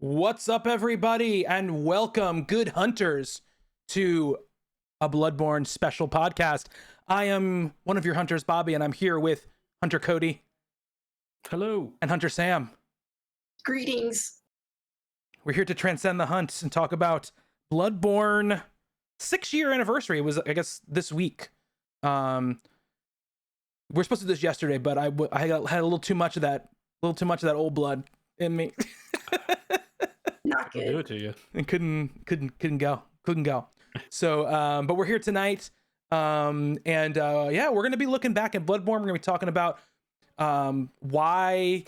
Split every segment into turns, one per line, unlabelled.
What's up, everybody, and welcome, good hunters, to a Bloodborne special podcast. I am one of your hunters, Bobby, and I'm here with Hunter Cody.
Hello.
And Hunter Sam.
Greetings.
We're here to transcend the hunt and talk about Bloodborne 6-year anniversary. It was, I guess, this week. We're supposed to do this yesterday, but I had a little too much of that old blood in me.
Not good.
I'll do it to you.
And couldn't go. So, but we're here tonight. Yeah, we're gonna be looking back at Bloodborne. We're gonna be talking about why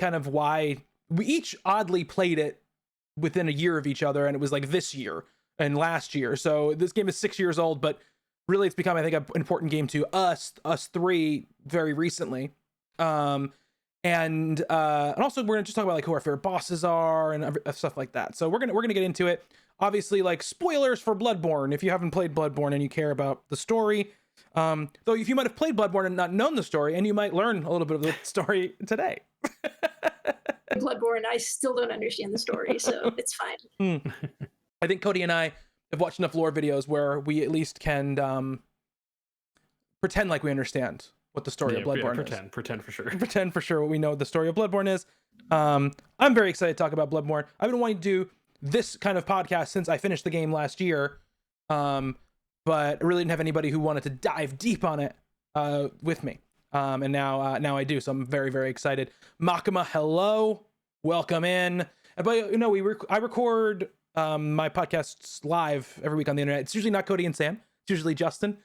we each oddly played it within a year of each other, and it was like this year and last year. So this game is 6 years old, but really it's become, I think, an important game to us three very recently. And also we're gonna just talk about like who our favorite bosses are and stuff like that. So we're gonna get into it. Obviously, like, spoilers for Bloodborne if you haven't played Bloodborne and you care about the story. Though if you might have played Bloodborne and not known the story, and you might learn a little bit of the story today.
Bloodborne, I still don't understand the story, so it's fine.
I think Cody and I have watched enough lore videos where we at least can pretend like we understand what the story of Bloodborne is.
Pretend for sure.
Pretend for sure what we know what the story of Bloodborne is. I'm very excited to talk about Bloodborne. I've been wanting to do this kind of podcast since I finished the game last year, but I really didn't have anybody who wanted to dive deep on it with me. And now I do, so I'm very, very excited. Makima, hello, welcome in. But I record my podcasts live every week on the internet. It's usually not Cody and Sam. It's usually Justin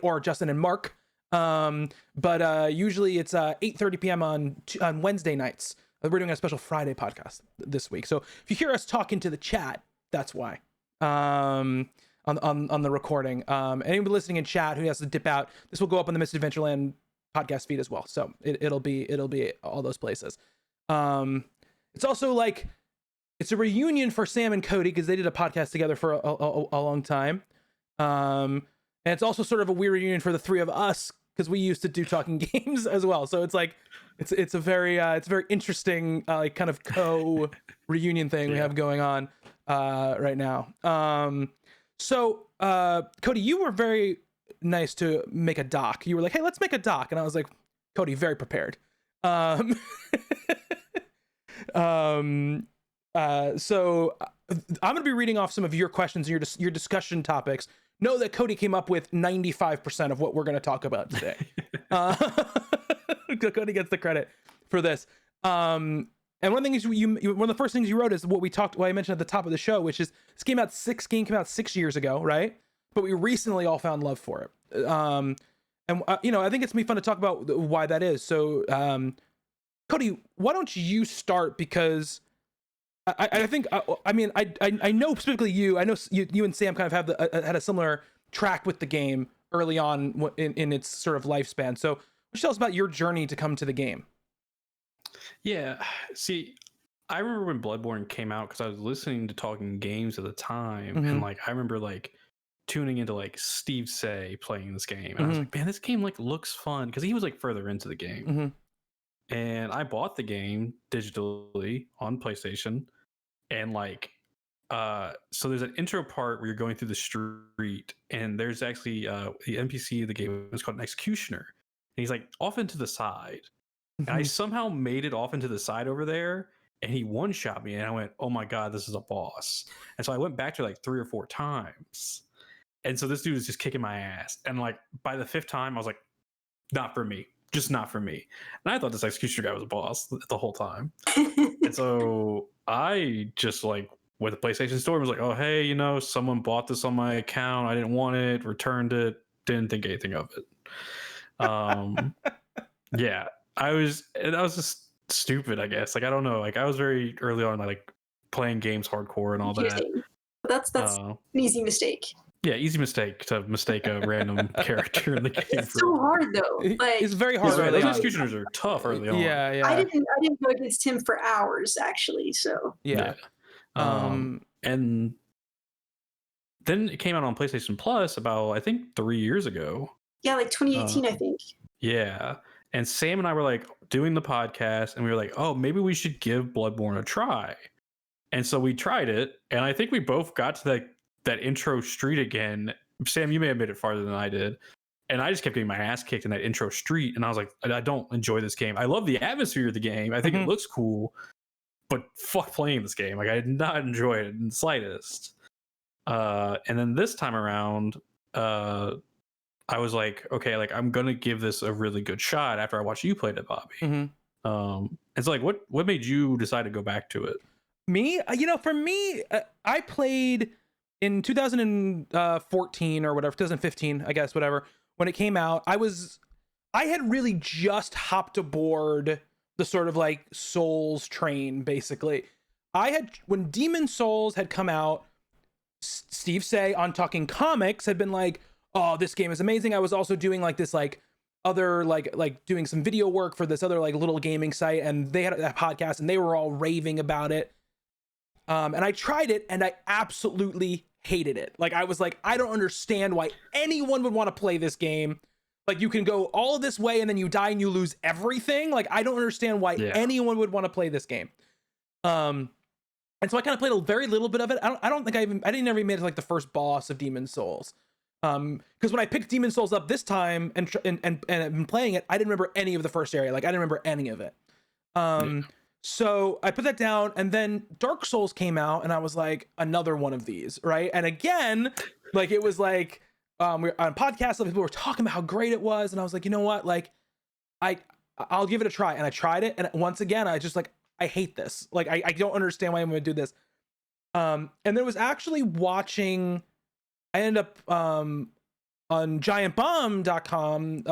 or Justin and Mark. But usually it's 8:30 p.m. on Wednesday nights. We're doing a special Friday podcast this week. So if you hear us talking to the chat, that's why. On the recording. Anybody listening in chat who has to dip out, this will go up on the Mr. Adventureland podcast feed as well. So it'll be all those places. It's also like it's a reunion for Sam and Cody because they did a podcast together for a long time. And it's also sort of a weird reunion for the three of us because we used to do talking games as well. So it's like it's a very interesting like kind of reunion thing we have going on right now. So Cody, you were very nice to make a doc. You were like, "Hey, let's make a doc," and I was like, "Cody, very prepared." So I'm gonna be reading off some of your questions and your discussion topics. Know that Cody came up with 95% of what we're going to talk about today. Cody gets the credit for this. And one of the things one of the first things you wrote is what I mentioned at the top of the show, which is this game came out 6 years ago, right? But we recently all found love for it. I think it's gonna be fun to talk about why that is. So, Cody, why don't you start? Because I think I know specifically you. I know you and Sam kind of have had a similar track with the game early on in its sort of lifespan. So, why don't you tell us about your journey to come to the game?
Yeah. See, I remember when Bloodborne came out because I was listening to Talking Games at the time, and like I remember like tuning into like Steve Say playing this game, and I was like, man, this game like looks fun because he was like further into the game, and I bought the game digitally on PlayStation. And like, so there's an intro part where you're going through the street, and there's actually the NPC of the game is called an executioner, and he's like off into the side. And I somehow made it off into the side over there, and he one-shot me, and I went, "Oh my god, this is a boss!" And so I went back to like 3 or 4 times, and so this dude is just kicking my ass. And like by the 5th time, I was like, "Not for me." Just not for me. And I thought this executioner guy was a boss the whole time. And so I just like went to the PlayStation Store and was like, "Oh, hey, someone bought this on my account. I didn't want it, returned it, didn't think anything of it." Yeah, I was just stupid, I guess. Like, I don't know. Like, I was very early on, like playing games hardcore and all that.
That's an easy mistake.
Yeah, easy mistake to mistake a random character in the game.
It's so hard though. Like,
it's very hard.
Those executioners are tough early on.
Yeah.
I didn't go against him for hours actually. So
yeah.
And then it came out on PlayStation Plus about I think 3 years ago.
Yeah, like 2018, I think.
Yeah, and Sam and I were like doing the podcast, and we were like, "Oh, maybe we should give Bloodborne a try." And so we tried it, and I think we both got to that intro street again. Sam, you may have made it farther than I did. And I just kept getting my ass kicked in that intro street. And I was like, I don't enjoy this game. I love the atmosphere of the game. I think it looks cool, but fuck playing this game. Like, I did not enjoy it in the slightest. And then this time around, I was like, okay, like I'm gonna give this a really good shot after I watched you play it, Bobby. And so like, what made you decide to go back to it?
Me, for me, I played in 2014 or whatever, 2015, I guess, whatever, when it came out. I had really just hopped aboard the sort of like Souls train, basically. When Demon Souls had come out, Steve Say on Talking Comics had been like, oh, this game is amazing. I was also doing like this like other like doing some video work for this other like little gaming site, and they had a podcast and they were all raving about it. And I tried it and I absolutely hated it. Like, I was like, I don't understand why anyone would want to play this game. Like, you can go all of this way and then you die and you lose everything. Like, I don't understand why anyone would want to play this game. And so I kind of played a very little bit of it. I don't think I didn't ever made it to like the first boss of Demon Souls. Because when I picked Demon Souls up this time and I've been playing it, I didn't remember any of the first area. Like, I didn't remember any of it. So I put that down, and then Dark Souls came out, and I was like, another one of these, right? And again, like, it was like, we're on podcasts, people were talking about how great it was, and I was like, you know what? Like, I'll give it a try. And I tried it, and once again, I just like, I hate this. Like, I don't understand why I'm going to do this. And there was actually watching, I ended up on giantbomb.com,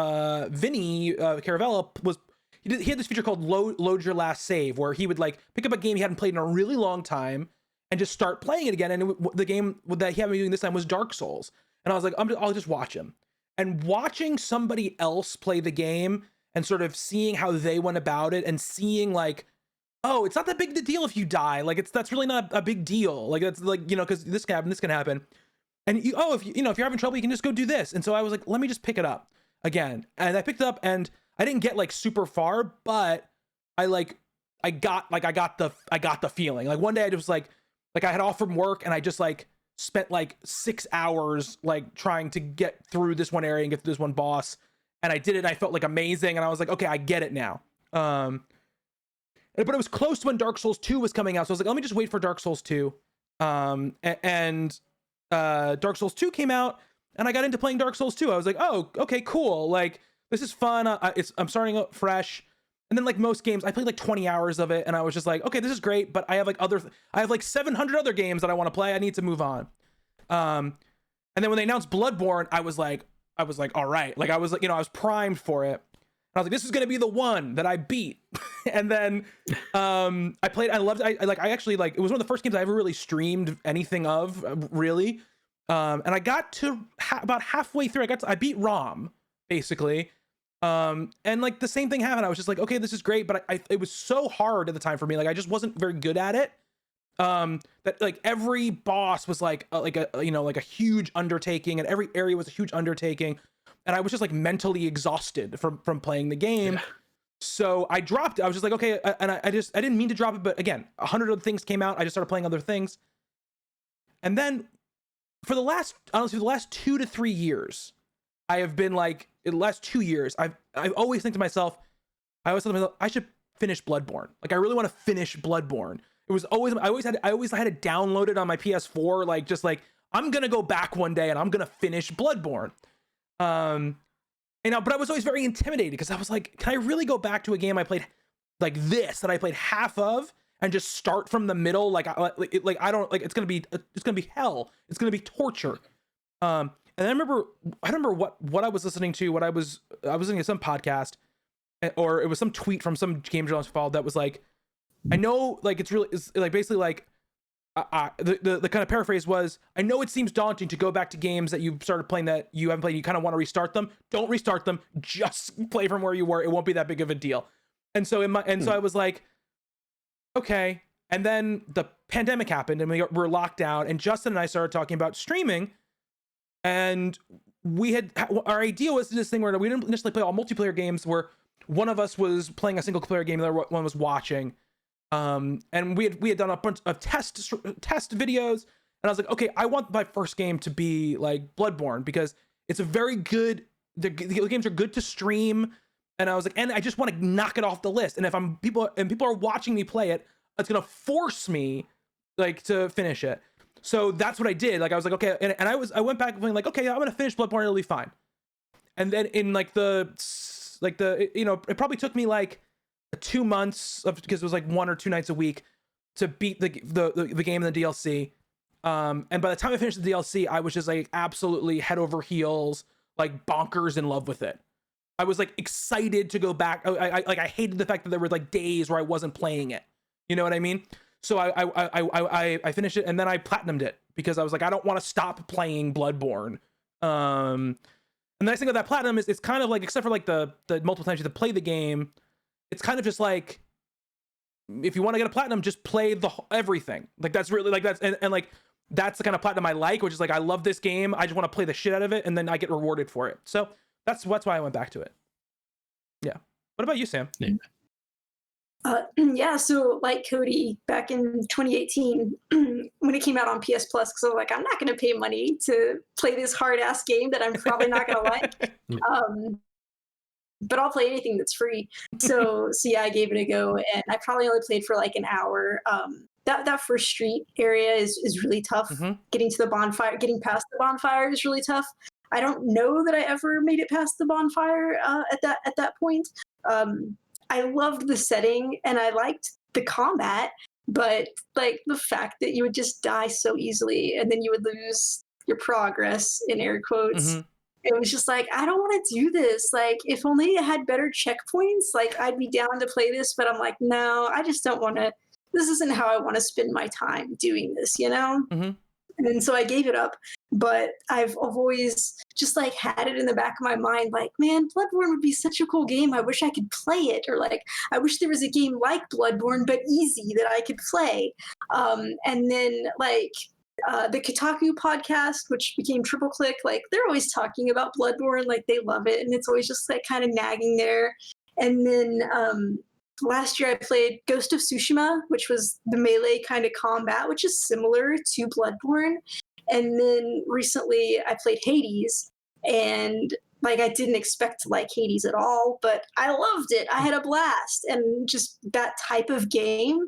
Vinny Caravella he had this feature called load your last save, where he would like pick up a game he hadn't played in a really long time and just start playing it again. And the game that he had been doing this time was Dark Souls. And I was like, I'll just watch him. And watching somebody else play the game and sort of seeing how they went about it and seeing like, oh, it's not that big a deal if you die. Like, that's really not a big deal. Like, that's like, because this can happen. And if you're having trouble, you can just go do this. And so I was like, let me just pick it up again. And I picked it up, and I didn't get like super far, but I got the feeling. Like, one day I just like I had off from work, and I just like spent like 6 hours like trying to get through this one area and get through this one boss. And I did it, and I felt like amazing. And I was like, okay, I get it now. But it was close to when Dark Souls 2 was coming out. So I was like, let me just wait for Dark Souls 2. And Dark Souls 2 came out, and I got into playing Dark Souls 2. I was like, oh, okay, cool. Like, this is fun. I'm starting out fresh. And then, like most games, I played like 20 hours of it, and I was just like, okay, this is great, but I have like 700 other games that I want to play. I need to move on. And then when they announced Bloodborne, I was like, all right. Like, I was like, I was primed for it. And I was like, this is gonna be the one that I beat. And then I played. I loved. I actually like. It was one of the first games I ever really streamed anything of, really. And I got to about halfway through. I beat Rom, basically. And like the same thing happened. I was just like, okay, this is great, but it was so hard at the time for me. Like, I just wasn't very good at it. That like every boss was like a huge undertaking, and every area was a huge undertaking, and I was just like mentally exhausted from playing the game. Yeah. So I dropped it. I was just like, okay, and I didn't mean to drop it, but again, 100 other things came out. I just started playing other things, and then for the last 2 to 3 years, I have been like, in the last 2 years, I always think to myself, I should finish Bloodborne. Like, I really want to finish Bloodborne. It was always, I always had it downloaded on my PS4. Like, just like, I'm going to go back one day and I'm going to finish Bloodborne. But I was always very intimidated, because I was like, can I really go back to a game I played like this, that I played half of, and just start from the middle? Like, I don't like, it's going to be hell. It's going to be torture. And I remember what I was listening to, I was listening to some podcast, or it was some tweet from some game journalist followed that was like, I know, like, it's like basically like, the kind of paraphrase was, I know it seems daunting to go back to games that you've started playing that you haven't played. You kind of want to restart them. Don't restart them. Just play from where you were. It won't be that big of a deal. And so so I was like, okay. And then the pandemic happened, and we were locked down, and Justin and I started talking about streaming. And our idea was this thing where we didn't initially play all multiplayer games, where one of us was playing a single player game, the other one was watching. And we had done a bunch of test videos, and I was like, okay, I want my first game to be like Bloodborne because it's a very good. The games are good to stream, and I was like, and I just want to knock it off the list. And if people are watching me play it, it's gonna force me like to finish it. So that's what I did. Like I was like, okay, and I went back and feeling like, okay, I'm gonna finish Bloodborne, it'll be fine. And then in like the it probably took me like 2 months because it was like 1 or 2 nights a week to beat the game and the DLC. And by the time I finished the DLC, I was just like absolutely head over heels, like bonkers in love with it. I was like excited to go back. I hated the fact that there were like days where I wasn't playing it. You know what I mean? So I finished it, and then I platinumed it because I was like, I don't want to stop playing Bloodborne. And the nice thing about that platinum is it's kind of like, except for like the multiple times you have to play the game, it's kind of just like, if you want to get a platinum, just play everything. Like that's really like and like that's the kind of platinum I like, which is like, I love this game, I just want to play the shit out of it, and then I get rewarded for it. So that's why I went back to it. Yeah. What about you, Sam?
Yeah.
Yeah, so like Cody, back in 2018, when it came out on PS Plus, because I was like, I'm not going to pay money to play this hard ass game that I'm probably not going to like. But I'll play anything that's free. So yeah, I gave it a go, and I probably only played for like an hour. That first street area is really tough.
Mm-hmm.
Getting to the bonfire, getting past the bonfire is really tough. I don't know that I ever made it past the bonfire at that point. I loved the setting and I liked the combat, but like the fact that you would just die so easily and then you would lose your progress, in air quotes.
Mm-hmm.
It was just like, I don't want to do this. Like, if only it had better checkpoints, like I'd be down to play this, but I'm like, no, I just don't want to. This isn't how I want to spend my time doing this, you know?
Mm-hmm.
And so I gave it up, but I've always just like had it in the back of my mind, like, man, Bloodborne would be such a cool game. I wish I could play it. Or like, I wish there was a game like Bloodborne, but easy that I could play. And then like the Kotaku podcast, which became Triple Click, like they're always talking about Bloodborne, like they love it. And it's always just like kind of nagging there. And then last year I played Ghost of Tsushima, which was the melee kind of combat, which is similar to Bloodborne. And then recently I played Hades, and like I didn't expect to like Hades at all, but I loved it. I had a blast, and just that type of game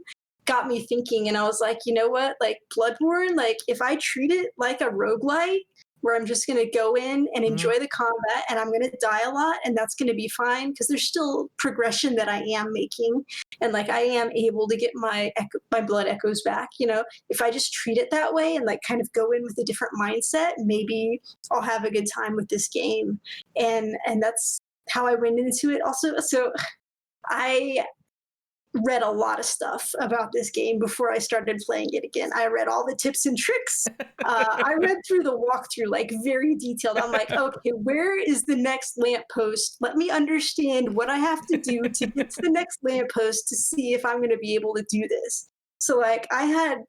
got me thinking, and I was like, you know what? Like Bloodborne, like if I treat it like a roguelite, where I'm just going to go in and enjoy the combat, and I'm going to die a lot, and that's going to be fine because there's still progression that I am making, and like I am able to get my blood echoes back. You know, if I just treat it that way and like kind of go in with a different mindset, maybe I'll have a good time with this game. And that's how I went into it. Also, so I read a lot of stuff about this game before I started playing it again. I read all the tips and tricks. I read through the walkthrough, like very detailed. I'm like, okay, where is the next lamppost? Let me understand what I have to do to get to the next lamppost to see if I'm going to be able to do this. So like I had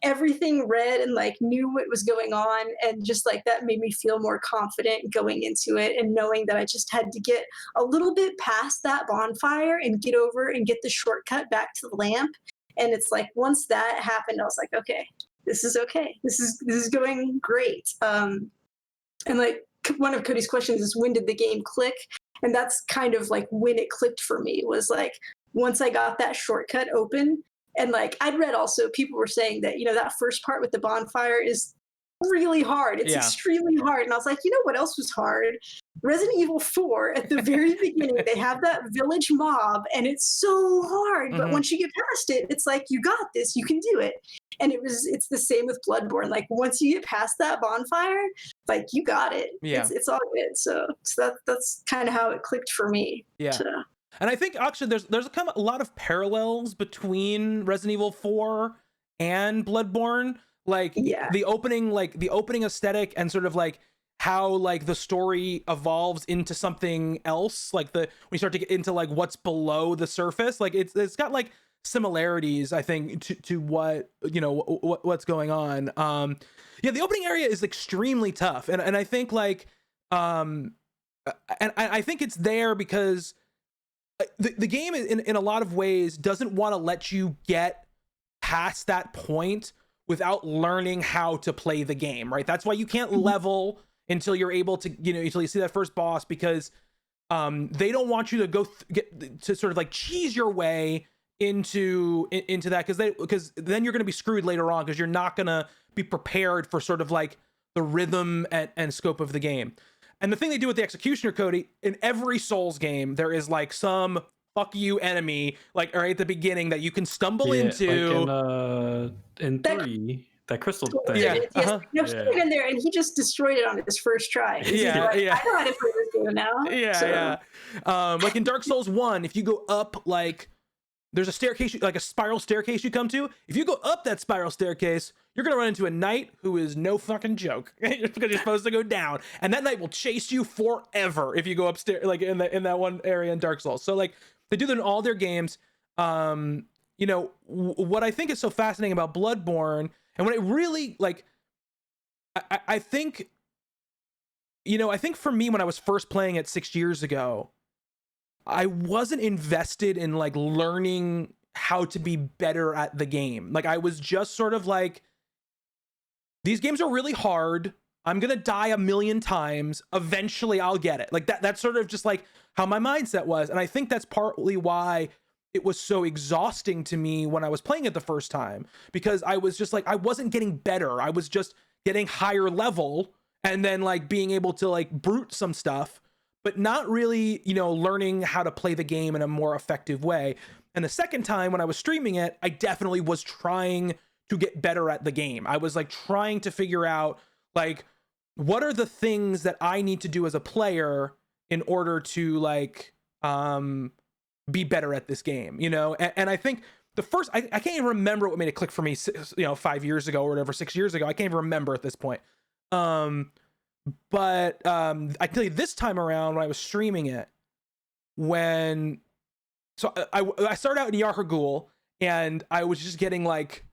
everything read and like knew what was going on, and just like that made me feel more confident going into it, and knowing that I just had to get a little bit past that bonfire and get over and get the shortcut back to the lamp. And it's like once that happened, I was like, okay, this is okay, this is going great. And like one of Cody's questions is, when did the game click? And that's kind of like when it clicked for me, was like once I got that shortcut open. And like I'd read also, people were saying that, you know, that first part with the bonfire is really hard. It's extremely hard. And I was like, you know what else was hard? Resident Evil 4, at the very beginning, they have that village mob, and it's so hard. But once you get past it, it's like, you got this, you can do it. And it's the same with Bloodborne. Like once you get past that bonfire, like you got it.
Yeah.
It's all good. So that's kind of how it clicked for me.
Yeah. And I think actually there's kind of a lot of parallels between Resident Evil 4 and Bloodborne. Like the opening aesthetic, and sort of like how like the story evolves into something else. Like when you start to get into like what's below the surface, like it's got like similarities, I think, to what, you know, what's going on. The opening area is extremely tough, and I think like and I think it's there because the game in a lot of ways doesn't want to let you get past that point without learning how to play the game, right? That's why you can't level until you're able to, until you see that first boss, because they don't want you to get to sort of like cheese your way into that, because then you're going to be screwed later on, because you're not going to be prepared for sort of like the rhythm and scope of the game. And the thing they do with the Executioner, Cody, in every Souls game, there is like some fuck you enemy, like right at the beginning, that you can stumble into.
Like in 3, that crystal thing.
Yeah.
He went in there and he just destroyed it on his first try.
Yeah.
I know how to play this game now.
Yeah. Like in Dark Souls 1, if you go up, like there's a staircase, like a spiral staircase you come to. If you go up that spiral staircase, you're gonna run into a knight who is no fucking joke, because you're supposed to go down, and that knight will chase you forever if you go upstairs, like in that one area in Dark Souls. So like they do that in all their games. What I think is so fascinating about Bloodborne, and when it really like, I think, I think for me, when I was first playing it 6 years ago, I wasn't invested in like learning how to be better at the game. Like I was just sort of like, these games are really hard. I'm going to die a million times. Eventually I'll get it. Like that's sort of just like how my mindset was. And I think that's partly why it was so exhausting to me when I was playing it the first time, because I was just like, I wasn't getting better. I was just getting higher level and then like being able to like brute some stuff, but not really, learning how to play the game in a more effective way. And the second time when I was streaming it, I definitely was trying to get better at the game. I was like trying to figure out like, what are the things that I need to do as a player in order to like, be better at this game, and I think the first, I can't even remember what made it click for me, 5 years ago or whatever, 6 years ago. I can't even remember at this point. But I tell you, this time around when I was streaming it, I started out in Yarhagul and I was just getting like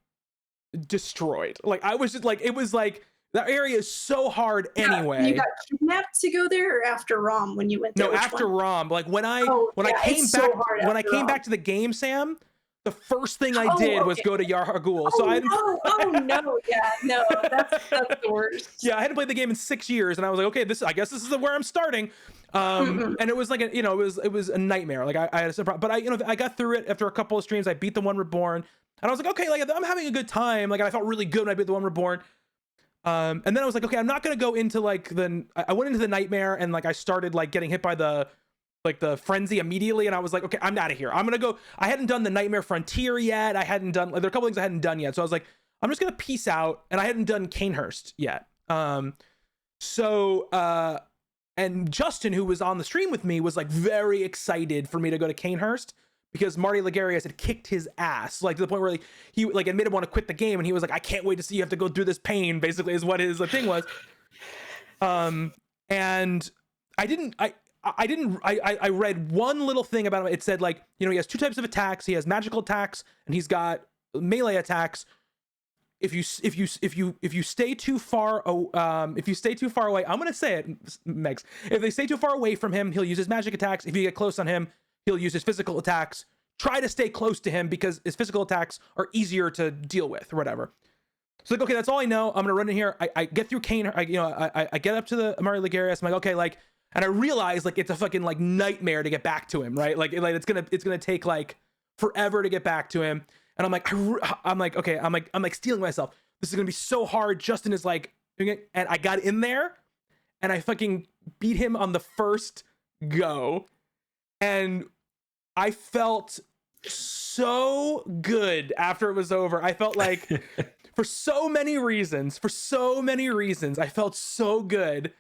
destroyed. Like I was just like, it was like, that area is so hard anyway.
You got kidnapped to go there, or after Rom when you went there?
No, after Rom. Like when I came back to the game, Sam, the first thing I did was go to Yarhagul.
That's the worst.
Yeah, I hadn't played the game in 6 years, and I was like, okay, I guess this is where I'm starting. And it was like it was a nightmare. Like I had a surprise, but I got through it after a couple of streams. I beat the one Reborn, and I was like, okay, like I'm having a good time. Like I felt really good when I beat the one Reborn. And then I was like, okay, I'm not gonna go into like I went into the nightmare, and like I started like getting hit by the frenzy immediately, and I was like, okay, I'm out of here. I'm gonna go. I hadn't done the Nightmare Frontier yet. I hadn't done, like, there are a couple things I hadn't done yet, so I was like, I'm just gonna peace out. And I hadn't done Canehurst yet. And Justin, who was on the stream with me, was like very excited for me to go to Canehurst, because Marty Ligarius had kicked his ass, like to the point where he like admitted want to quit the game, and he was like, I can't wait to see you have to go through this pain, basically, is what his thing was. And I read one little thing about him. It said like, he has two types of attacks. He has magical attacks and he's got melee attacks. If you stay too far, away, I'm gonna say it, Megs. If they stay too far away from him, he'll use his magic attacks. If you get close on him, he'll use his physical attacks. Try to stay close to him because his physical attacks are easier to deal with, or whatever. So like, okay, that's all I know. I'm gonna run in here. I get through Kane. I get up to the Mario Ligarius. I'm like, okay, like, and I realize like it's a fucking like nightmare to get back to him, right? Like it's gonna take like forever to get back to him. And I'm like, okay, I'm like stealing myself. This is gonna be so hard. Justin is like, and I got in there, and I fucking beat him on the first go, and I felt so good after it was over. I felt like for so many reasons, I felt so good.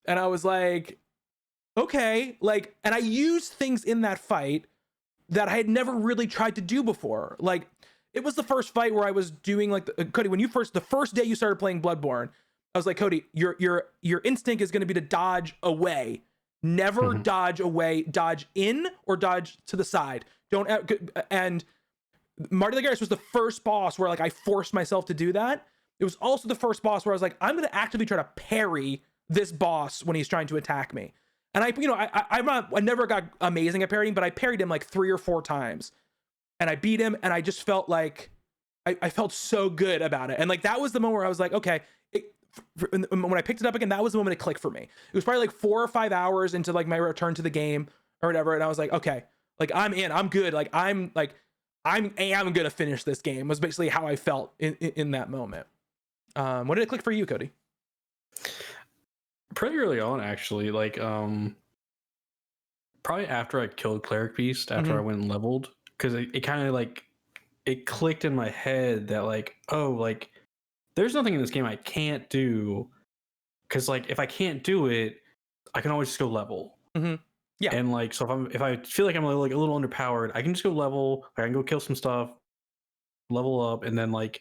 And I was like, okay, like, and I used things in that fight that I had never really tried to do before. Like, it was the first fight where I was doing like, Cody, when the first day you started playing Bloodborne, I was like, Cody, your instinct is going to be to dodge away. Never dodge away, dodge in or dodge to the side. And Marty Ligarius was the first boss where like I forced myself to do that. It was also the first boss where I was like, I'm going to actively try to parry this boss when he's trying to attack me. And I never got amazing at parrying, but I parried him like 3 or 4 times, and I beat him, and I just felt like I felt so good about it. And like that was the moment where I was like, okay. When I picked it up again, that was the moment it clicked for me. It was probably like 4 or 5 hours into like my return to the game or whatever, and I was like, okay, like I'm in, I'm good, like I am gonna finish this game. Was basically how I felt in that moment. When did it click for you, Cody?
Pretty early on, actually. Like probably after I killed Cleric Beast, after I went and leveled, because it kind of like it clicked in my head that like, oh, like there's nothing in this game I can't do, because like if I can't do it, I can always just go level.
Yeah.
And like, so if I feel like I'm a little underpowered, I can just go level. I can go kill some stuff, level up, and then like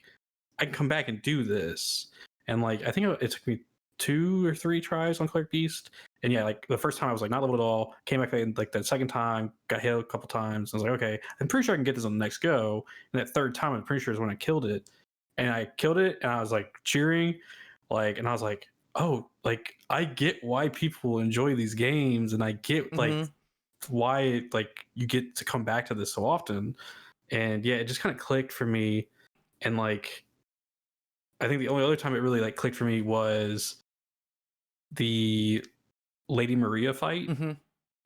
I can come back and do this. And like I think it took me 2 or 3 tries on Cleric Beast. And yeah, like the first time I was like not leveled at all. Came back like the second time, got hit a couple times. I was like, okay, I'm pretty sure I can get this on the next go. And that third time, I'm pretty sure is when I killed it. And I killed it, and I was like cheering, like, and I was like, oh, like I get why people enjoy these games, and I get like why like you get to come back to this so often. And yeah, it just kind of clicked for me. And like I think the only other time it really like clicked for me was the Lady Maria fight,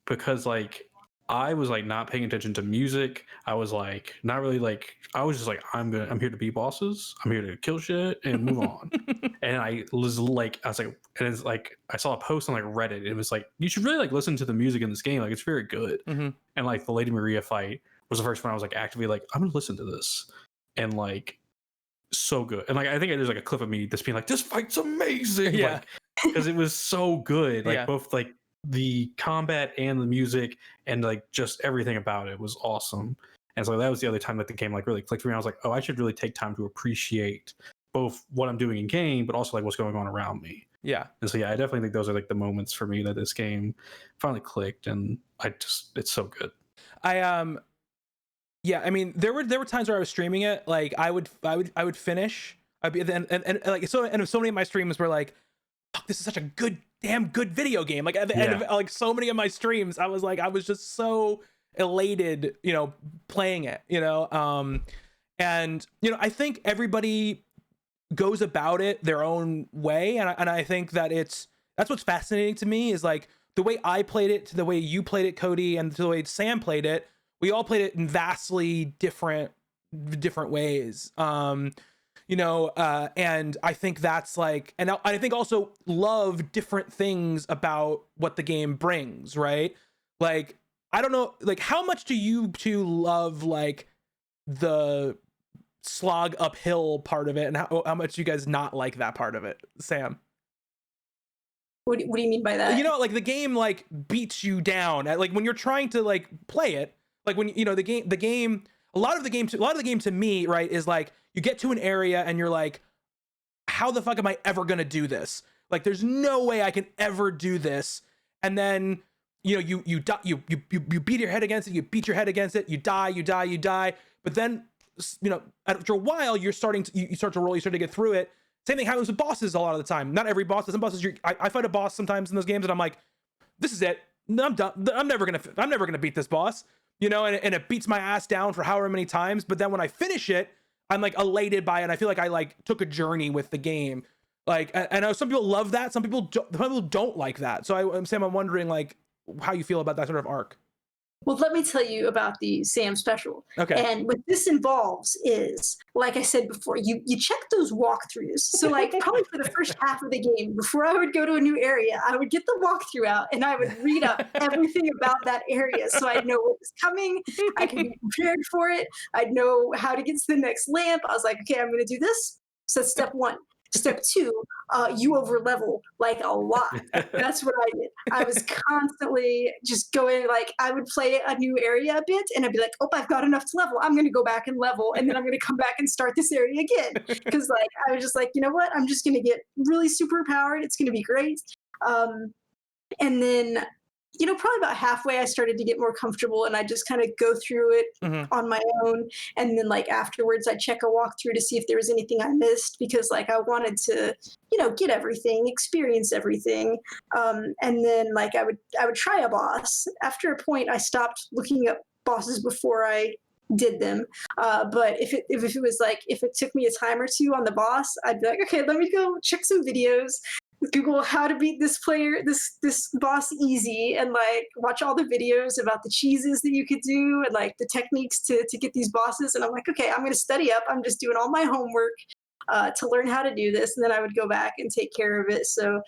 because like I was like not paying attention to music. I was like not really like, I was just like, I'm here to beat bosses. I'm here to kill shit and move on. And I was like, and it's like I saw a post on like Reddit. It was like, you should really like listen to the music in this game. Like it's very good. And like the Lady Maria fight was the first one I was like actively like, I'm gonna listen to this. And like so good. And like I think there's like a clip of me just being like, this fight's amazing.
Yeah.
Because it was so good. Like
Yeah.
both like the combat and the music and like just everything about it was awesome. And so that was the other time that the game like really clicked for me. I was like, oh, I should really take time to appreciate both what I'm doing in game, but also like what's going on around me.
Yeah.
And so yeah, I definitely think those are like the moments for me that this game finally clicked, and it's so good.
Yeah, I mean, there were times where I was streaming it, like I would finish, I'd be and like so many of my streams were like, fuck, this is such a damn good video game. Like at the end of like so many of my streams, I was just so elated, playing it, and I think everybody goes about it their own way, and I think that that's what's fascinating to me is like the way I played it to the way you played it, Cody, and to the way Sam played it. We all played it in vastly different ways. And I think that's like, and I think also love different things about what the game brings, right? Like, I don't know, like how much do you two love like the slog uphill part of it, and how much do you guys not like that part of it, Sam?
What do you mean by that?
Like the game like beats you down at, like when you're trying to like play it. Like when the game, a lot of the game to me, right, is like you get to an area and you're like, how the fuck am I ever gonna do this? Like there's no way I can ever do this. And then you beat your head against it, you beat your head against it, you die. But then after a while you start to roll, you start to get through it. Same thing happens with bosses a lot of the time. Not every boss. Some bosses I fight a boss sometimes in those games and I'm like, this is it. I'm done. I'm never gonna beat this boss. And it beats my ass down for however many times. But then when I finish it, I'm like elated by it. And I feel like I like took a journey with the game. Like, and some people love that. Some people don't like that. So Sam, I'm wondering like how you feel about that sort of arc.
Well, let me tell you about the Sam special.
Okay.
And what this involves is, like I said before, you check those walkthroughs. So like probably for the first half of the game, before I would go to a new area, I would get the walkthrough out and I would read up everything about that area so I'd know what was coming. I could be prepared for it. I'd know how to get to the next lamp. I was like, okay, I'm going to do this. So that's step 1. Step 2, you over level like a lot. That's what I did. I was constantly just going, like I would play a new area a bit and I'd be like, oh, I've got enough to level. I'm going to go back and level. And then I'm going to come back and start this area again. Because like, I was just like, you know what? I'm just going to get really super powered. It's going to be great. And then probably about halfway, I started to get more comfortable, and I just kind of go through it on my own. And then like afterwards, I check a walkthrough to see if there was anything I missed, because like I wanted to, get everything, experience everything. And then like I would try a boss. After a point, I stopped looking up bosses before I did them. But if it was like, if it took me a time or two on the boss, I'd be like, okay, let me go check some videos, Google how to beat this boss easy, and like watch all the videos about the cheeses that you could do and like the techniques to get these bosses. And I'm like, okay, I'm going to study up. I'm just doing all my homework to learn how to do this, and then I would go back and take care of it. So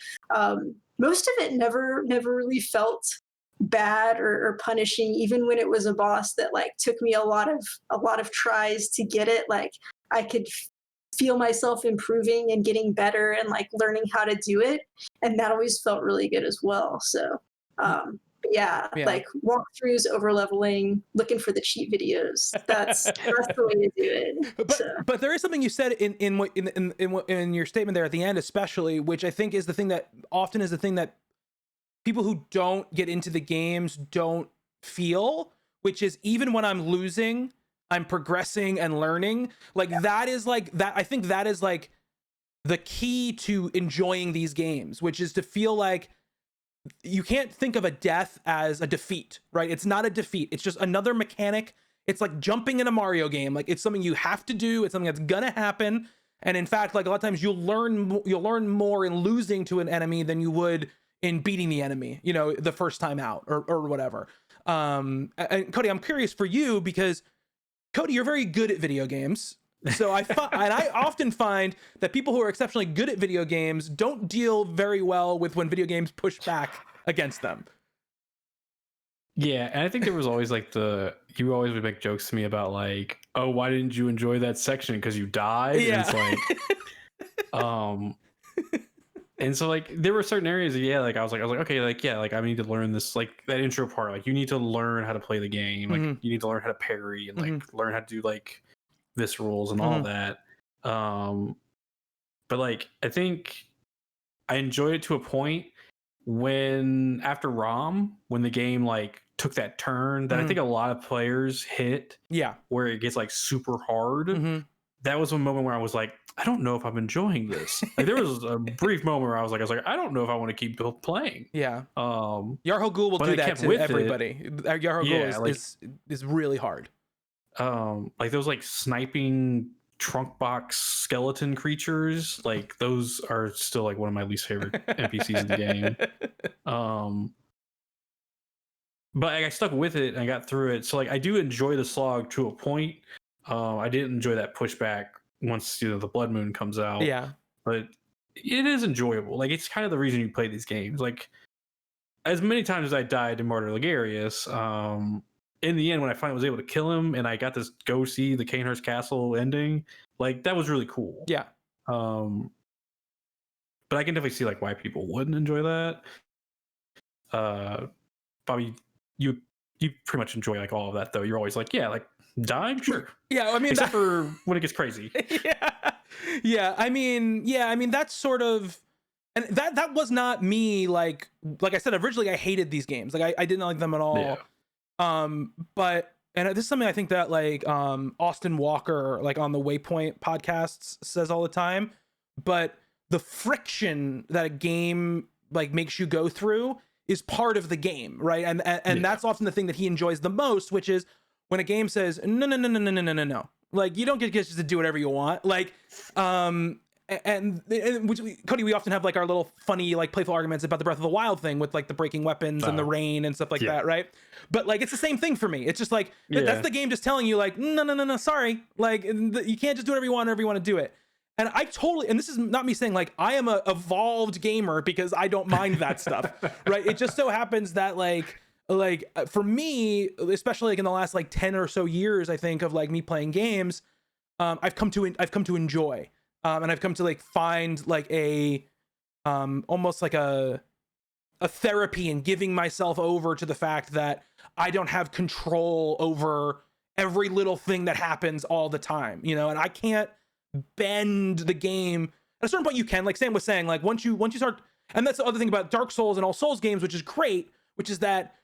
most of it never really felt bad or punishing, even when it was a boss that like took me a lot of tries to get it. Like I could feel myself improving and getting better and like learning how to do it, and that always felt really good as well. So yeah, like walkthroughs, over leveling, looking for the cheat videos, that's the way to do it.
But there is something you said in your statement there at the end, especially, which I think is the thing that often is the thing that people who don't get into the games don't feel, which is, even when I'm losing, I'm progressing and learning. Like that is like that. I think that is like the key to enjoying these games, which is to feel like you can't think of a death as a defeat, right? It's not a defeat. It's just another mechanic. It's like jumping in a Mario game. Like it's something you have to do. It's something that's gonna happen. And in fact, like a lot of times you'll learn more in losing to an enemy than you would in beating the enemy, the first time out or whatever. And Cody, I'm curious for you, because Cody, you're very good at video games. So I often find that people who are exceptionally good at video games don't deal very well with when video games push back against them.
Yeah, and I think there was always like you always would make jokes to me about like, oh, why didn't you enjoy that section? Because you died.
Yeah.
And it's like, and so like there were certain areas, like I was like, okay, like yeah, like I need to learn this, like that intro part, like you need to learn how to play the game, like you need to learn how to parry and like learn how to do like this rules and all that. But like I think I enjoyed it to a point when after ROM, when the game like took that turn that I think a lot of players hit, where it gets like super hard. That was a moment where I was like, I don't know if I'm enjoying this. Like there was a brief moment where I was like, I don't know if I want to keep playing.
Yeah. Yarho Ghoul will do that to everybody. Yarho Ghoul is really hard.
Like those like sniping trunk box skeleton creatures, like those are still like one of my least favorite NPCs in the game. But I stuck with it and I got through it. So like I do enjoy the slog to a point. I didn't enjoy that pushback once the Blood Moon comes out. Yeah, but it is enjoyable. Like it's kind of the reason you play these games. Like as many times as I died in Martyr Ligarius, in the end when I finally was able to kill him and I got this go see the Cainhurst Castle ending, like that was really cool. Yeah. But I can definitely see like why people wouldn't enjoy that. Bobby, you pretty much enjoy like all of that though. You're always like, yeah, like dying, sure. Yeah, I mean, except for when it gets crazy.
I mean that's sort of, and that was not me. Like I said originally, I hated these games. Like I didn't like them at all. Yeah. But this is something I think that like Austin Walker, like on the Waypoint podcasts, says all the time. But the friction that a game like makes you go through is part of the game, right? And that's often the thing that he enjoys the most, which is when a game says no, like you don't get just to do whatever you want, like and which Cody, we often have like our little funny like playful arguments about the Breath of the Wild thing with like the breaking weapons and the rain and stuff like that, right? But like it's the same thing for me. It's just like that's the game just telling you like no, sorry, like you can't just do whatever you want to do it. And I totally, and this is not me saying like I am a evolved gamer because I don't mind that stuff, right? It just so happens that like for me, especially like in the last like 10 or so years, I think of like me playing games, I've come to enjoy, and I've come to like find like a almost like a therapy in giving myself over to the fact that I don't have control over every little thing that happens all the time, and I can't bend the game. At a certain point you can, like Sam was saying, like once you start, and that's the other thing about Dark Souls and all Souls games, which is great, which is that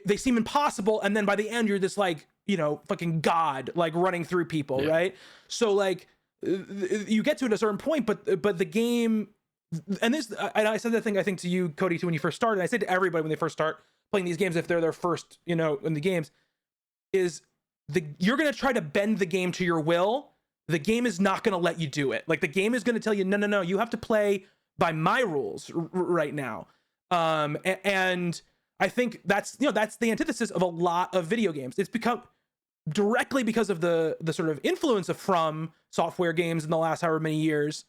they seem impossible, and then by the end you're this like, you know, fucking god like running through people, right? So like you get to it at a certain point, but the game, and I said that thing I think to you, Cody, too, when you first started. I said to everybody when they first start playing these games, if they're their first, you know, in the games, is you're gonna try to bend the game to your will. The game is not gonna let you do it. Like the game is gonna tell you, no, you have to play by my rules right now. And I think that's the antithesis of a lot of video games. It's become directly because of the sort of influence of From Software games in the last however many years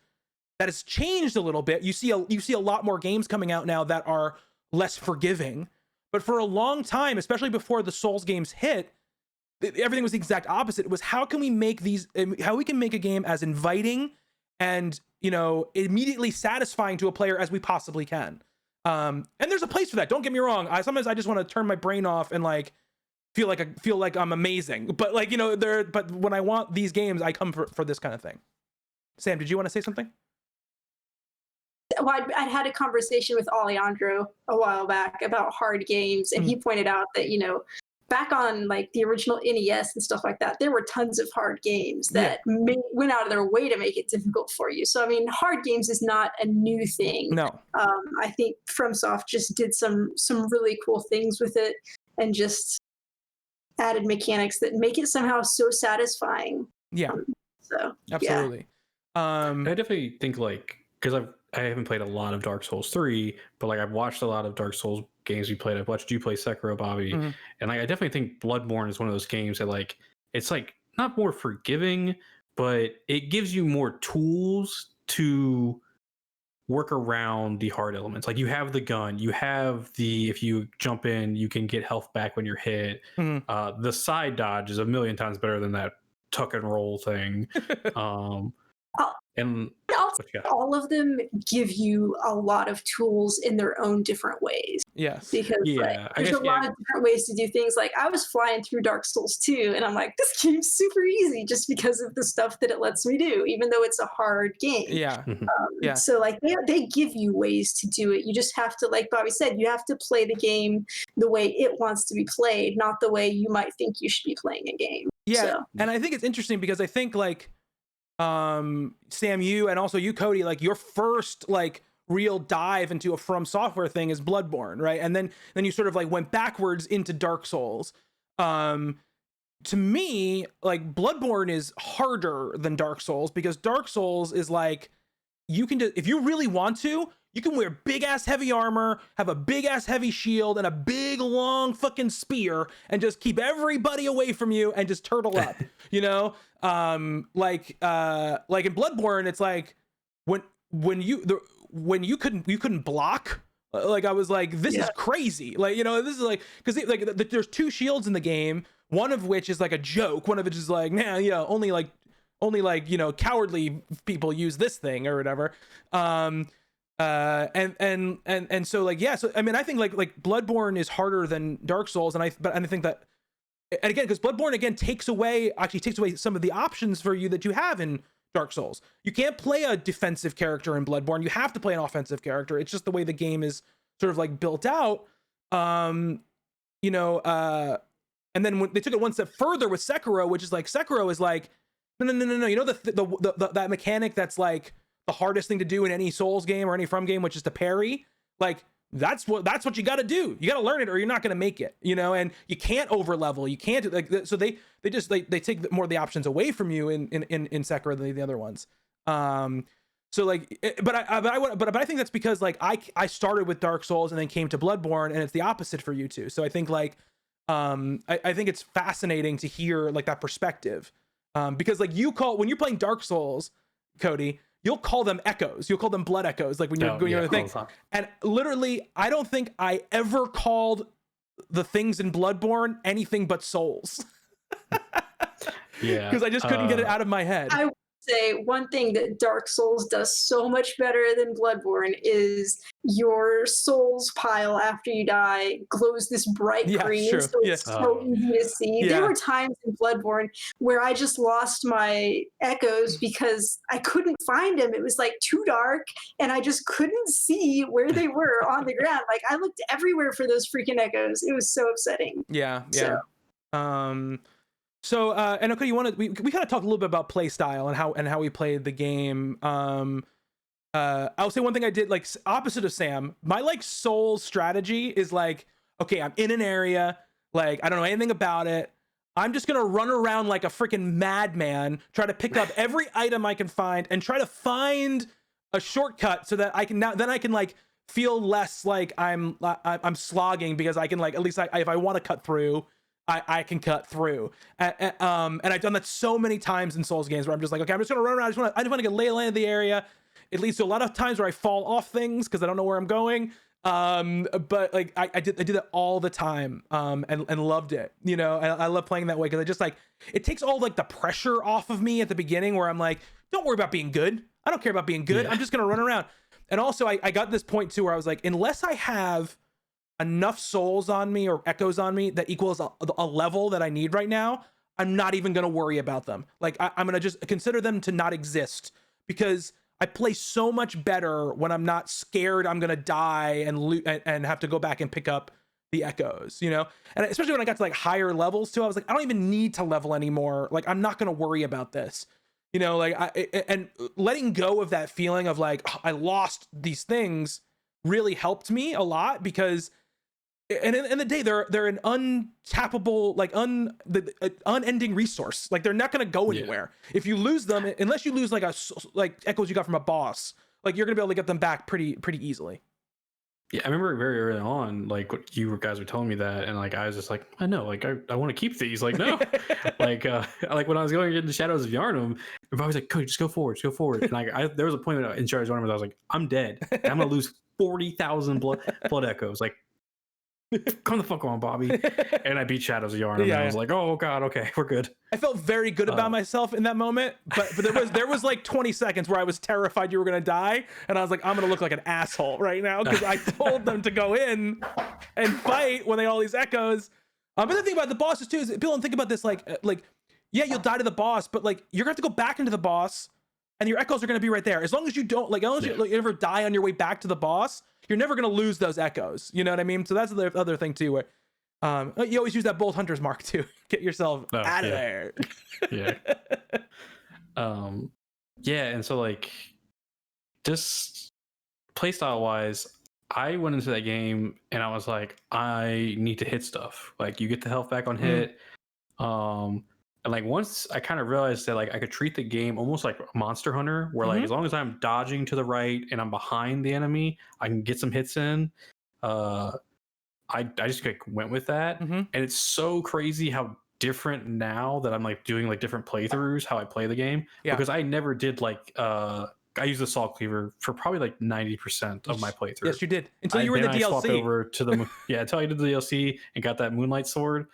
that has changed a little bit. You see a lot more games coming out now that are less forgiving. But for a long time, especially before the Souls games hit, everything was the exact opposite. It was how we can make a game as inviting and, you know, immediately satisfying to a player as we possibly can. And there's a place for that. Don't get me wrong. Sometimes I just want to turn my brain off and like feel like I'm amazing. But like, you know, but when I want these games, I come for this kind of thing. Sam, did you want to say something?
Well, I'd had a conversation with Alejandro a while back about hard games, and he pointed out that, you know, back on like the original NES and stuff like that, there were tons of hard games that went out of their way to make it difficult for you. So I mean, hard games is not a new thing.
No,
I think FromSoft just did some really cool things with it, and just added mechanics that make it somehow so satisfying.
Yeah.
So
absolutely.
I definitely think like, because I haven't played a lot of Dark Souls 3, but like I've watched a lot of Dark Souls games you played. I've watched you play Sekiro, Bobby, and like I definitely think Bloodborne is one of those games that like it's like not more forgiving, but it gives you more tools to work around the hard elements. Like you have the gun, you have if you jump in, you can get health back when you're hit. The side dodge is a million times better than that tuck and roll thing. And
all of them give you a lot of tools in their own different ways.
Yes.
Because there's a lot of different ways to do things. Like I was flying through Dark Souls 2 and I'm like, this game's super easy just because of the stuff that it lets me do, even though it's a hard game.
Yeah.
So like they give you ways to do it. You just have to, like Bobby said, you have to play the game the way it wants to be played, not the way you might think you should be playing a game.
Yeah.
So.
And I think it's interesting because I think like Sam, you and also you, Cody, like your first like real dive into a From Software thing is Bloodborne, right? And then you sort of like went backwards into Dark Souls. To me, like Bloodborne is harder than Dark Souls because Dark Souls is like you can if you really want to, you can wear big ass heavy armor, have a big ass heavy shield, and a big long fucking spear, and just keep everybody away from you and just turtle up, you know? Like in Bloodborne, it's like when you couldn't block. Like I was like, this is crazy. Like, you know, this is like because like there's two shields in the game, one of which is like a joke, one of which is like, nah, you know, only like you know, cowardly people use this thing or whatever. And so like, yeah, so I mean, I think like Bloodborne is harder than Dark Souls, and I think that, and again, because Bloodborne again takes away some of the options for you that you have in Dark Souls. You can't play a defensive character in Bloodborne. You have to play an offensive character. It's just the way the game is sort of like built out. You know, and then when they took it one step further with Sekiro, which is like Sekiro is like, no. You know that mechanic that's like the hardest thing to do in any Souls game or any From game, which is to parry. Like that's what you got to do. You got to learn it, or you're not going to make it. You know, and you can't over level. You can't like so they take more of the options away from you in Sekiro than the other ones. So like, but I think that's because like I started with Dark Souls and then came to Bloodborne, and it's the opposite for you two. So I think like I think it's fascinating to hear like that perspective. Because like when you're playing Dark Souls, Cody, you'll call them echoes. You'll call them blood echoes. Like when you're going to think. And literally, I don't think I ever called the things in Bloodborne anything but souls.
Yeah.
Because I just couldn't get it out of my head.
say one thing that Dark Souls does so much better than Bloodborne is your souls pile after you die glows this bright
Yeah,
green,
true.
so
Yeah.
it's so easy to see.
Yeah.
There were times in Bloodborne where I just lost my echoes because I couldn't find them. It was like too dark, and I just couldn't see where they were on the ground. Like I looked everywhere for those freaking echoes. It was so upsetting.
Yeah. So, and okay, we kind of talked a little bit about play style and how we played the game. I'll say one thing I did, like, opposite of Sam. My like soul strategy is like, okay, I'm in an area, like I don't know anything about it. I'm just gonna run around like a freaking madman, try to pick up every item I can find, and try to find a shortcut so that I can then I can like feel less like I'm slogging, because I can like at least if I want to cut through, I can cut through. And I've done that so many times in Souls games where I'm just like, okay, I'm just gonna run around. I just want to get lay of the area. It leads to a lot of times where I fall off things because I don't know where I'm going. But like I did that all the time. And loved it. You know, I love playing that way because I just like, it takes all like the pressure off of me at the beginning where I'm like, don't worry about being good. I don't care about being good. Yeah. I'm just gonna run around. And also I got this point too where I was like, unless I have enough souls on me or echoes on me that equals a level that I need right now, I'm not even going to worry about them. Like I'm going to just consider them to not exist, because I play so much better when I'm not scared I'm going to die and have to go back and pick up the echoes, you know? And especially when I got to like higher levels too, I was like, I don't even need to level anymore. Like, I'm not going to worry about this, you know, like and letting go of that feeling of like, oh, I lost these things really helped me a lot, because and in the day they're an untappable, like unending resource. Like they're not going to go anywhere. If you lose them, unless you lose like echoes you got from a boss, like you're going to be able to get them back pretty easily.
Yeah, I remember very early on, like what you guys were telling me that, and like I was just like, I know, like I want to keep these. Like no, like when I was going into Shadows of Yharnam, I was like, Cody, just go forward. And like there was a point in Shadows of Yharnam where I was like, I'm dead. And I'm gonna lose 40,000 blood echoes. Like, come the fuck on, Bobby. And I beat Shadows of Yharnam, and I was like, oh god, okay, we're good.
I felt very good about myself in that moment, but there was like 20 seconds where I was terrified you were gonna die, and I was like, I'm gonna look like an asshole right now because I told them to go in and fight when they had all these echoes. But the thing about the bosses too is people don't think about this, like yeah, you'll die to the boss, but like you're gonna have to go back into the boss, and your echoes are gonna be right there. As long as you don't as long as you ever die on your way back to the boss, you're never going to lose those echoes. You know what I mean? So that's the other thing too, where you always use that Bold Hunter's mark to get yourself out of there.
Yeah. Yeah. And so like just playstyle wise, I went into that game and I was like, I need to hit stuff. Like you get the health back on hit. And like once I kind of realized that like I could treat the game almost like Monster Hunter, where like as long as I'm dodging to the right and I'm behind the enemy, I can get some hits in. I just like went with that, and it's so crazy how different now that I'm like doing like different playthroughs how I play the game, because I never did like I used the Salt Cleaver for probably like 90% of my playthrough.
Yes, you did, until you were in the DLC.
Swapped over to the until I did the DLC and got that Moonlight Sword.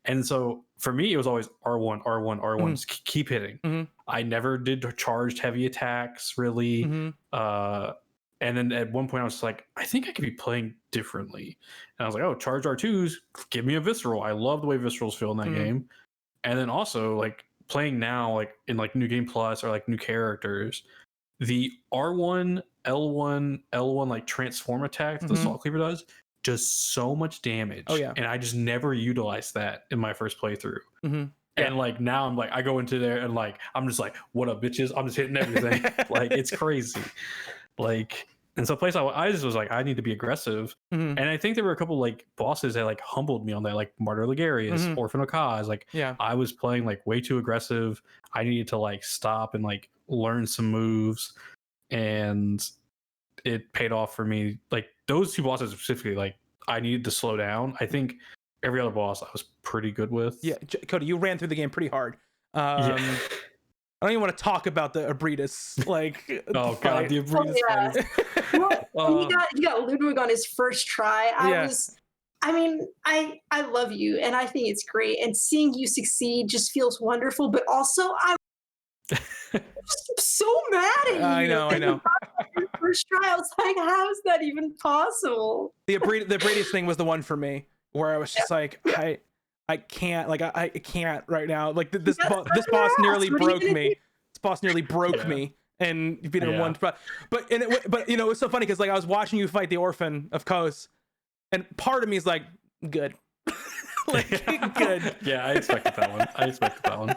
And so for me, it was always R1, just keep hitting. I never did charged heavy attacks, really. And then at one point I was just like, I think I could be playing differently. And I was like, oh, charge R2s, give me a Visceral. I love the way Viscerals feel in that game. And then also like playing now, like in like New Game Plus or like new characters, the R1, L1 like transform attack that the Salt Cleaver does so much damage. Oh yeah. And I just never utilized that in my first playthrough. And like now I'm like, I go into there and like I'm just like, what up, bitches? I'm just hitting everything. Like it's crazy. Like, and so playstyle, I just was like, I need to be aggressive. And I think there were a couple like bosses that like humbled me on that, like Martyr Ligarius, Orphan of Kaz. Like I was playing like way too aggressive. I needed to like stop and like learn some moves, and it paid off for me. Like those two bosses specifically, like I needed to slow down. I think every other boss I was pretty good with.
Yeah, Cody, you ran through the game pretty hard. I don't even want to talk about the Abretus, like
oh god, the Abretus
well, you got Ludwig on his first try. I love you and I think it's great, and seeing you succeed just feels wonderful, but also just so mad at you.
I know.
First try, I was like, how is that even possible?
The Brady's thing was the one for me where I was just like, I can't, like, I can't right now. Like this boss nearly broke me. This boss nearly broke me, and you beat him in one. But you know, it was so funny because like I was watching you fight the Orphan of Kos, and part of me is like, good. Like, good.
Yeah, I expected that one.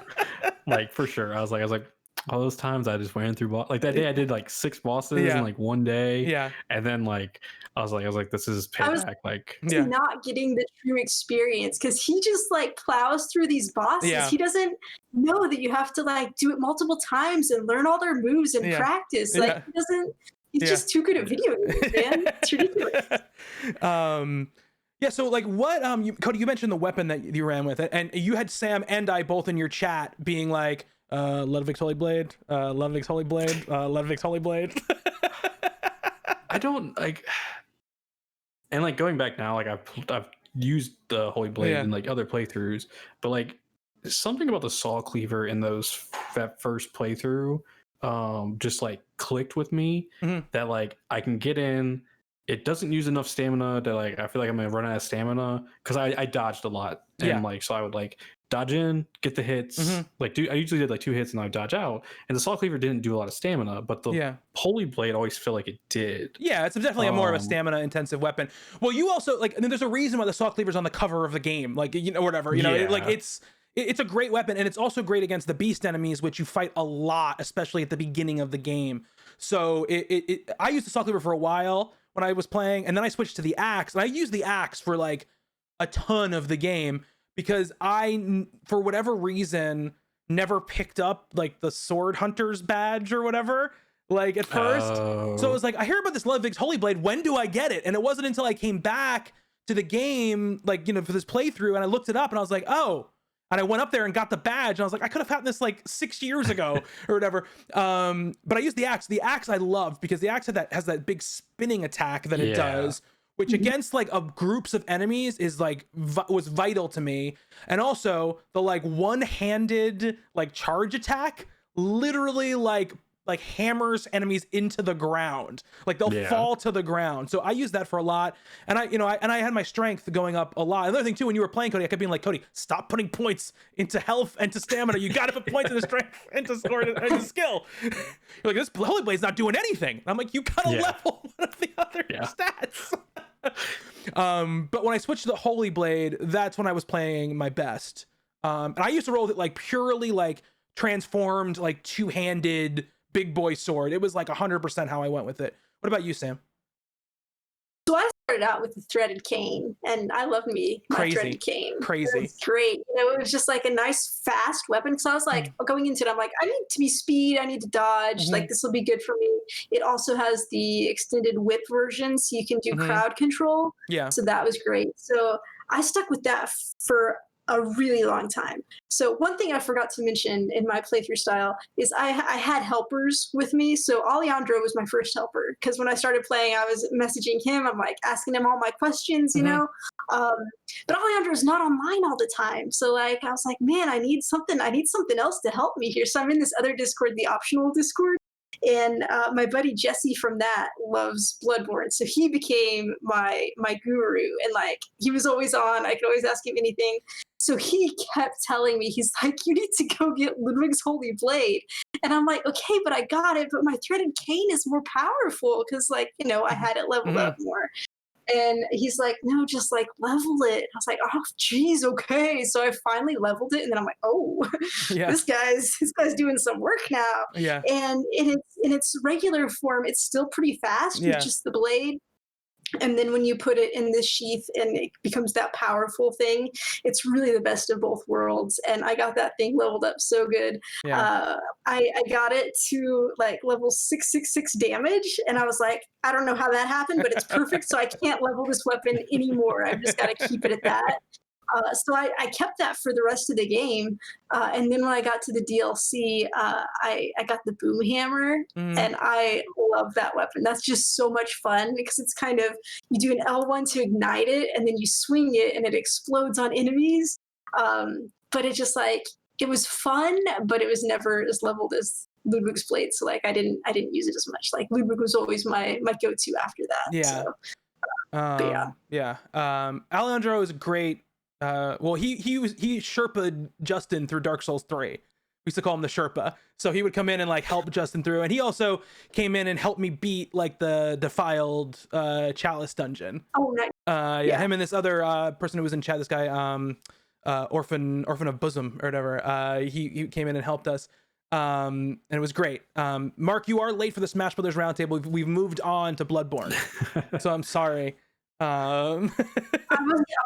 Like, for sure. I was like, all those times I just ran through like that day I did like 6 bosses in like one day.
Yeah.
And then like I was like, this is payback. Like,
not getting the true experience because he just like plows through these bosses.
Yeah.
He doesn't know that you have to like do it multiple times and learn all their moves and practice. Like he doesn't. He's just too good at video games, man. It's ridiculous.
Yeah, so like what Cody, you mentioned the weapon that you ran with it, and you had Sam and I both in your chat being like, Ludwig's Holy Blade, Ludwig's Holy Blade, Ludwig's Holy Blade.
I don't like, and like going back now, like I've used the Holy Blade in like other playthroughs, but like something about the Saw Cleaver in that first playthrough just like clicked with me that like I can get in. It doesn't use enough stamina to like I feel like I'm gonna run out of stamina because I dodged a lot and like so I would like dodge in, get the hits, like I usually did like 2 hits and I would dodge out. And the Saw Cleaver didn't do a lot of stamina, but the Holy Blade always felt like it did. Yeah,
it's definitely a more of a stamina intensive weapon. Well, you also like I mean, there's a reason why the Saw Cleaver's on the cover of the game, like you know whatever you know like it's a great weapon, and it's also great against the beast enemies, which you fight a lot, especially at the beginning of the game. So I used the Saw Cleaver for a while when I was playing, and then I switched to the axe, and I used the axe for like a ton of the game because I, for whatever reason, never picked up like the Sword Hunter's badge or whatever, like at first. So it was like, I hear about this Ludwig's Holy Blade, when do I get it? And it wasn't until I came back to the game, like, you know, for this playthrough, and I looked it up and I was like, oh, and I went up there and got the badge, and I was like, I could have gotten this like 6 years ago or whatever. But I used the axe. The axe I love because the axe has that big spinning attack that it does, which against like groups of enemies is like was vital to me. And also the like one-handed like charge attack literally like hammers enemies into the ground, like they'll fall to the ground. So I use that for a lot, and I had my strength going up a lot. Another thing too, when you were playing, Cody, I kept being like, Cody, stop putting points into health and to stamina. You gotta put points into strength and to skill. You're like, this Holy Blade's not doing anything. And I'm like, you gotta level one of the other stats. But when I switched to the Holy Blade, that's when I was playing my best. And I used to roll it like purely like transformed, like two-handed big boy sword. It was like 100% how I went with it. What about you, Sam?
So I started out with the threaded cane, and I love my threaded cane.
Crazy.
It was great. You know, it was just like a nice, fast weapon. So I was like, going into it, I'm like, I need to be speed. I need to dodge. Like, this will be good for me. It also has the extended whip version, so you can do crowd control.
Yeah.
So that was great. So I stuck with that for a really long time. So one thing I forgot to mention in my playthrough style is I had helpers with me. So Alejandro was my first helper because when I started playing, I was messaging him. I'm like asking him all my questions, you know. But Alejandro's not online all the time. So like I was like, man, I need something else to help me here. So I'm in this other Discord, the optional Discord. And my buddy Jesse from that loves Bloodborne, so he became my guru, and like he was always on. I could always ask him anything. So he kept telling me, he's like, you need to go get Ludwig's Holy Blade. And I'm like, okay, but I got it. But my threaded cane is more powerful because, like, you know, I had it leveled up more. And he's like, no, just like level it. I was like, oh, geez, okay. So I finally leveled it, and then I'm like, oh, this guy's doing some work now.
Yeah.
And in its regular form, it's still pretty fast with just the blade. And then when you put it in the sheath and it becomes that powerful thing, it's really the best of both worlds. And I got that thing leveled up so good. I got it to like level 666 damage. And I was like, I don't know how that happened, but it's perfect. So I can't level this weapon anymore. I've just got to keep it at that. So I kept that for the rest of the game. And then when I got to the DLC, I got the boom hammer, and I love that weapon. That's just so much fun because it's kind of, you do an L1 to ignite it, and then you swing it, and it explodes on enemies. But it just like, it was fun, but it was never as leveled as Ludwig's blade, so like I didn't use it as much. Like Ludwig was always my go-to after that.
Yeah.
So, but yeah.
Alejandro is great. Well, he Sherpa'd Justin through Dark Souls 3. We used to call him the Sherpa. So he would come in and like help Justin through, and he also came in and helped me beat like the defiled chalice dungeon.
Oh, nice.
Yeah, him and this other person who was in chat, this guy, orphan of bosom or whatever. He came in and helped us. And it was great. Mark, you are late for the Smash Brothers roundtable. We've moved on to Bloodborne, so I'm sorry.
I was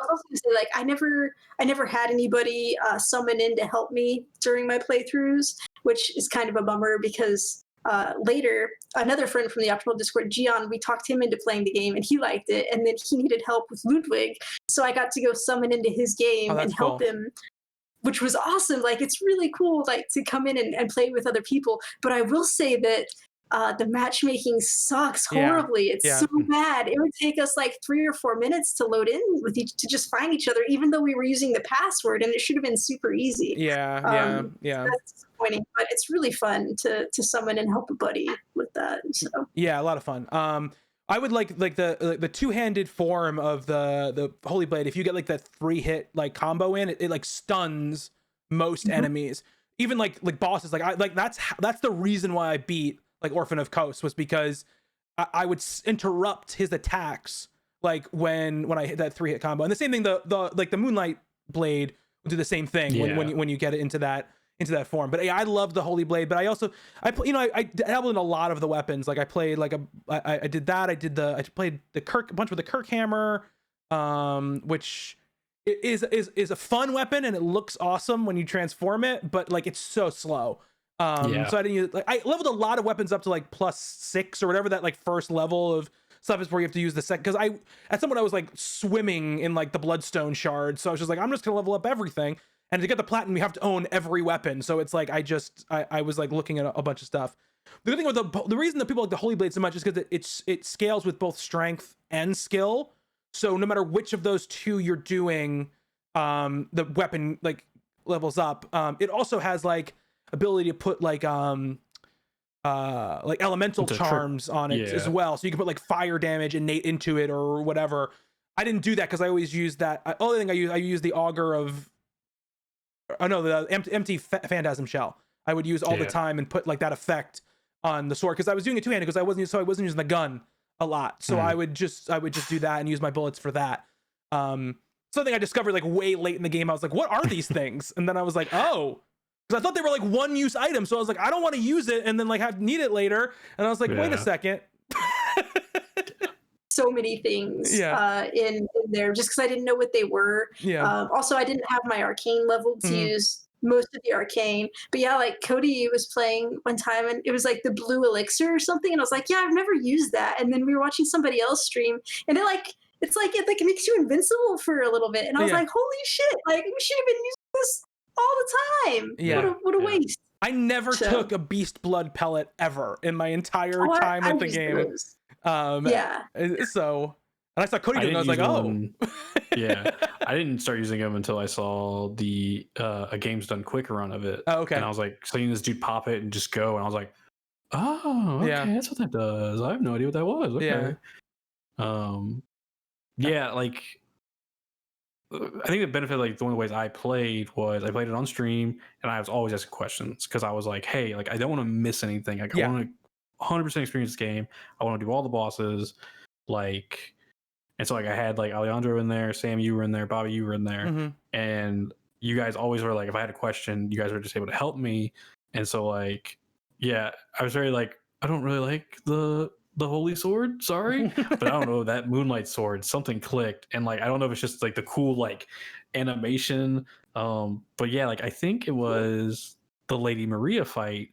also gonna say, like, I never had anybody summon in to help me during my playthroughs, which is kind of a bummer because later another friend from the Optimal Discord, Gian, we talked him into playing the game and he liked it, and then he needed help with Ludwig, so I got to go summon into his game and help him, which was awesome. Like, it's really cool, like, to come in and play with other people. But I will say that the matchmaking sucks horribly. It's so bad. It would take us like 3 or 4 minutes to load in with to just find each other, even though we were using the password, and it should have been super easy.
Yeah.
That's disappointing, but it's really fun to summon and help a buddy with that. So
yeah, a lot of fun. I would like the two-handed form of the Holy Blade. If you get like that 3-hit like combo in, it like stuns most enemies, even like bosses. Like that's the reason why I beat like Orphan of Kos, was because I would interrupt his attacks like when I hit that 3-hit combo. And the same thing, the Moonlight Blade will do the same thing when you get it into that form. But yeah, I love the Holy Blade, but I dabbled in a lot of the weapons. Like I played like I did that. I played a bunch with the Kirk hammer, which is a fun weapon, and it looks awesome when you transform it, but like it's so slow. So I didn't use, like, I leveled a lot of weapons up to like +6 or whatever that like first level of stuff is, where you have to use the second, because at some point I was like swimming in like the bloodstone shards, so I was just like, I'm just gonna level up everything, and to get the platinum you have to own every weapon. So it's like I was like looking at a bunch of stuff. The good thing with the reason that people like the Holy Blade so much is because it scales with both strength and skill, so no matter which of those two you're doing, the weapon like levels up. It also has like ability to put like elemental charms on it as well, so you can put like fire damage innate into it or whatever. I didn't do that because I always use that. Only thing I use the auger of, the empty phantasm shell I would use all the time, and put like that effect on the sword, because I was doing it two-handed, because I wasn't using the gun a lot, so I would just do that and use my bullets for that. Something I discovered like way late in the game. I was like, what are these things? And then I was like, oh, because I thought they were like one-use items, so I was like, I don't want to use it and then like need it later. And I was like, wait a second.
So many things in there, just because I didn't know what they were. Also, I didn't have my arcane level to use most of the arcane. But yeah, like Cody was playing one time, and it was like the blue elixir or something, and I was like, yeah, I've never used that. And then we were watching somebody else stream, and it makes you invincible for a little bit. And I was like, holy shit, like we should have been using this all the time. What a waste.
I never took a beast blood pellet ever in my entire time with the game. So, and I saw Cody doing it, I was like,
I didn't start using them until I saw the A Game's Done Quick run of it.
Oh, okay.
And I was like seeing this dude pop it and just go, and I was like, oh, okay, that's what that does. I have no idea what that was. Okay. Like I think the benefit, like one of the ways I played was I played it on stream, and I was always asking questions, because I was like, hey, like I don't want to miss anything. Like I want to 100% experience this game. I want to do all the bosses, like, and so like I had like Alejandro in there, Sam, you were in there, Bobby, you were in there, and you guys always were like, if I had a question, you guys were just able to help me. And so like, I was very like, I don't really like the holy sword, sorry, but I don't know, that moonlight sword, something clicked, and like I don't know if it's just like the cool like animation, but yeah, like I think it was the Lady Maria fight.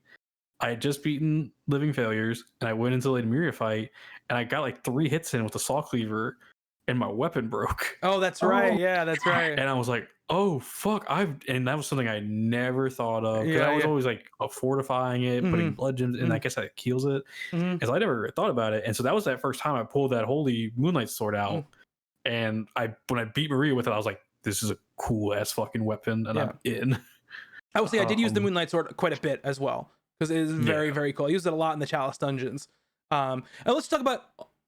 I had just beaten Living Failures, and I went into the Lady Maria fight, and I got like 3 hits in with the saw cleaver, and my weapon broke.
Oh, that's right. Yeah, that's right.
And I was like, oh fuck, and that was something I never thought of, because I was always like fortifying it, putting blood gems, and I guess that kills it, and so I never thought about it. And so that was that first time I pulled that holy moonlight sword out, and when I beat Maria with it, I was like, this is a cool ass fucking weapon, and I'm in.
I would say I did use the moonlight sword quite a bit as well, because it is very, very cool. I used it a lot in the Chalice dungeons. And let's talk about,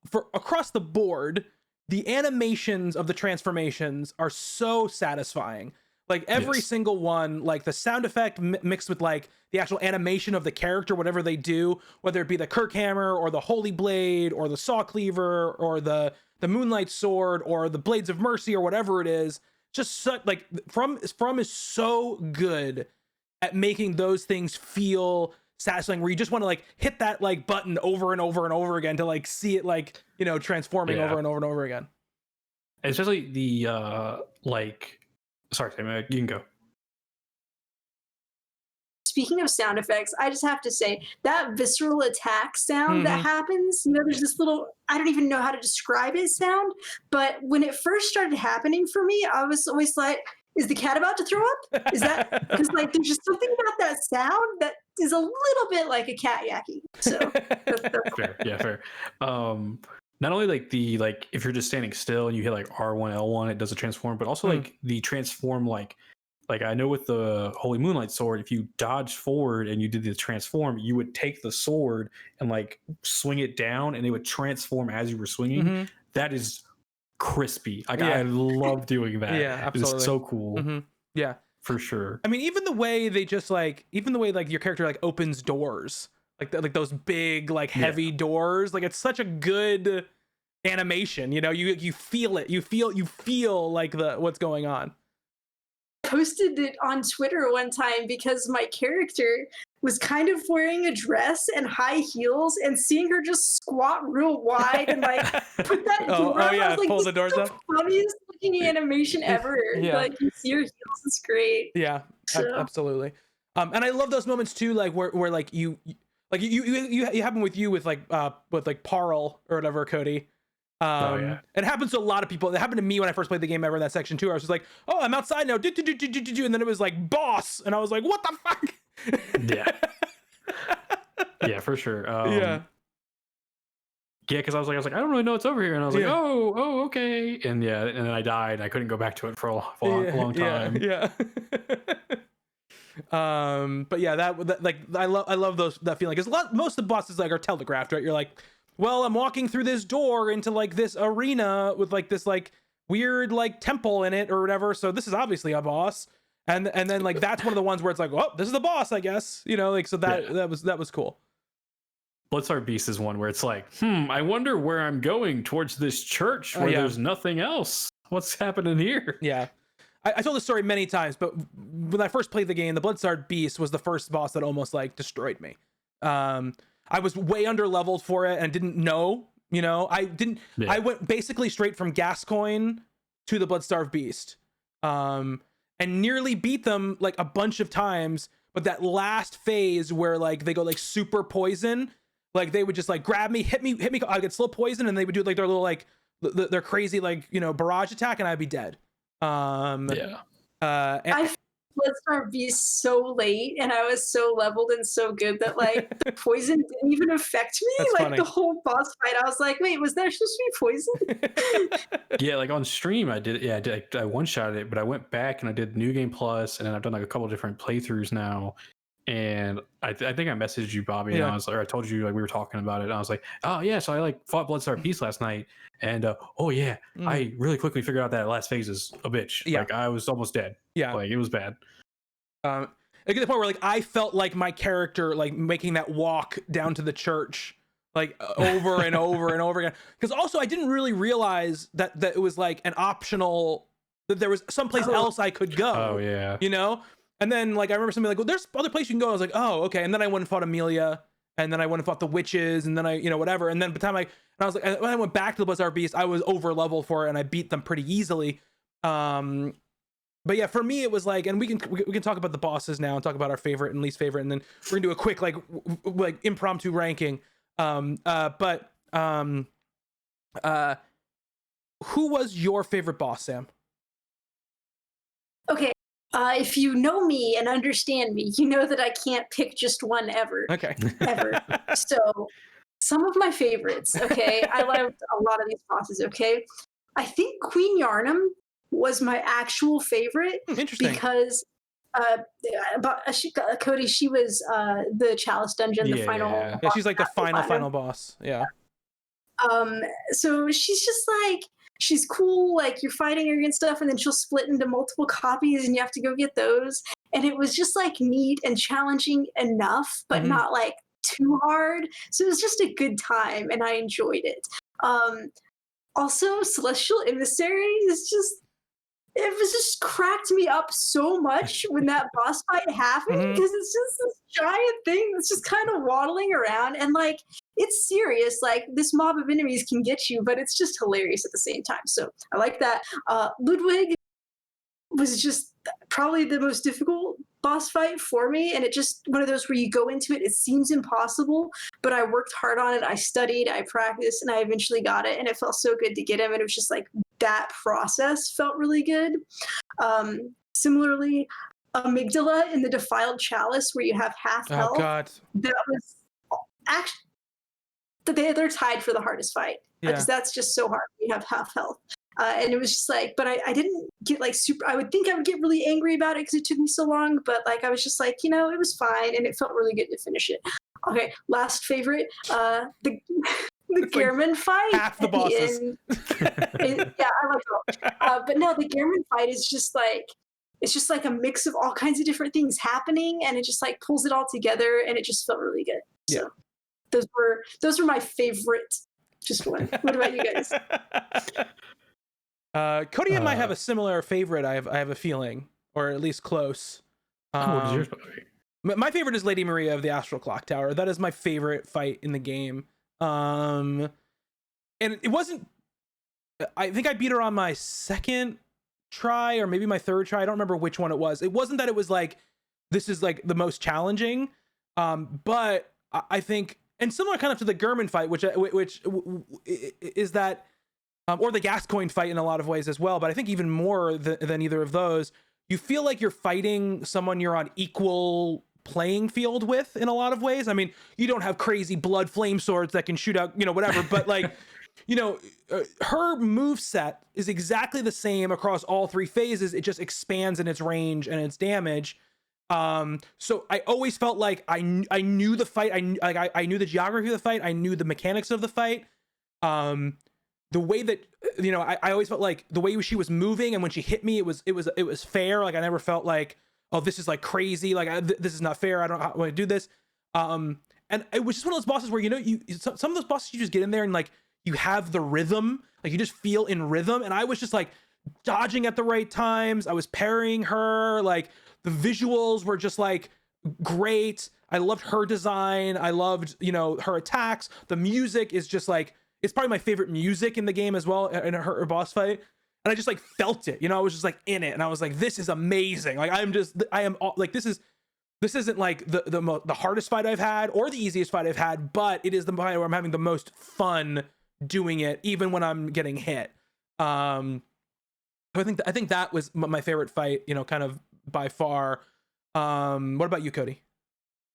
for across the board, the animations of the transformations are so satisfying. Like every single one, like the sound effect mixed with like the actual animation of the character, whatever they do, whether it be the Kirk Hammer or the Holy Blade or the Saw Cleaver or the Moonlight Sword or the Blades of Mercy or whatever it is, just such, like From is so good at making those things feel satisfying, where you just want to like hit that like button over and over and over again to like see it like, you know, transforming over and over and over again.
Especially the like, sorry, Sam, you can go.
Speaking of sound effects, I just have to say that visceral attack sound that happens, you know, there's this little, I don't even know how to describe it sound, but when it first started happening for me, I was always like, is the cat about to throw up? Is that, because like there's just something about that sound that is a little bit like a cat yakking. So that's
fair. Yeah, fair. Not only like the, like if you're just standing still and you hit like R1, L1, it does a transform, but also like the transform, like I know with the Holy Moonlight Sword, if you dodged forward and you did the transform, you would take the sword and like swing it down and it would transform as you were swinging. That is crispy. Like I love doing that.
Yeah, absolutely.
It's so cool.
Yeah,
for sure.
I mean, even the way like your character like opens doors, like those big like heavy doors, like it's such a good animation. You know, you feel it. You feel like what's going on.
Posted it on Twitter one time because my character was kind of wearing a dress and high heels, and seeing her just squat real wide and like put that door up, I was like,
pull the doors up.
Funniest looking animation ever. Like you see her heels, it's great.
Yeah, so. Absolutely. And I love those moments too, like where like you happen with you with like Parl or whatever, Cody. It happens to a lot of people. It happened to me when I first played the game ever in that section too. I was just like, oh, I'm outside now, and then it was like boss, and I was like, what the fuck?
Yeah, for sure. Because I was like, I don't really know what's over here, and I was like, oh, okay, and and then I died. I couldn't go back to it for a long time.
But yeah, that like I love that feeling, because most of the bosses like are telegraphed, right? You're like, well, I'm walking through this door into like this arena with like this like weird like temple in it or whatever, so this is obviously a boss, and then like that's one of the ones where it's like, oh, this is the boss, I guess, you know, like, so that was cool.
Bloodstar Beast is one where it's like, I wonder where I'm going, towards this church where there's nothing else. What's happening here?
Yeah. I told this story many times, but when I first played the game, the Bloodstar Beast was the first boss that almost like destroyed me. I was way under leveled for it and didn't know, you know, I went basically straight from Gascoigne to the Bloodstar Beast, and nearly beat them like a bunch of times. But that last phase where like they go like super poison, like they would just like grab me, hit me, I'd get slow poison, and they would do like their little like their crazy like, you know, barrage attack, and I'd be dead.
I Bloodstar Beast so late, and I was so leveled and so good that like the poison didn't even affect me.
That's
like
funny.
The whole boss fight, I was like, wait, was there supposed to be poison?
Like on stream I did. I one-shotted it, but I went back and I did New Game Plus, and then I've done like a couple different playthroughs now. And I think I messaged you, Bobby, and I was like, or I told you, like, we were talking about it, and I was like, oh yeah, so I like fought Bloodstar Beast last night, and I really quickly figured out that last phase is a bitch. Like I was almost dead. Like it was bad.
It get to the point where like I felt like my character like making that walk down to the church like over and over and over again, because also I didn't really realize that it was like an optional, that there was someplace else I could go. You know. And then, like, I remember somebody like, well, there's other places you can go. I was like, oh, okay. And then I went and fought Amelia, and then I went and fought the witches, and then I, you know, whatever. And then by the time I was like, when I went back to the Bloodstar Beast, I was over leveled for it, and I beat them pretty easily. But yeah, for me, it was like, and we can talk about the bosses now and talk about our favorite and least favorite, and then we're gonna do a quick like impromptu ranking. Who was your favorite boss, Sam?
Okay. If you know me and understand me, you know that I can't pick just one ever.
Okay.
Ever. So, some of my favorites, okay? I loved a lot of these bosses, okay? I think Queen Yarnum was my actual favorite.
Interesting.
Because But Cody, she was the Chalice Dungeon, the final.
Yeah, she's like the final
final
boss. Yeah.
So she's just like, she's cool, like you're fighting her and stuff, and then she'll split into multiple copies and you have to go get those. And it was just like neat and challenging enough, but not like too hard. So it was just a good time and I enjoyed it. Also, Celestial Emissary is just, it was just cracked me up so much when that boss fight happened, because it's just this giant thing that's just kind of waddling around, and like it's serious, like this mob of enemies can get you, but it's just hilarious at the same time. So I like that. Ludwig was just probably the most difficult boss fight for me, and it just one of those where you go into it, it seems impossible, but I worked hard on it, I studied, I practiced, and I eventually got it, and it felt so good to get him, and it was just like that process felt really good. Similarly, Amygdala in the Defiled Chalice, where you have half health.
Oh God.
That was actually, they're tied for the hardest fight, because that's just so hard. You have half health. And it was just like, but I didn't get like super, I would think I would get really angry about it because it took me so long, but like I was just like, it was fine, and it felt really good to finish it. Okay, last favorite, the Gehrman fight.
Half the bosses.
Yeah, I like it. But no, the Gehrman fight is just like, it's just like a mix of all kinds of different things happening, and it just like pulls it all together, and it just felt really good. So those were my favorite. Just one. What about you guys?
Cody and I have a similar favorite. I have a feeling, or at least close.
What is yours?
My favorite is Lady Maria of the Astral Clock Tower. That is my favorite fight in the game. And it wasn't. I think I beat her on my second try, or maybe my third try. I don't remember which one it was. It wasn't that it was like, this is like the most challenging. But I think, and similar kind of to the Gehrman fight, which is that. Or the Gascoigne fight in a lot of ways as well, but I think even more than either of those, you feel like you're fighting someone you're on equal playing field with in a lot of ways. I mean, you don't have crazy blood flame swords that can shoot out, whatever, but like, her move set is exactly the same across all three phases. It just expands in its range and its damage. So I always felt like I knew the fight. I knew the geography of the fight. I knew the mechanics of the fight. The way that, I always felt like the way she was moving, and when she hit me, it was fair. Like I never felt like, oh, this is like crazy. Like this is not fair. I don't want to do this. And it was just one of those bosses where, some of those bosses, you just get in there and like, you have the rhythm, like you just feel in rhythm. And I was just like dodging at the right times. I was parrying her. Like the visuals were just like great. I loved her design. I loved, her attacks. The music is just like, it's probably my favorite music in the game as well, in her boss fight. And I just like felt it, I was just like in it, and I was like, this is amazing. Like this isn't like the hardest fight I've had or the easiest fight I've had, but it is the fight where I'm having the most fun doing it, even when I'm getting hit. I think that was my favorite fight, kind of by far. What about you, Cody?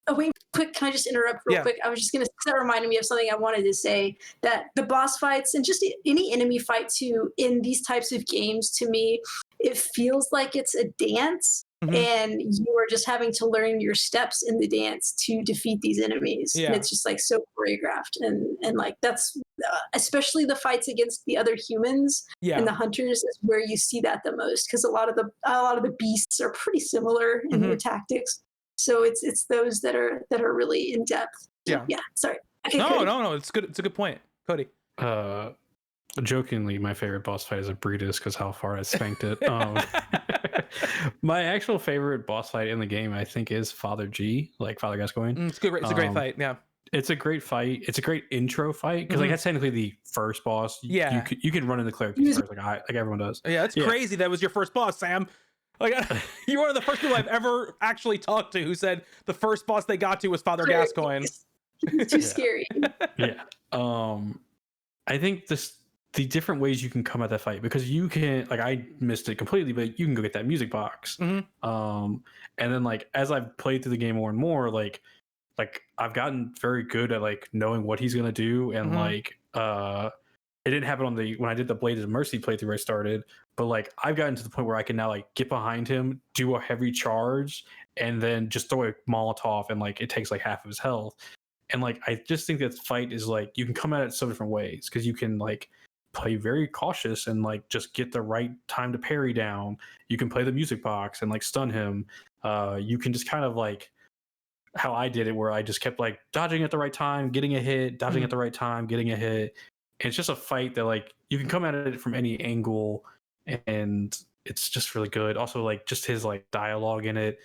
Oh, wait, quick, can I just interrupt real quick? I was just going to, that reminded me of something I wanted to say, that the boss fights and just any enemy fight too in these types of games, to me, it feels like it's a dance, and you are just having to learn your steps in the dance to defeat these enemies. And it's just like so choreographed, and like that's especially the fights against the other humans and the hunters is where you see that the most, because a lot of the beasts are pretty similar in their tactics. So it's those that are really in depth. Yeah. Sorry. Okay,
no. It's good. It's a good point, Cody.
Jokingly, my favorite boss fight is a Breedus because how far I spanked it. My actual favorite boss fight in the game, I think, is Father G, like Father Gascoigne.
It's good. It's a great fight. Yeah.
It's a great fight. It's a great intro fight because like that's technically the first boss.
Yeah.
You can run into cleric first, like everyone does.
Yeah, it's crazy that was your first boss, Sam. Like you're one of the first people I've ever actually talked to who said the first boss they got to was Father Gascoigne.
It's too scary.
Yeah. I think the different ways you can come at that fight, because you can, like, I missed it completely, but you can go get that music box. And then like as I've played through the game more and more, like I've gotten very good at like knowing what he's gonna do, and like it didn't happen when I did the Blades of Mercy playthrough I started, but like I've gotten to the point where I can now like get behind him, do a heavy charge, and then just throw a Molotov, and like it takes like half of his health. And like I just think that fight is like you can come at it so different ways, because you can like play very cautious and like just get the right time to parry down. You can play the music box and like stun him. You can just kind of like how I did it, where I just kept like dodging at the right time, getting a hit, dodging at the right time, getting a hit. It's just a fight that like you can come at it from any angle, and it's just really good. Also, like just his like dialogue in it,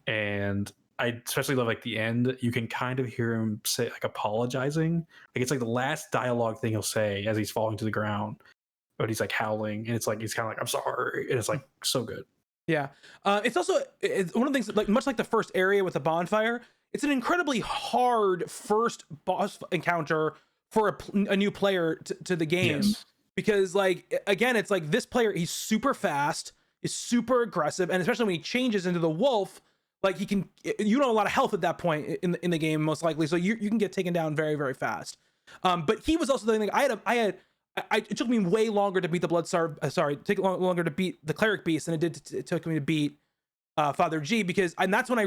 and I especially love like the end. You can kind of hear him say like apologizing, like it's like the last dialogue thing he'll say as he's falling to the ground, but he's like howling, and it's like he's kind of like I'm sorry, and it's like so good.
Yeah, it's also one of the things like much like the first area with the bonfire. It's an incredibly hard first boss encounter for a new player to the game, because like again it's like this player, he's super fast, is super aggressive, and especially when he changes into the wolf, like you don't have a lot of health at that point in the game most likely, so you can get taken down very, very fast. But he was also the thing, it took me way longer to beat the longer to beat the cleric beast than it took me to beat Father G, because and that's when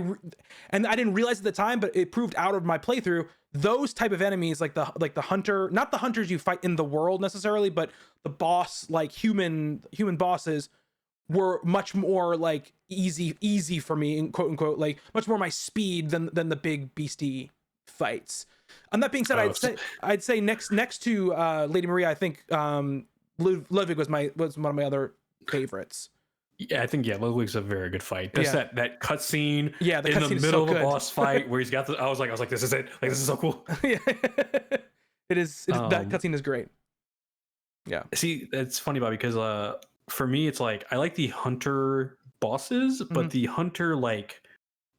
I didn't realize at the time, but it proved out of my playthrough, those type of enemies like the hunter, not the hunters you fight in the world necessarily, but the boss like human bosses were much more like easy for me, in quote unquote, like much more my speed than the big beastie fights. And that being said, I'd say next to Lady Maria, I think Ludwig was one of my other favorites.
Yeah, I think Ludwig's a very good fight. Just that cutscene
in
the middle of a boss fight where he's got I was like, this is it. Like this is so cool.
Yeah. It is that cutscene is great. Yeah.
See, it's funny, Bob, because for me it's like I like the hunter bosses, but the hunter like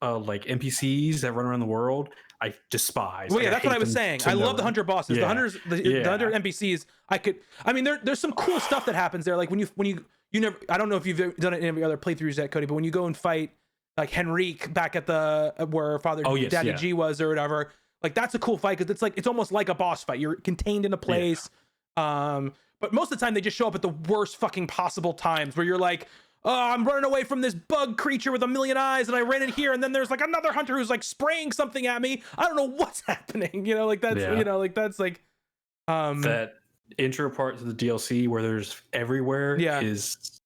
NPCs that run around the world, I despise.
Well, yeah,
like,
that's what I was saying. I love the hunter bosses. The hunters, the hunter NPCs. There's some cool stuff that happens there. Like when you never, I don't know if you've done it in any other playthroughs yet, Cody, but when you go and fight like Henrique back at where Father Daddy G was or whatever, like that's a cool fight, because it's almost like a boss fight. You're contained in a place. But most of the time they just show up at the worst fucking possible times, where you're like, oh, I'm running away from this bug creature with a million eyes, and I ran in here, and then there's like another hunter who's like spraying something at me. I don't know what's happening. That's like
that intro part to the DLC where there's everywhere is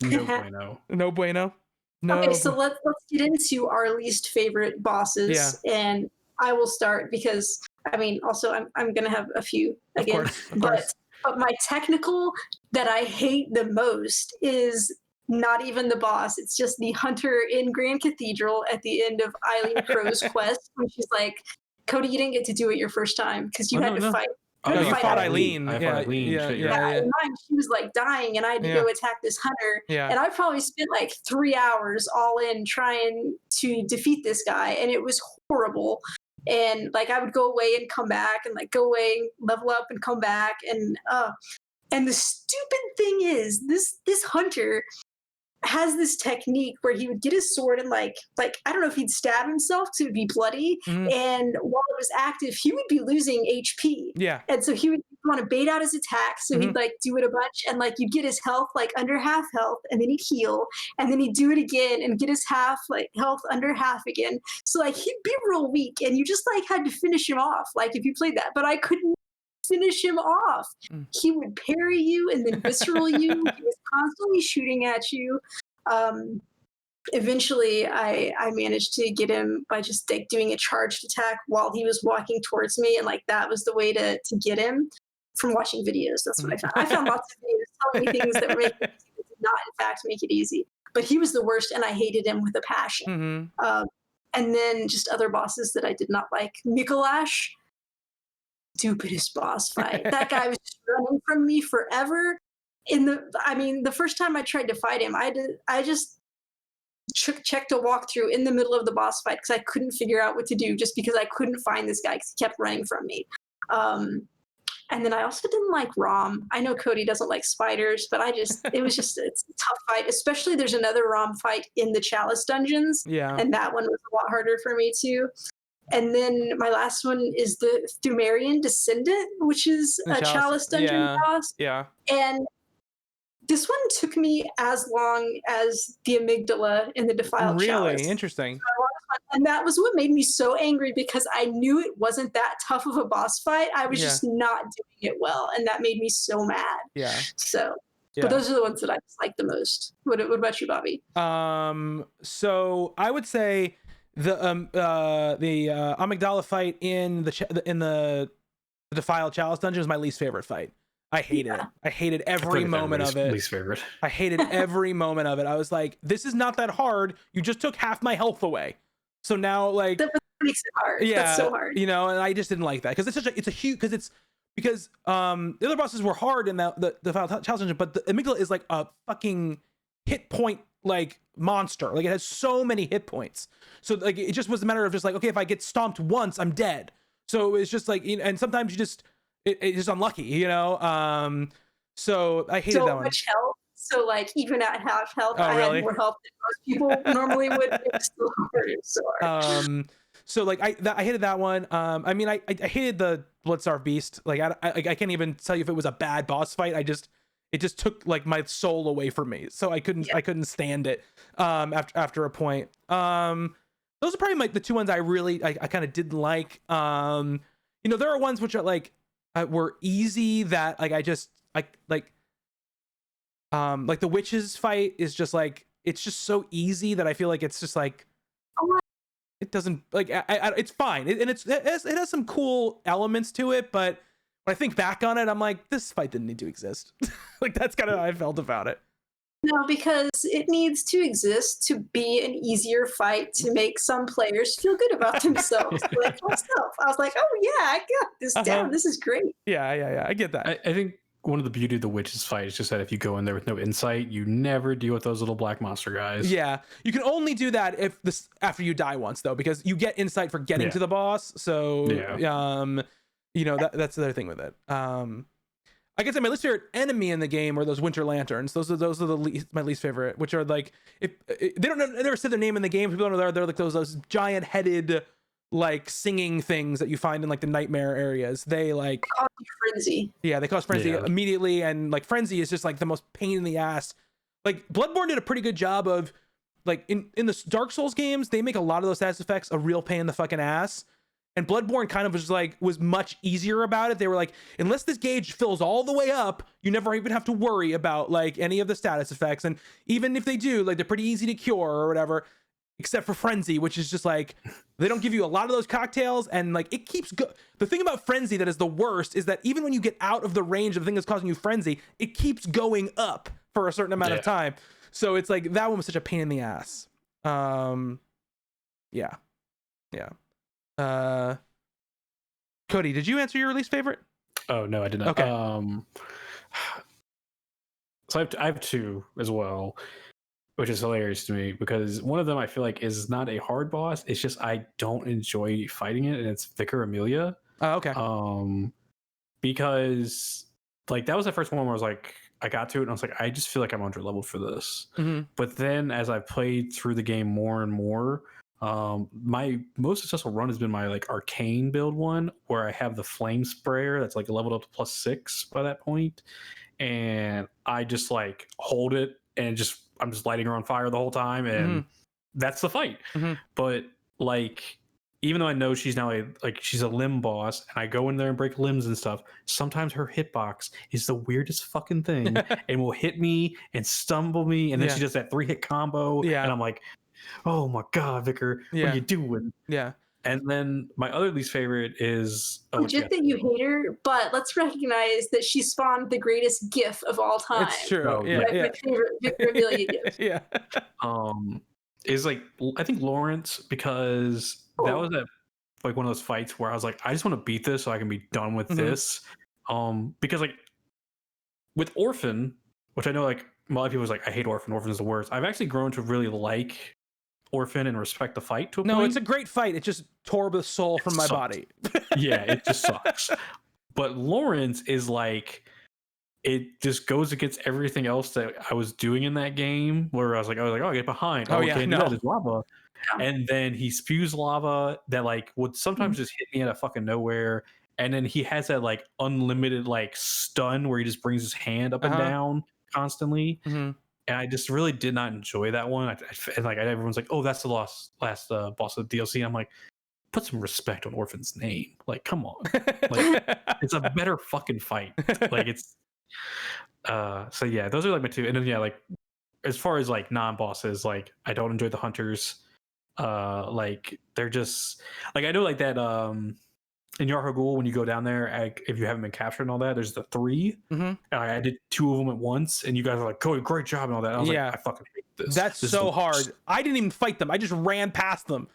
no bueno.
No bueno. No.
Okay, so let's get into our least favorite bosses, and I will start because I mean, also I'm gonna have a few again,
of course.
But my technical that I hate the most is not even the boss. It's just the hunter in Grand Cathedral at the end of Eileen Crow's quest, when she's like, Cody, you didn't get to do it your first time because you had to fight.
You fought Eileen.
And she was like dying, and I had to go attack this hunter.
Yeah.
And I probably spent like 3 hours all in trying to defeat this guy, and it was horrible. And like I would go away and come back, and like go away, level up, and come back, and the stupid thing is this hunter has this technique where he would get his sword and like I don't know if he'd stab himself because it would be bloody, and while it was active he would be losing HP.
Yeah.
And so he would want to bait out his attack, so he'd like do it a bunch, and like you'd get his health like under half health, and then he'd heal, and then he'd do it again and get his half like health under half again. So like he'd be real weak, and you just like had to finish him off like if you played that. But I couldn't finish him off. He would parry you and then visceral you. He was constantly shooting at you. Eventually I managed to get him by just like doing a charged attack while he was walking towards me, and like that was the way to get him from watching videos. That's what I found. I found lots of videos telling me things that were making it easy, that did not in fact make it easy. But he was the worst, and I hated him with a passion. And then just other bosses that I did not like. Mikolash, stupidest boss fight. That guy was just running from me forever. The first time I tried to fight him, I just checked a walkthrough in the middle of the boss fight because I couldn't figure out what to do, just because I couldn't find this guy because he kept running from me. And then I also didn't like Rom. I know Cody doesn't like spiders, but it's a tough fight. Especially there's another Rom fight in the Chalice dungeons.
Yeah.
And that one was a lot harder for me too. And then my last one is the Thumerian Descendant, which is
The
a Chalice dungeon
yeah,
boss.
yeah.
And this one took me as long as the amygdala in the Defiled Chalice.
Really interesting.
And that was what made me so angry, because I knew it wasn't that tough of a boss fight. I was
Yeah.
just not doing it well, and that made me so mad.
Yeah.
So,
Yeah.
but those are the ones that I like the most. What about you, Bobby?
So I would say the amygdala fight in the Defiled Chalice dungeon is my least favorite fight. I hated it. I hated every moment of it.
Least favorite.
I hated every moment of it. I was like, this is not that hard. You just took half my health away. So now, like,
That makes it hard.
yeah,
That's so hard.
you know, and I just didn't like that because it's a huge, because the other bosses were hard in the Final Challenge Dungeon, but the amygdala is like a fucking hit point like monster. Like, it has so many hit points. So like, it just was a matter of just like, okay, if I get stomped once, I'm dead. So it's just like, and sometimes you just it's just unlucky, you know. So I hated
so
that one.
much health. So like, even at half health, I
really?
had more health than most people normally would. It was still hard. It was so hard.
So like I hated that one. I mean, I hated the Bloodstarved Beast. Like I can't even tell you if it was a bad boss fight. It just took like my soul away from me. So I couldn't stand it. After a point. Those are probably the two ones I kind of didn't like. You know, there are ones which are like were easy that like like the witches fight is just like, it's just so easy that I feel like it's just like, it doesn't like it's fine, and it has some cool elements to it, but when I think back on it, I'm like, this fight didn't need to exist. Like, that's kind of how I felt about it.
No, because it needs to exist to be an easier fight to make some players feel good about themselves. Like myself, I was like, oh yeah, I got this down. This is great.
Yeah. I get that.
I think one of the beauty of the witches fight is just that if you go in there with no insight, you never deal with those little black monster guys.
Yeah, you can only do that if after you die once, though, because you get insight for getting to the boss. So you know, that's the other thing with it. I guess my least favorite enemy in the game are those Winter Lanterns. Those are my least favorite, which are like, if they don't know, they never said their name in the game. People don't know they're like those giant headed like singing things that you find in like the nightmare areas. They like
cause frenzy.
Yeah, they cause frenzy immediately, and like frenzy is just like the most pain in the ass. Like Bloodborne did a pretty good job of like in the Dark Souls games, they make a lot of those status effects a real pain in the fucking ass. And Bloodborne kind of was much easier about it. They were like, unless this gauge fills all the way up, you never even have to worry about like any of the status effects. And even if they do, like, they're pretty easy to cure or whatever, except for Frenzy, which is just like, they don't give you a lot of those cocktails, and like it keeps the thing about Frenzy that is the worst is that even when you get out of the range of the thing that's causing you Frenzy, it keeps going up for a certain amount of time. So it's like, that one was such a pain in the ass. Yeah. Cody, did you answer your least favorite?
Oh no, I did not.
Okay.
So I have two as well, which is hilarious to me because one of them I feel like is not a hard boss. It's just I don't enjoy fighting it, and it's Vicar Amelia.
Oh, okay.
Because like that was the first one where I was like, I got to it and I was like, I just feel like I'm under leveled for this.
Mm-hmm.
But then as I played through the game more and more, my most successful run has been my like arcane build one, where I have the flame sprayer that's like leveled up to +6 by that point, and I just like hold it and I'm just lighting her on fire the whole time, and that's the fight. But like, even though I know she's now she's a limb boss, and I go in there and break limbs and stuff, sometimes her hitbox is the weirdest fucking thing and will hit me and stumble me, and then she does that 3-hit combo, and I'm like, oh my god, Vicar, what are you doing? And then my other least favorite is
Just that you hate her, but let's recognize that she spawned the greatest GIF of all time.
It's true.
My favorite Vicar Amelia GIF.
Is like, I think Lawrence, because that was like one of those fights where I was like, I just want to beat this so I can be done with this. Because like with Orphan, which I know like a lot of people was like, I hate Orphan. Orphan is the worst. I've actually grown to really like Orphan and respect the fight to a point.
No, it's a great fight. It just tore the soul from my body.
Yeah, it just sucks. But Lawrence is like, it just goes against everything else that I was doing in that game, where I was like, oh, get behind.
Oh yeah,
okay,
no,
there's lava. and then he spews lava that like would sometimes just hit me out of fucking nowhere. And then he has that like unlimited like stun where he just brings his hand up and down constantly. And I just really did not enjoy that one. And like everyone's like, "Oh, that's the last boss of the DLC." I'm like, put some respect on Orphan's name. Like, come on, like it's a better fucking fight. Like it's. So yeah, those are like my two. And then yeah, like as far as like non-bosses, like I don't enjoy the hunters. Like they're just like I know like that. In Yarhagul, when you go down there, if you haven't been captured and all that, there's the 3. And I did 2 of them at once, and you guys are like, "Cody, great job," and all that. And I was like, "I fucking hate this.
That's
this
so hard. I didn't even fight them. I just ran past them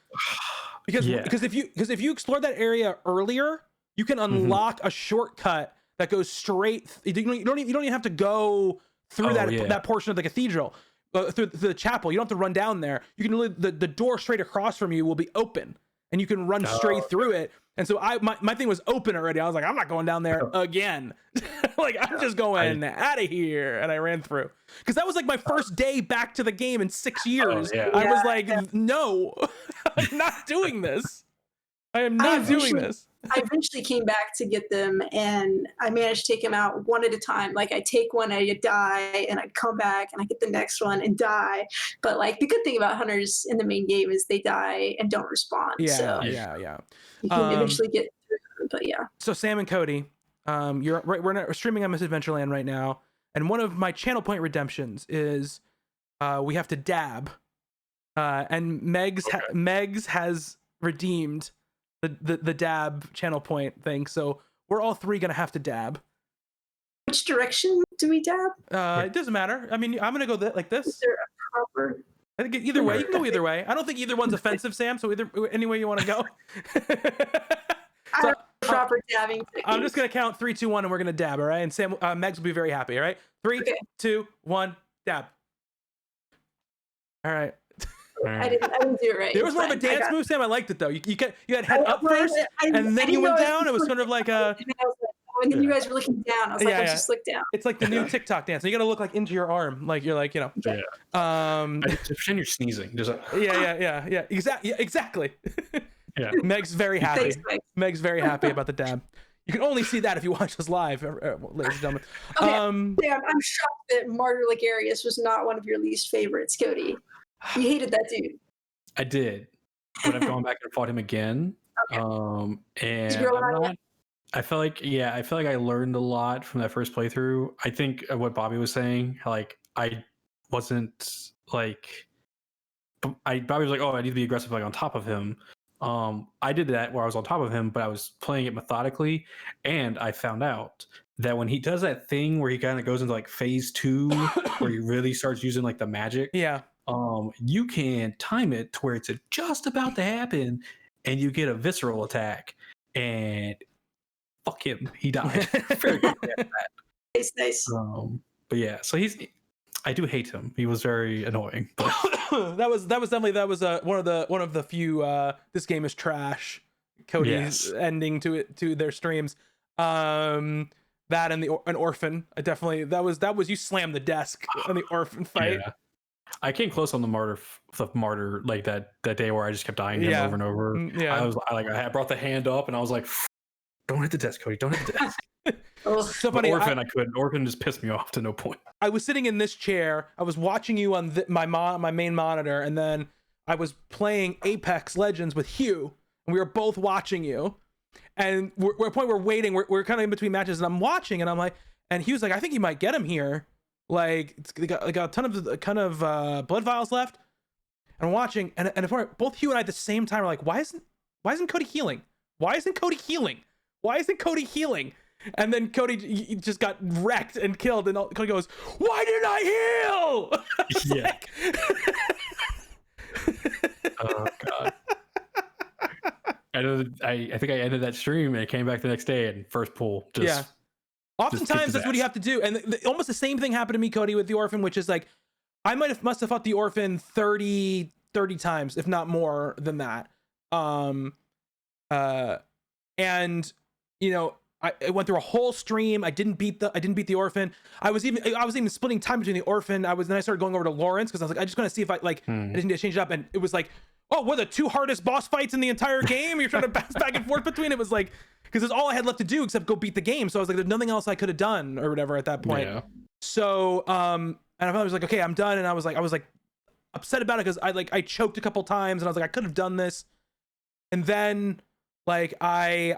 because if you explore that area earlier, you can unlock a shortcut that goes straight. You don't even have to go through that portion of the cathedral, through the chapel. You don't have to run down there. You can the door straight across from you will be open, and you can run straight through it. And so my thing was open already. I was like, I'm not going down there again. Like, I'm just going out of here. And I ran through. Because that was like my first day back to the game in 6 years. I was like, no, I'm not doing this. I am not doing this.
I eventually came back to get them, and I managed to take them out one at a time. Like, I take one, I die, and I come back, and I get the next one and die. But like the good thing about hunters in the main game is they die and don't respawn.
Yeah.
You can eventually get through them, but yeah.
So Sam and Cody, we're streaming on Miss Adventureland right now, and one of my channel point redemptions is we have to dab, and Megs has redeemed the dab channel point thing, so we're all 3 gonna have to dab.
Which direction do we dab?
It doesn't matter. I mean, I'm gonna go like this.
Is there a proper?
I think either way. You can go either way. I don't think either one's offensive, Sam. So any way you want to go. So,
proper dabbing technique.
I'm just gonna count 3, 2, 1, and we're gonna dab. All right, and Sam, Megs will be very happy. All right, 3, 2, 1, dab. All right.
I didn't do it right.
There was more of a dance move, Sam. I liked it though. You had head up first, and then you went down. It was sort of like a.
And then you guys were looking down. I was like, let's just look down.
It's like the new TikTok dance. You got to look like into your arm, like you're like, you know.
Pretend you're sneezing. Just like,
yeah. Exactly.
Yeah.
Meg's very happy.
Thanks.
Meg's very happy about the dab. You can only see that if you watch us live, ladies and gentlemen.
Damn, I'm shocked that Martyr Licarius was not one of your least favorites, Cody. You hated that dude.
I did, but I've gone back and fought him again. And I feel like I learned a lot from that first playthrough. I think what Bobby was saying, like I wasn't like, Bobby was like, "Oh, I need to be aggressive, like on top of him." I did that where I was on top of him, but I was playing it methodically, and I found out that when he does that thing where he kind of goes into like phase 2, where he really starts using like the magic, you can time it to where it's just about to happen, and you get a visceral attack, and fuck him, he died. Very good at that.
Nice.
But yeah, so I do hate him. He was very annoying. But
that was definitely one of the few this game is trash Cody's ending to their streams. That and an orphan. I definitely that was you slammed the desk on the orphan fight.
Yeah. I came close on the martyr like that day where I just kept dying him over and over. Yeah. I brought the hand up and I was like, "Don't hit the desk, Cody. Don't hit the desk."
So funny.
I couldn't. Orphan just pissed me off to no point.
I was sitting in this chair. I was watching you on my main monitor, and then I was playing Apex Legends with Hugh, and we were both watching you. And we're at a point we're waiting. We're kind of in between matches, and I'm watching, and I'm like, and Hugh's like, "I think you might get him here. Like, they got a ton of blood vials left." And I'm watching, and both Hugh and I at the same time are like, "Why isn't Cody healing? Why isn't Cody healing? Why isn't Cody healing?" And then Cody just got wrecked and killed, and Cody goes, "Why didn't I heal?"
Yeah. Oh god. I think I ended that stream and I came back the next day and first pull.
Oftentimes that's what you have to do, and almost the same thing happened to me, Cody, with the orphan, which is like I must have fought the orphan 30 times, if not more than that. And you know, I went through a whole stream. I didn't beat the orphan. I was even splitting time between the orphan. Then I started going over to Lawrence because I was like, I just want to see if I didn't change it up. And it was like oh, what are the two hardest boss fights in the entire game? You're trying to bounce back and forth between. It was like, because it's all I had left to do except go beat the game. So I was like, there's nothing else I could have done or whatever at that point.
Yeah.
So and I was like, okay, I'm done. And I was like upset about it because I choked a couple times and I was like, I could have done this. And then like I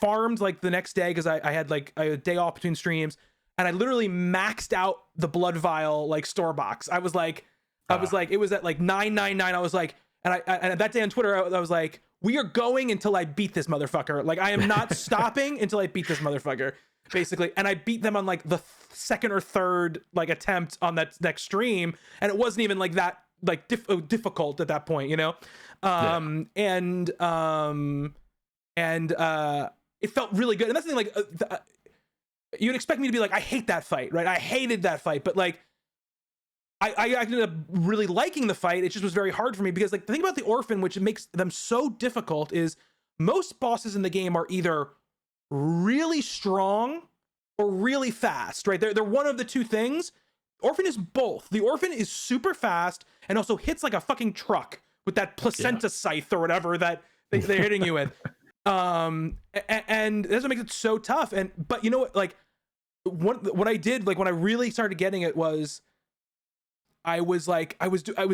farmed like the next day because I had like a day off between streams, and I literally maxed out the blood vial like store box. I was like it was at like 999. I was like, and that day on Twitter I was like, we are going until I beat this motherfucker. Like I am not stopping until I beat this motherfucker, basically. And I beat them on like the second or third like attempt on that next stream, and it wasn't even like that like difficult at that point, you know. And it felt really good. And that's the thing, like you'd expect me to be like, I hate that fight, right? I hated that fight, but like I ended up really liking the fight. It just was very hard for me because like the thing about the orphan, which makes them so difficult, is most bosses in the game are either really strong or really fast, right? They're one of the two things. Orphan is both. The orphan is super fast and also hits like a fucking truck with that placenta scythe or whatever that they're hitting you with. And that's what makes it so tough. But you know what, like what I did, like when I really started getting it, was I was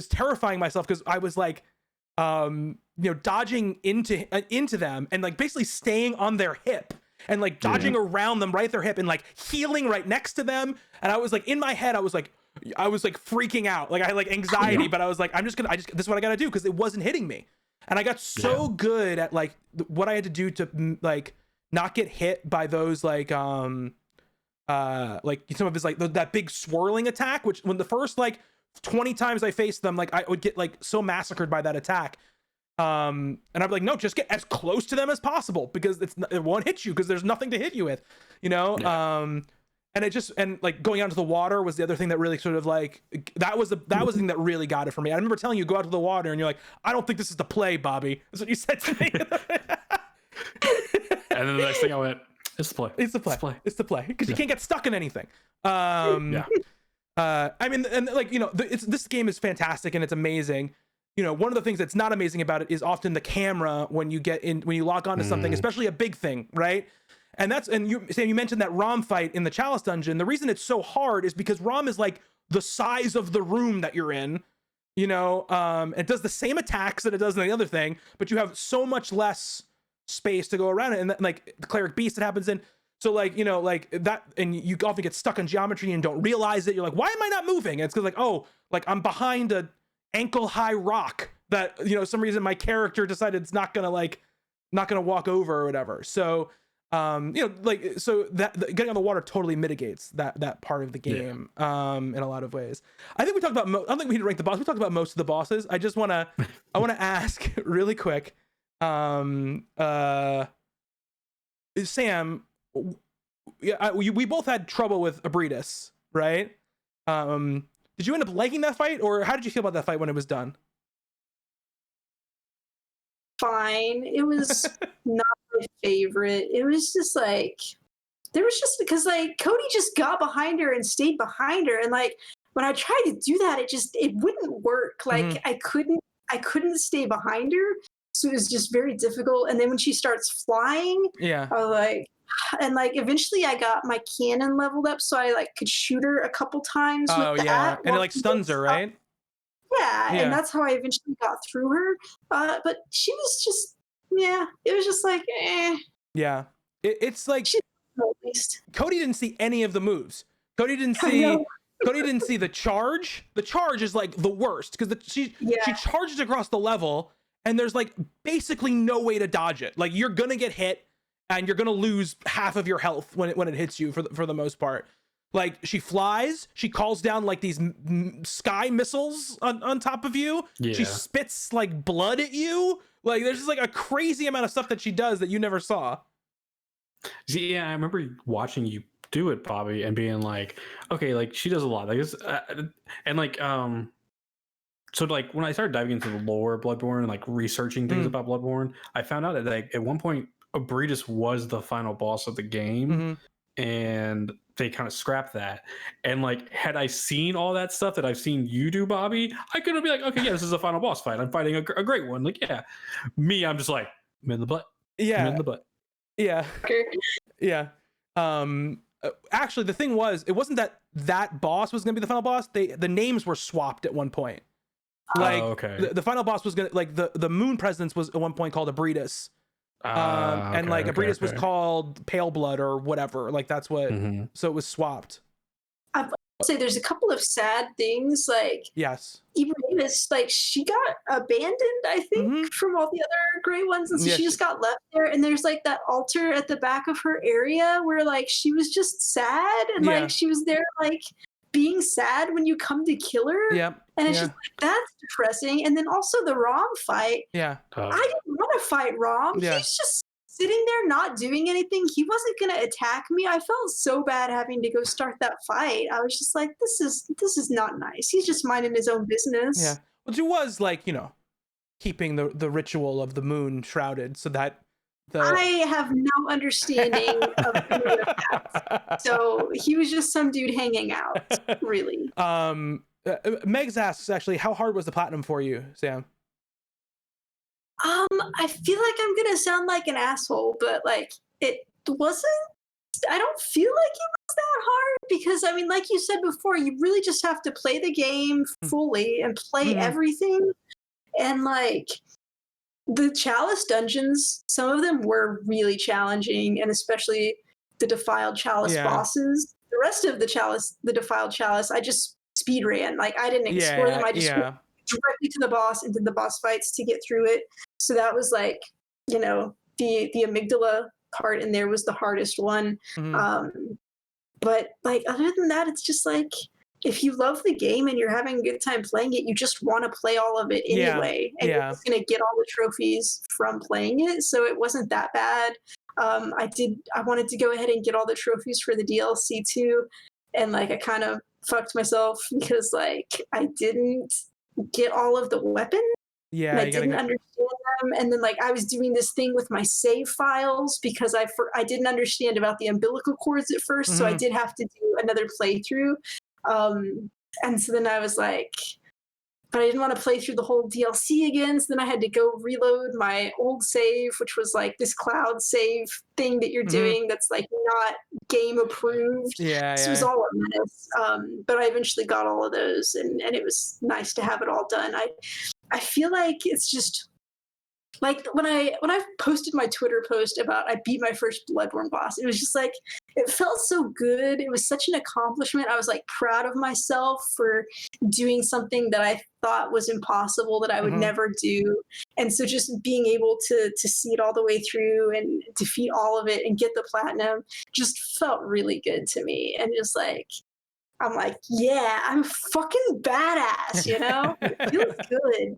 terrifying myself because I was like dodging into them and like basically staying on their hip and like dodging around them right at their hip and like healing right next to them. And I was like, in my head, I was like freaking out. Like I had like anxiety, but I was like, this is what I gotta do, because it wasn't hitting me. And I got so good at like what I had to do to like not get hit by those like some of his like that big swirling attack, which when the first like 20 times I faced them, like I would get like so massacred by that attack. And I'd be like, no, just get as close to them as possible because it won't hit you because there's nothing to hit you with, you know? And like going out to the water was the other thing that really sort of like, that was the thing that really got it for me. I remember telling you, go out to the water, and you're like, I don't think this is the play, Bobby. That's what you said to me.
And then the next thing I went, it's the play.
It's the play. It's the play. Because you can't get stuck in anything. I mean, and like, you know, this game is fantastic and it's amazing. You know, one of the things that's not amazing about it is often the camera when you lock onto something, especially a big thing, right? And you, Sam, you mentioned that Rom fight in the Chalice dungeon. The reason it's so hard is because Rom is like the size of the room that you're in, you know. It does the same attacks that it does in the other thing, but you have so much less space to go around it. And like the cleric beast that happens in, so like, you know, like that, and you often get stuck in geometry and don't realize it. You're like, why am I not moving? And it's because like, oh, like I'm behind a ankle high rock that, you know, some reason my character decided it's not gonna walk over or whatever. So you know, like, so that getting on the water totally mitigates that part of the game in a lot of ways. I think we talked about I don't think we need to rank the boss. We talked about most of the bosses. I want to ask really quick, Sam, we both had trouble with Abritus, right? Did you end up liking that fight, or how did you feel about that fight when it was done?
Fine. It was not my favorite. It was just like, there was just, because like Cody just got behind her and stayed behind her, and like when I tried to do that, it wouldn't work. Like I couldn't stay behind her, so it was just very difficult. And then when she starts flying, I was like, and like eventually I got my cannon leveled up so I like could shoot her a couple times with that.
And it like stuns her, right?
Yeah, and that's how I eventually got through her. But she was just, it was just like, eh.
Yeah, it's like
at least
Cody didn't see any of the moves. Cody didn't see the charge. The charge is like the worst because she charges across the level, and there's like basically no way to dodge it. Like you're gonna get hit, and you're gonna lose half of your health when it hits you for the most part. Like she flies, she calls down like these sky missiles on top of you. She spits like blood at you. Like there's just like a crazy amount of stuff that she does that you never saw.
Yeah, I remember watching you do it, Bobby, and being like, okay, like she does a lot. Like this, and like so like when I started diving into the lore of Bloodborne and like researching things about Bloodborne, I found out that like at one point Abritus was the final boss of the game. And they kind of scrapped that. And like, had I seen all that stuff that I've seen you do, Bobby, I could have been like, okay, yeah, this is a final boss fight. I'm fighting a great one. Like, yeah. Me, I'm just like, I'm in the butt.
Yeah.
I'm in the butt.
Yeah. Yeah. Actually, the thing was, it wasn't that boss was going to be the final boss. The names were swapped at one point. Like,
okay.
The final boss was going to, like, the moon presence was at one point called Abritus. And like Abritus was called Pale Blood or whatever. Like, that's what, so it was swapped.
I would say there's a couple of sad things, like
yes,
Ibrahim, like she got abandoned, I think, from all the other great ones, and so she just got left there. And there's like that altar at the back of her area where like she was just sad, and like she was there like being sad when you come to kill her.
Yep.
And it's just like, that's depressing. And then also the Rom fight.
Yeah.
I didn't want to fight Rom.
Yeah.
He's just sitting there not doing anything. He wasn't going to attack me. I felt so bad having to go start that fight. I was just like, this is not nice. He's just minding his own business.
Yeah. But it was like, you know, keeping the ritual of the moon shrouded so that
I have no understanding of any of that. So he was just some dude hanging out, really.
Megs asks, actually, how hard was the platinum for you, Sam?
I feel like I'm gonna sound like an asshole, but like it wasn't. I don't feel like it was that hard because I mean, like you said before, you really just have to play the game fully and play everything. And like the Chalice dungeons, some of them were really challenging, and especially the Defiled Chalice bosses. The rest of the Defiled Chalice, I just speed ran. Like I didn't explore them. I just went directly to the boss and did the boss fights to get through it. So that was like, you know, the amygdala part in there was the hardest one. But like other than that, it's just like if you love the game and you're having a good time playing it, you just want to play all of it anyway. And you're just gonna get all the trophies from playing it. So it wasn't that bad. I wanted to go ahead and get all the trophies for the DLC too. And like I kind of fucked myself because like I didn't get all of the weapons.
Yeah,
and I didn't understand them, and then like I was doing this thing with my save files because I didn't understand about the umbilical cords at first, so I did have to do another playthrough. And so then I was like, but I didn't want to play through the whole DLC again, so then I had to go reload my old save, which was like this cloud save thing that you're doing that's like not game approved. So it was all a mess. But I eventually got all of those, and it was nice to have it all done. I feel like it's just like when I posted my Twitter post about I beat my first Bloodborne boss, it was just like it felt so good. It was such an accomplishment. I was like proud of myself for doing something that I thought was impossible, that I would never do. And so just being able to see it all the way through and defeat all of it and get the platinum just felt really good to me. And just like I'm like, yeah, I'm fucking badass, you know? It feels good.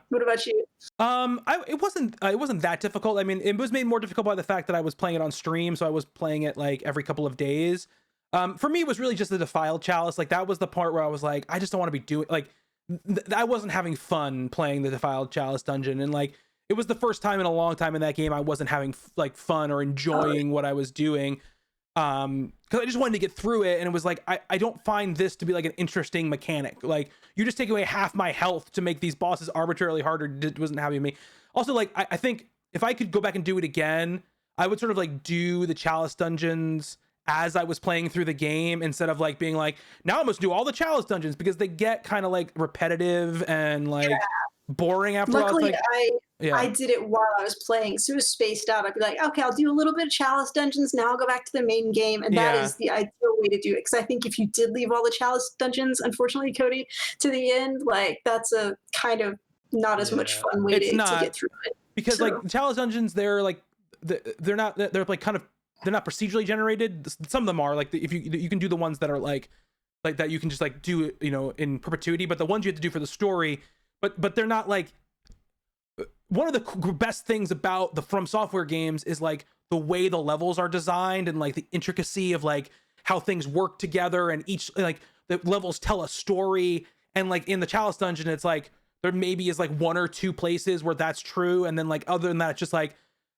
What about you?
It wasn't that difficult. I mean, it was made more difficult by the fact that I was playing it on stream, so I was playing it like every couple of days. For me, it was really just the Defiled Chalice. Like that was the part where I was like, I just don't want to be doing like I wasn't having fun playing the Defiled Chalice dungeon, and like it was the first time in a long time in that game I wasn't having like fun or enjoying what I was doing. Because I just wanted to get through it, and it was like I don't find this to be like an interesting mechanic. Like you just take away half my health to make these bosses arbitrarily harder. It wasn't having me. Also, like I think if I could go back and do it again, I would sort of like do the Chalice dungeons as I was playing through the game instead of like being like, now I must do all the Chalice dungeons, because they get kind of like repetitive and like boring after a while.
Luckily,
like,
I did it while I was playing, so it was spaced out. I'd be like, okay, I'll do a little bit of Chalice dungeons, now I'll go back to the main game, and that is the ideal way to do it. Because I think if you did leave all the Chalice dungeons, unfortunately, Cody, to the end, like that's a kind of not as much fun way to get through it.
Because like Chalice dungeons, they're like they're not they're not procedurally generated. Some of them are like if you can do the ones that are like that you can just like do, you know, in perpetuity, but the ones you have to do for the story, but they're not like. One of the best things about the From Software games is like the way the levels are designed and like the intricacy of like how things work together, and each like the levels tell a story. And like in the Chalice dungeon, it's like there maybe is like one or two places where that's true, and then like other than that, it's just like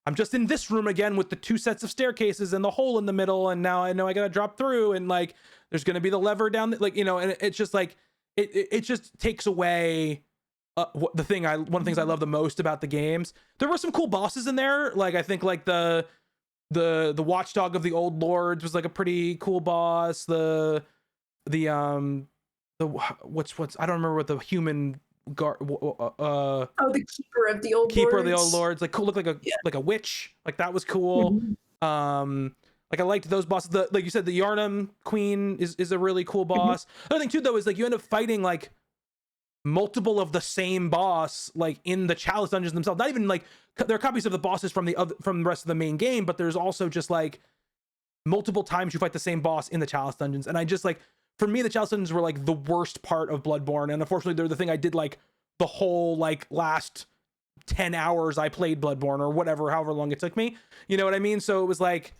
I'm just in this room again with the 2 sets of staircases and the hole in the middle, and now I know I gotta drop through, and like there's gonna be the lever down, like, you know, and it's just like it just takes away one of the things I love the most about the games. There were some cool bosses in there, like I think like the watchdog of the old lords was like a pretty cool boss. The what's I don't remember what the human guard
the keeper of the old
keeper
lords.
of the old lords, like cool, looked like a witch, like that was cool. Like I liked those bosses. Like you said, the Yarnum Queen is a really cool boss. The other thing too though is like you end up fighting like multiple of the same boss like in the chalice dungeons themselves. Not even like there are copies of the bosses from the rest of the main game, but there's also just like multiple times you fight the same boss in the chalice dungeons. And I just like, for me, the chalice dungeons were like the worst part of Bloodborne, and unfortunately they're the thing I did like the whole like last 10 hours I played Bloodborne, or whatever, however long it took me, you know what I mean? So it was like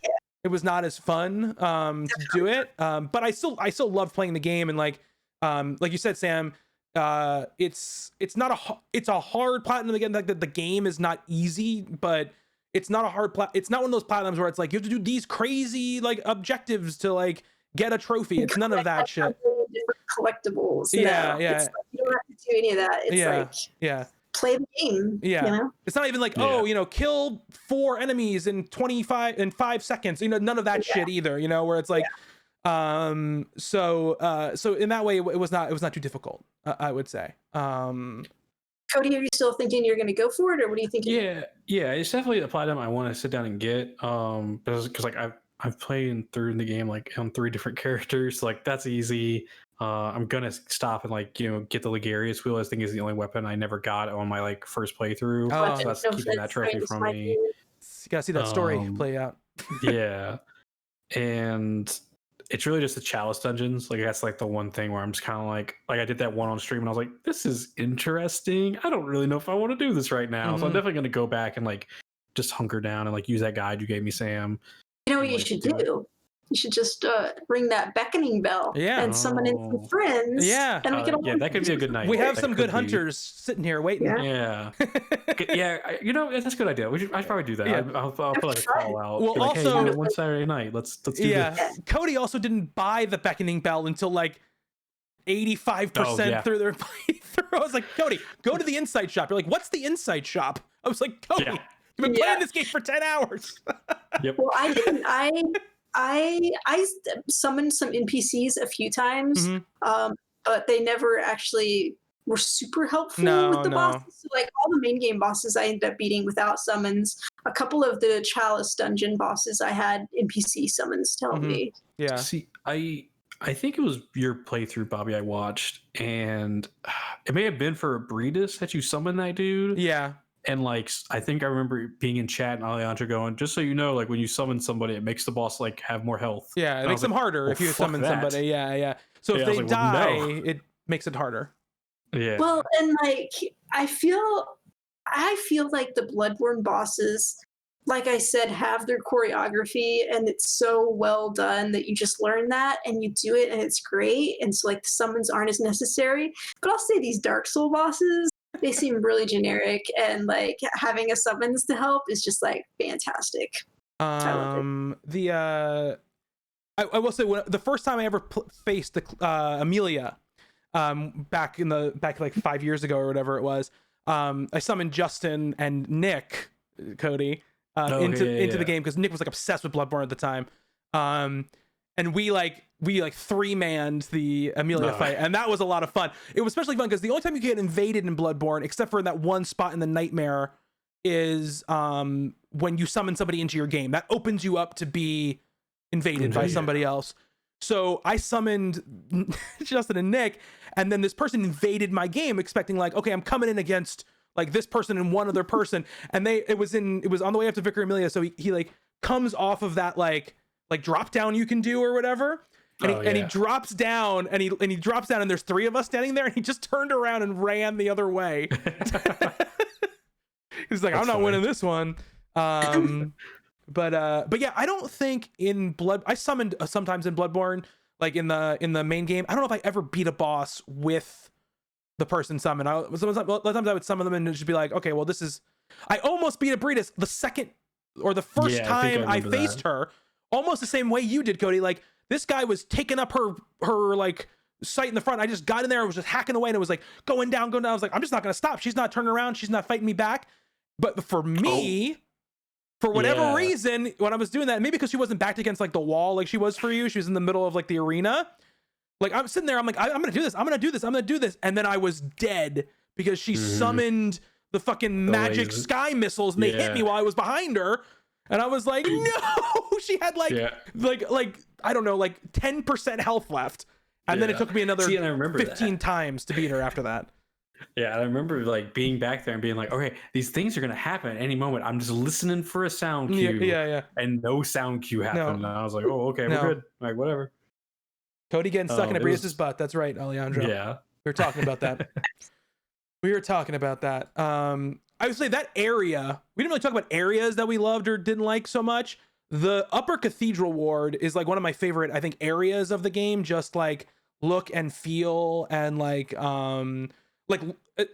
it was not as fun to do it, but I still loved playing the game. And like you said, Sam, it's a hard platinum again. Like the game is not easy, but it's not a hard it's not one of those platinums where it's like you have to do these crazy like objectives to like get a trophy. It's none of that shit.
Different collectibles.
Yeah.
It's like, you don't have to do any of that. It's play the game.
Yeah.
You know?
It's not even like, oh, you know, kill 4 enemies in 5 seconds. You know, none of that shit either, you know, where it's like so in that way it was not too difficult, I would say.
Cody, are you still thinking you're going to go for it, or what do you think?
Yeah, it's definitely a platinum I want to sit down and get. Because like I've played through the game like on 3 different characters, so, like that's easy. I'm gonna stop and like, you know, get the Ligarius wheel. I think is the only weapon I never got on my like first playthrough. So that's keeping that trophy from me.
You gotta see that story play out.
Yeah, and it's really just the chalice dungeons. Like that's like the one thing where I'm just kind of like I did that one on stream and I was like, this is interesting. I don't really know if I want to do this right now. So I'm definitely going to go back and like just hunker down and like use that guide you gave me, Sam.
You know what you should do? You should just ring that beckoning bell and summon in some friends.
Yeah.
And we can
that could be a good night.
We have
that
some good hunters sitting here waiting.
Yeah. You know, that's a good idea. I'd probably do that.
Yeah.
I'll put like a call out.
Well,
like,
also,
hey, one Saturday night, let's do this.
Cody also didn't buy the beckoning bell until like 85% through their playthrough. I was like, Cody, go to the Insight Shop. You're like, what's the Insight Shop? I was like, Cody, you've been playing this game for 10 hours.
Yep.
Well, I didn't. I summoned some NPCs a few times, but they never actually were super helpful with the bosses. So, like all the main game bosses, I ended up beating without summons. A couple of the Chalice dungeon bosses, I had NPC summons tell me.
Yeah.
See, I think it was your playthrough, Bobby, I watched, and it may have been for Abridus that you summoned that dude.
Yeah.
And like, I think I remember being in chat and Alejandro going, just so you know, like when you summon somebody, it makes the boss like have more health.
Yeah, it makes them harder if you summon somebody. Yeah. So if they die, it makes it harder.
Yeah.
Well, and like I feel like the Bloodborne bosses, like I said, have their choreography, and it's so well done that you just learn that and you do it, and it's great. And so like the summons aren't as necessary. But I'll say these Dark Soul bosses, they seem really generic, and like having a summons to help is just like fantastic. I love it.
I will say the first time I ever faced the Amelia, back like 5 years ago or whatever it was, I summoned Justin and Nick, Cody, into the game because Nick was like obsessed with Bloodborne at the time. And we 3-manned the Amelia fight, and that was a lot of fun. It was especially fun because the only time you get invaded in Bloodborne, except for in that one spot in the nightmare, is when you summon somebody into your game. That opens you up to be invaded by somebody else. So I summoned Justin and Nick, and then this person invaded my game, expecting like, okay, I'm coming in against like this person and one other person, and it was on the way up to Vicar Amelia. So he like comes off of that like drop down you can do or whatever, and he drops down and he drops down and there's 3 of us standing there, and he just turned around and ran the other way. He's like, I'm not winning this one. But yeah, I don't think I summoned sometimes in Bloodborne, like in the main game. I don't know if I ever beat a boss with the person summoned. Sometimes I would summon them and just be like, okay, well I almost beat Abridus the second or the first
Yeah, I think
time
I
I
remember
faced
that.
her, almost the same way you did, Cody. Like this guy was taking up her like sight in the front. I just got in there, I was just hacking away, and it was like going down, going down. I was like, I'm just not gonna stop. She's not turning around, she's not fighting me back. But for me, for whatever
Yeah.
reason, when I was doing that, maybe because she wasn't backed against like the wall like she was for you, she was in the middle of like the arena. Like I'm sitting there, I'm like, I'm gonna do this, I'm gonna do this, I'm gonna do this, and then I was dead because she summoned the fucking magic
laser.
sky missiles, and they hit me while I was behind her, and I was like, no. She had like I don't know, like 10% health left, and then it took me another
See, and I remember
15
that.
times to beat her after that.
Yeah, I remember like being back there and being like, okay, these things are gonna happen at any moment. I'm just listening for a sound cue.
Yeah.
And no sound cue happened. And I was like, oh, okay, we're good. Like, whatever.
Cody getting stuck in
it
Abrius's butt. That's right, Alejandro.
Yeah.
We were talking about that. I would say that area, we didn't really talk about areas that we loved or didn't like so much. The upper cathedral ward is like one of my favorite, I think, areas of the game. Just like look and feel, and like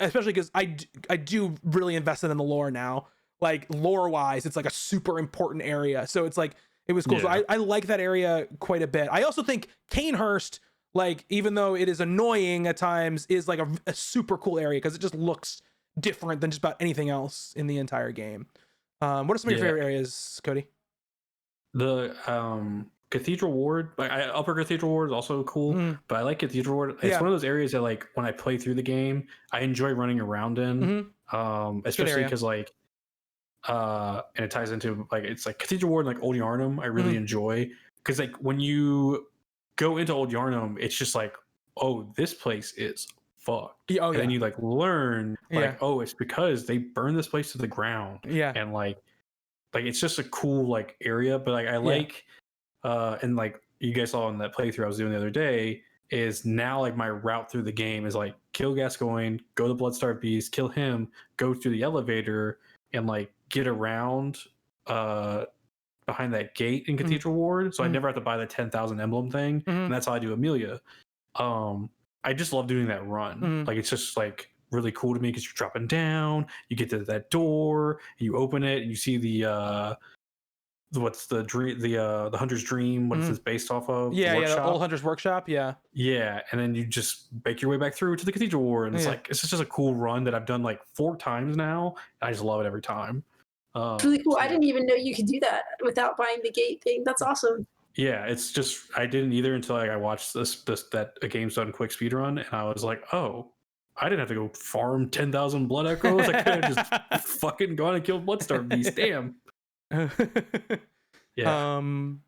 especially because I do really invest in the lore now. Like lore wise, it's like a super important area. So it's like, it was cool.
Yeah.
So I like that area quite a bit. I also think Canehurst, like, even though it is annoying at times, is like a super cool area because it just looks different than just about anything else in the entire game. What are some of your favorite areas, Cody?
The Cathedral Ward, like Upper Cathedral Ward is also cool, but I like Cathedral Ward. It's one of those areas that, like, when I play through the game, I enjoy running around in, especially because like and it ties into like, it's like Cathedral Ward and like Old Yarnum I really enjoy, because like when you go into Old Yarnum, it's just like, oh, this place is fucked. And then you like learn like, oh, it's because they burned this place to the ground. And like it's just a cool like area. But like I like and like you guys saw in that playthrough I was doing the other day, is now like my route through the game is like kill Gascoigne, go to Bloodstar Beast, kill him, go through the elevator, and like get around behind that gate in Cathedral Ward. So I never have to buy the 10,000 emblem thing. And that's how I do Amelia. I just love doing that run. Like it's just like really cool to me because you're dropping down, you get to that door, you open it, and you see the what's the dream, the Hunter's Dream, what is this based off of?
The old Hunter's Workshop. And
then you just make your way back through to the Cathedral Ward, and it's like, it's just a cool run that I've done like 4 times now, and I just love it every time.
It's really cool. I didn't even know you could do that without buying the gate thing. That's awesome.
Yeah, it's just, I didn't either until like I watched that a Game's Done quick speed run, and I was like, oh, I didn't have to go farm 10,000 blood echoes. I could have just fucking gone and killed Bloodstar Beast. Damn.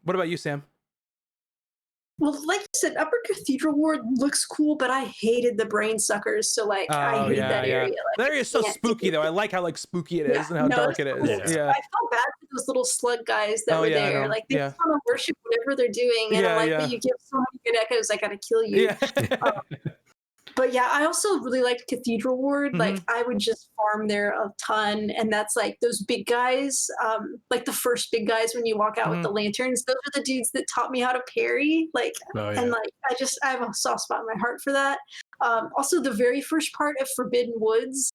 What about you, Sam?
Well, like you said, Upper Cathedral Ward looks cool, but I hated the brain suckers. So like, I hate that area. Like,
that area is so spooky, though. I like how like spooky it is and how dark it is.
Cool. I felt bad for those little slug guys that were there. Like they just want to worship whatever they're doing, and I'm like, but you give so many good echoes, I gotta kill you. But yeah, I also really liked Cathedral Ward. Like I would just farm there a ton, and that's like those big guys, like the first big guys when you walk out with the lanterns. Those are the dudes that taught me how to parry. Like, and like I have a soft spot in my heart for that. Also, the very first part of Forbidden Woods,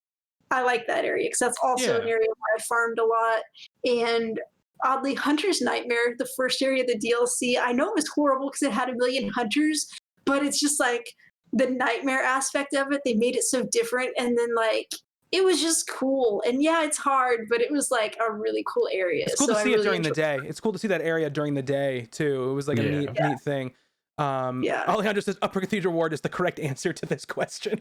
I like that area because that's also an area where I farmed a lot. And oddly, Hunter's Nightmare, the first area of the DLC, I know it was horrible because it had 1 million hunters, but it's just like, the nightmare aspect of it, they made it so different, and then like it was just cool. And yeah, it's hard, but it was like a really cool area.
It's cool to see it during the day. It's cool to see that area during the day too. It was like a neat thing. Alejandro says Upper Cathedral Ward is the correct answer to this question.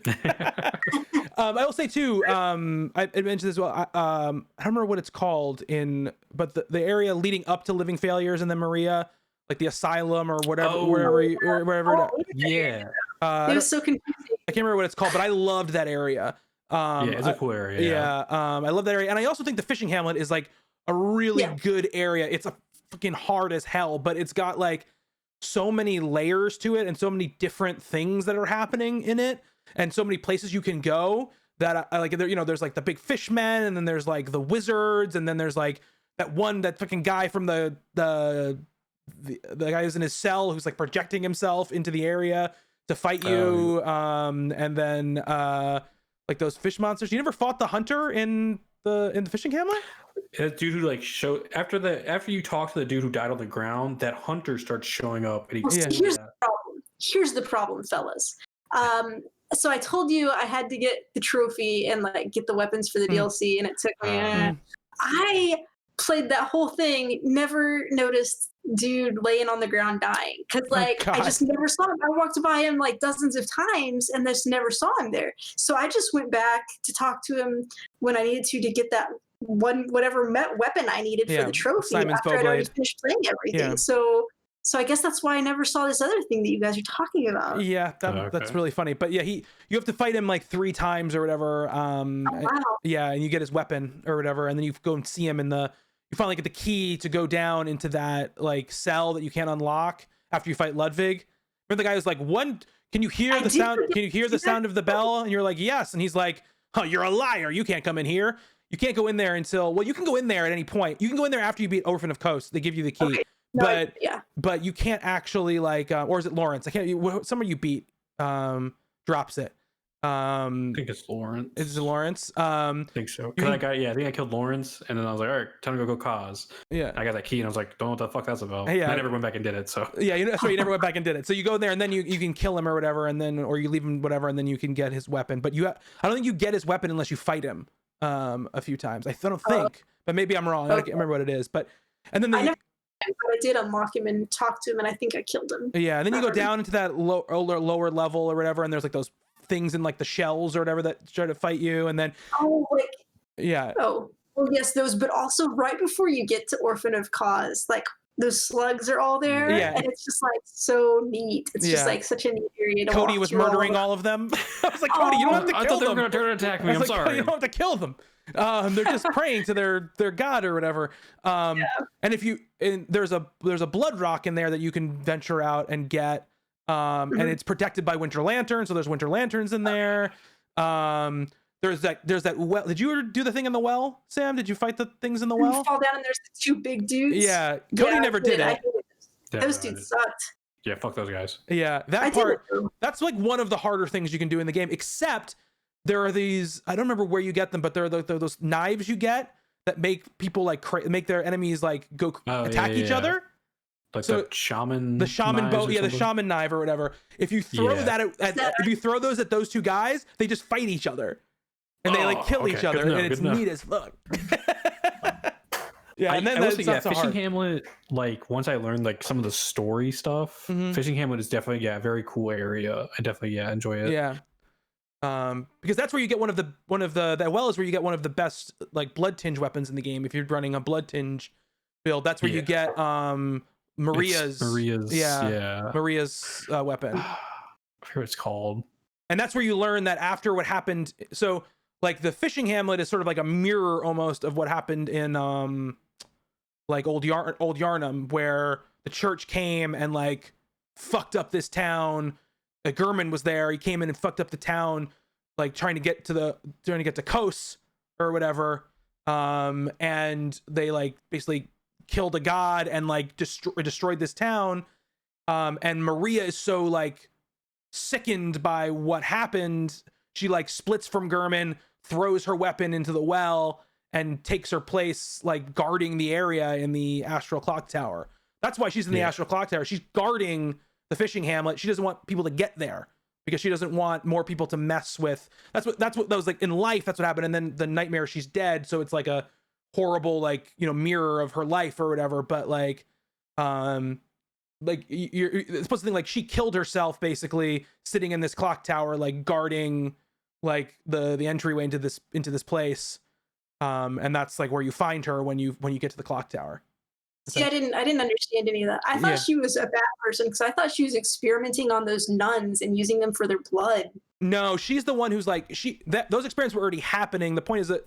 I will say too, I mentioned this as well. I don't remember what it's called but the area leading up to Living Failures and then Maria, like the asylum or whatever, wherever.
It was so confusing.
I can't remember what it's called, but I loved that area.
It's a cool area.
I love that area, and I also think the fishing hamlet is like a really good area. It's a fucking hard as hell, but it's got like so many layers to it and so many different things that are happening in it, and so many places you can go that I like. There's like the big fishmen, and then there's like the wizards, and then there's like that fucking guy from the guy who's in his cell who's like projecting himself into the area to fight you. And then like those fish monsters. You never fought the hunter in in the fishing hamlet?
That dude who like after you talk to the dude who died on the ground, that hunter starts showing up and he
Well, see, here's the problem, fellas. So I told you I had to get the trophy and like get the weapons for the DLC, and it took me. I played that whole thing, never noticed dude laying on the ground dying because like I just never saw him. I walked by him like dozens of times and just never saw him there. So I just went back to talk to him when I needed to get that whatever weapon I needed for the trophy
Simon's
after I'd already finished playing everything.
Yeah.
So I guess that's why I never saw this other thing that you guys are talking about.
Yeah, that's really funny. But yeah, you have to fight him like 3 times or whatever.
Wow.
Yeah, and you get his weapon or whatever, and then you go and see him you finally get the key to go down into that like cell that you can't unlock after you fight Ludwig. Remember the guy who's like, can you hear the sound? Can you hear the sound of the bell? And you're like, yes. And he's like, oh, you're a liar. You can't come in here. You can't go in there until, well, you can go in there at any point. You can go in there after you beat Orphan of Kos. They give you the key. Okay. No, but you can't actually like, or is it Lawrence? I can't. Somebody you beat drops it.
I think it's Lawrence.
Is it Lawrence?
I think so. I think I killed Lawrence, and then I was like, all right, time to go cause.
Yeah.
I got that key, and I was like, don't know what the fuck that's about.
Yeah.
And I never went back and did it. So
yeah, that's right. You never went back and did it. So you go there, and then you can kill him or whatever, and then or you leave him whatever, and then you can get his weapon. But I don't think you get his weapon unless you fight him a few times. I don't think, but maybe I'm wrong. I can't remember what it is. But and then
I did unlock him and talk to him, and I think I killed him.
Yeah, and then you go down into that lower level or whatever, and there's like those things in like the shells or whatever that try to fight you, and then
yes, those. But also right before you get to Orphan of Kos, like those slugs are all there, and it's just like so neat. It's just like such a neat area.
Cody was murdering all them. I was like, Cody, you don't have to kill them.
I thought they were going to attack me. I'm sorry.
Cody, you don't have to kill them. They're just praying to their god or whatever. And there's a blood rock in there that you can venture out and get. And it's protected by winter lanterns, so there's winter lanterns in there. There's that well. Did you ever do the thing in the well, Sam? Did you fight the things in the well?
You fall down and there's the 2 big dudes.
Yeah, Cody never did it.
Those dudes sucked.
Yeah, fuck those guys.
Yeah, that part. That's like one of the harder things you can do in the game. Except there are these. I don't remember where you get them, but there are those knives you get that make people like make their enemies like go attack each other.
Like the shaman
bow, the shaman knife or whatever. If you throw if you throw those at those 2 guys, they just fight each other, and they like kill each other, and it's neat as fuck. And then
Fishing Hamlet. Like once I learned like some of the story stuff, Fishing Hamlet is definitely a very cool area. I definitely enjoy it.
Yeah. Because that's where you get one of the that well is where you get one of the best like blood tinge weapons in the game. If you're running a blood tinge build, that's where you get Maria's weapon.
I forget what it's called.
And that's where you learn that after what happened. So like the fishing hamlet is sort of like a mirror almost of what happened in like old Yarnum, where the church came and like fucked up this town. Gurman was there. He came in and fucked up the town, like trying to get to Kos or whatever. And they like basically killed a god and like destroyed this town. And Maria is so like sickened by what happened, she like splits from Gurman, throws her weapon into the well, and takes her place like guarding the area in the Astral Clock Tower. That's why she's in the Astral Clock Tower. She's guarding the fishing hamlet. She doesn't want people to get there because she doesn't want more people to mess with. That's what that was like in life. That's what happened. And then the nightmare, she's dead, so it's like a horrible like mirror of her life or whatever. But like you're supposed to think like she killed herself basically sitting in this clock tower like guarding like the entryway into this place. And that's like where you find her when you get to the clock tower.
See, I didn't understand any of that. I thought she was a bad person because I thought she was experimenting on those nuns and using them for their blood.
No, she's the one who's like those experiments were already happening. The point is that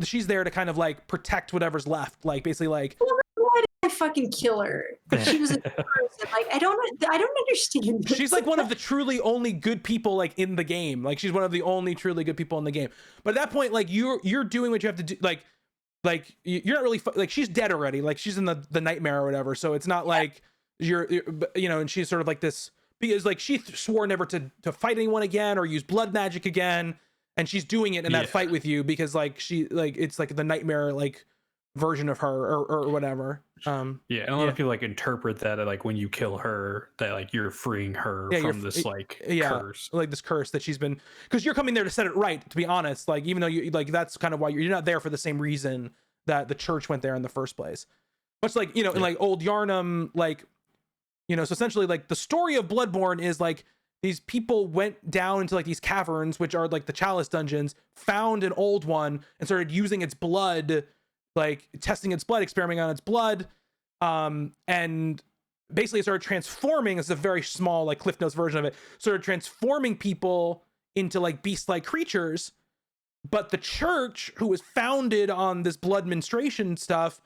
she's there to kind of like protect whatever's left. Like basically like.
Well, why did I fucking kill her? But she was a good person. Like I don't understand. This.
She's like one of the truly only good people like in the game. Like she's one of the only truly good people in the game. But at that point, like you're doing what you have to do. Like you're not really like she's dead already. Like she's in the nightmare or whatever. So it's not like you're and she's sort of like this because like she swore never to fight anyone again or use blood magic again. and she's doing it in that fight with you because like she like it's like the nightmare like version of her or whatever.
And a lot of people like interpret that like when you kill her that like you're freeing her from this like curse,
like this curse that she's been, because you're coming there to set it right, to be honest, like even though you like that's kind of why you're not there for the same reason that the church went there in the first place. Much like, you know, in like old Yarnum, like, you know, so essentially like the story of Bloodborne is like these people went down into like these caverns, which are like the Chalice dungeons, found an old one and started using its blood, like testing its blood, experimenting on its blood, and basically started transforming. It's a very small like Cliff Notes version of it, started transforming people into like beast-like creatures. But the church, who was founded on this blood menstruation stuff,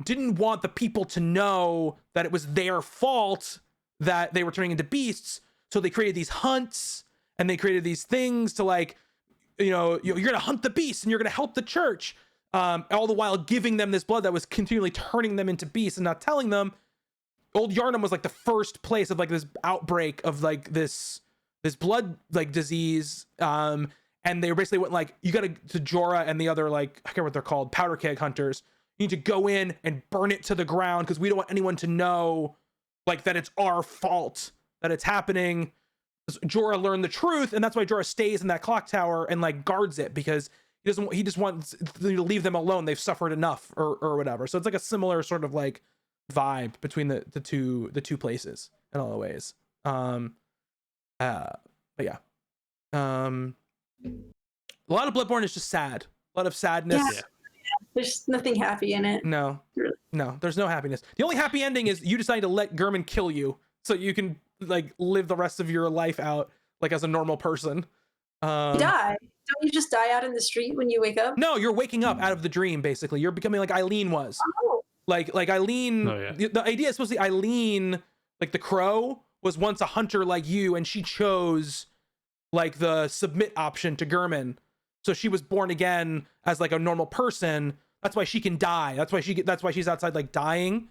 didn't want the people to know that it was their fault that they were turning into beasts. So they created these hunts and they created these things to like, you know, you're going to hunt the beasts and you're going to help the church. All the while giving them this blood that was continually turning them into beasts and not telling them. Old Yarnum was like the first place of like this outbreak of like this blood like disease. And they basically went like, you got to Jorah and the other like, I forget what they're called, powder keg hunters. You need to go in and burn it to the ground because we don't want anyone to know like that it's our fault that it's happening. Jorah learned the truth, and that's why Jorah stays in that clock tower and like guards it, because he just wants to leave them alone. They've suffered enough or whatever. So it's like a similar sort of like vibe between the two places in all the ways. But yeah. A lot of Bloodborne is just sad. A lot of sadness.
Yeah. There's nothing happy in it.
No, there's no happiness. The only happy ending is you decide to let Gurman kill you so you can like live the rest of your life out like as a normal person.
You die. Don't you just die out in the street when you wake up?
No, you're waking up out of the dream. Basically, you're becoming like Eileen was.
Oh.
Like Eileen.
Oh, yeah.
The idea is supposed to be Eileen, like the crow, was once a hunter like you, and she chose like the submit option to Gurman. So she was born again as like a normal person. That's why she can die. That's why she's outside like dying.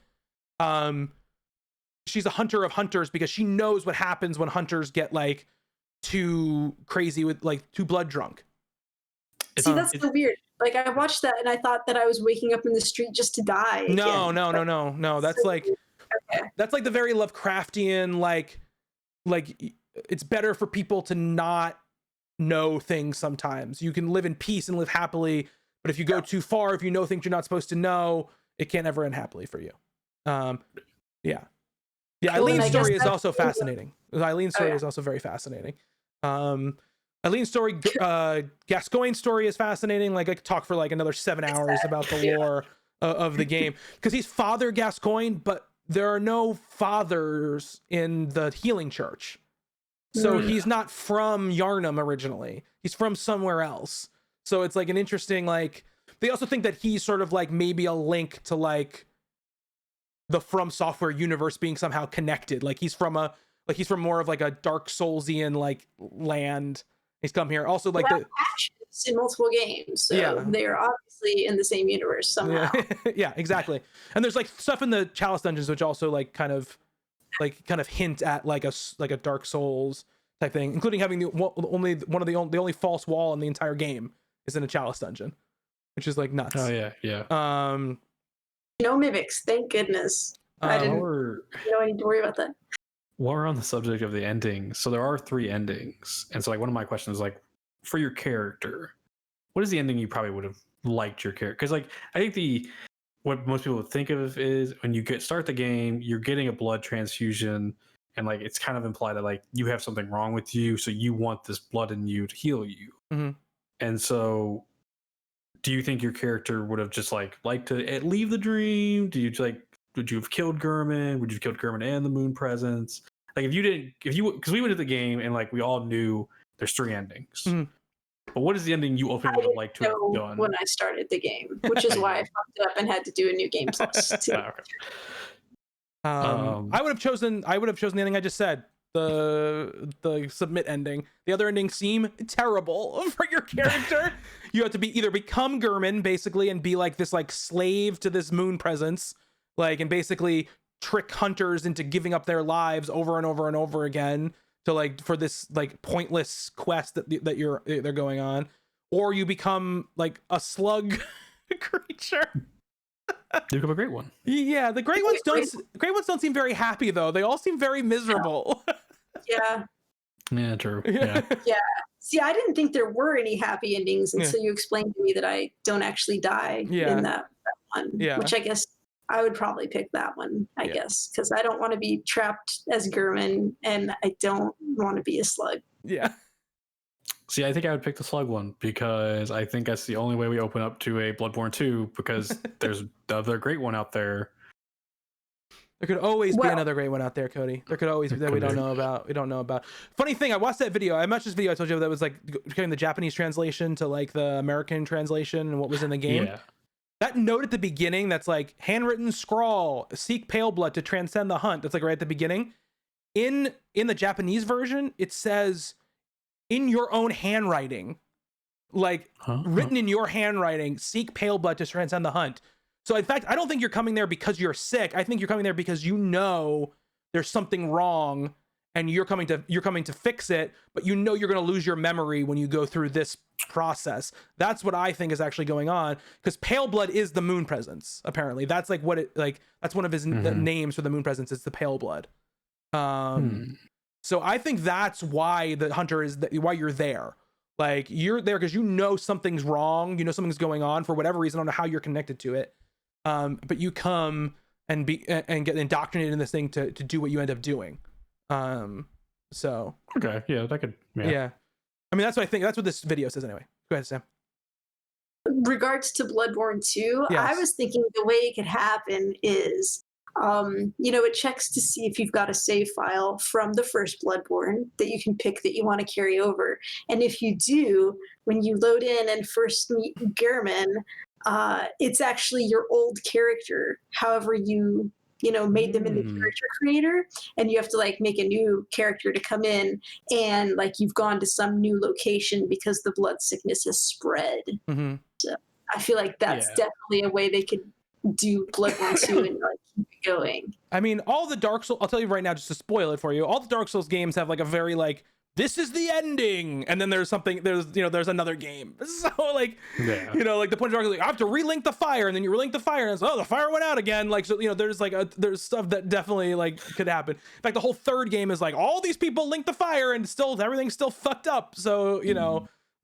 She's a hunter of hunters because she knows what happens when hunters get like too crazy with like too blood drunk.
See, that's so weird. Like I watched that and I thought that I was waking up in the street just to die.
No. That's
so
like
okay.
That's like the very Lovecraftian like it's better for people to not know things sometimes. You can live in peace and live happily, but if you go too far, if you know things you're not supposed to know, it can't ever end happily for you. Yeah. Eileen's story is also fascinating. Eileen's story is also very fascinating. Eileen's story, Gascoigne's story is fascinating. Like I could talk for like another 7 hours about the lore of the game, because he's Father Gascoigne, but there are no fathers in the healing church. So he's not from Yarnum originally. He's from somewhere else. So it's like an interesting, like, they also think that he's sort of like maybe a link to like the From Software universe being somehow connected. Like he's from more of like a Dark Soulsian like land. He's come here. Also like the
Ashes in multiple games. So they're obviously in the same universe somehow.
Yeah, exactly. And there's like stuff in the Chalice dungeons which also like kind of hint at like a Dark Souls type thing, including having the only false wall in the entire game is in a Chalice dungeon, which is like nuts.
Oh yeah.
No mimics, thank goodness. I didn't need to worry about that.
While we're on the subject of the endings, so there are 3 endings, and so like one of my questions is like, for your character, what is the ending you probably would have liked your character? Because like I think what most people would think of is when you start the game, you're getting a blood transfusion, and like it's kind of implied that like you have something wrong with you, so you want this blood in you to heal you.
Mm-hmm.
And so, do you think your character would have just like liked to leave the dream? Would you have killed Gurman? Would you have killed Gurman and the moon presence? Like because we went to the game and like we all knew there's 3 endings. Mm-hmm. But what is the ending you ultimately would have liked to have done?
When I started the game, which is why I fucked it up and had to do a new game plus.
Okay. I would have chosen the ending I just said. The submit ending. The other endings seem terrible for your character. You have to either become Gurman basically and be like this like slave to this moon presence, like, and basically trick hunters into giving up their lives over and over and over again to like for this like pointless quest that they're going on, or you become like a slug creature.
You become a great one.
Yeah, the great ones don't seem very happy though. They all seem very miserable.
Yeah.
Yeah, true. Yeah.
Yeah. See, I didn't think there were any happy endings until you explained to me that I don't actually die in that one.
Yeah.
Which I guess I would probably pick that one, I guess, because I don't want to be trapped as Gurman and I don't want to be a slug.
Yeah.
See, I think I would pick the slug one because I think that's the only way we open up to a Bloodborne 2 because there's the other great one out there.
There could always be another great one out there, Cody. There could always be that we don't know about. We don't know about. Funny thing, I watched that video. I watched this video I told you that was like comparing the Japanese translation to like the American translation and what was in the game.
Yeah.
That note at the beginning that's like handwritten scrawl, seek pale blood to transcend the hunt. That's like right at the beginning. In the Japanese version, it says in your own handwriting, like written in your handwriting, seek pale blood to transcend the hunt. So in fact, I don't think you're coming there because you're sick. I think you're coming there because you know there's something wrong and you're coming to fix it, but you know you're going to lose your memory when you go through this process. That's what I think is actually going on, because pale blood is the moon presence. Apparently, that's like what it like. That's one of his names for the moon presence. It's the pale blood. So I think that's why the hunter is why you're there. Like you're there because you know something's wrong. You know something's going on for whatever reason. I don't know how you're connected to it. But you come and get indoctrinated in this thing to do what you end up doing. So
okay, yeah, that could
yeah. I mean, that's what I think. That's what this video says anyway. Go ahead, Sam.
Regards to Bloodborne 2, I was thinking the way it could happen is, it checks to see if you've got a save file from the first Bloodborne that you can pick that you want to carry over. And if you do, when you load in and first meet Gehrman, it's actually your old character. However, you made them in the character creator, and you have to like make a new character to come in, and like you've gone to some new location because the blood sickness has spread. So I feel like that's definitely a way they could do Bloodborne 2 and like keep it going.
I mean, all the Dark Souls, I'll tell you right now, just to spoil it for you, all the Dark Souls games have like a very like, this is the ending, and then there's another game. So like, like the point of Dark Souls, like, I have to relink the fire, and then you relink the fire, and it's, the fire went out again. Like, so there's like there's stuff that definitely like could happen. In fact, the whole third game is like all these people link the fire, and still everything's still fucked up. So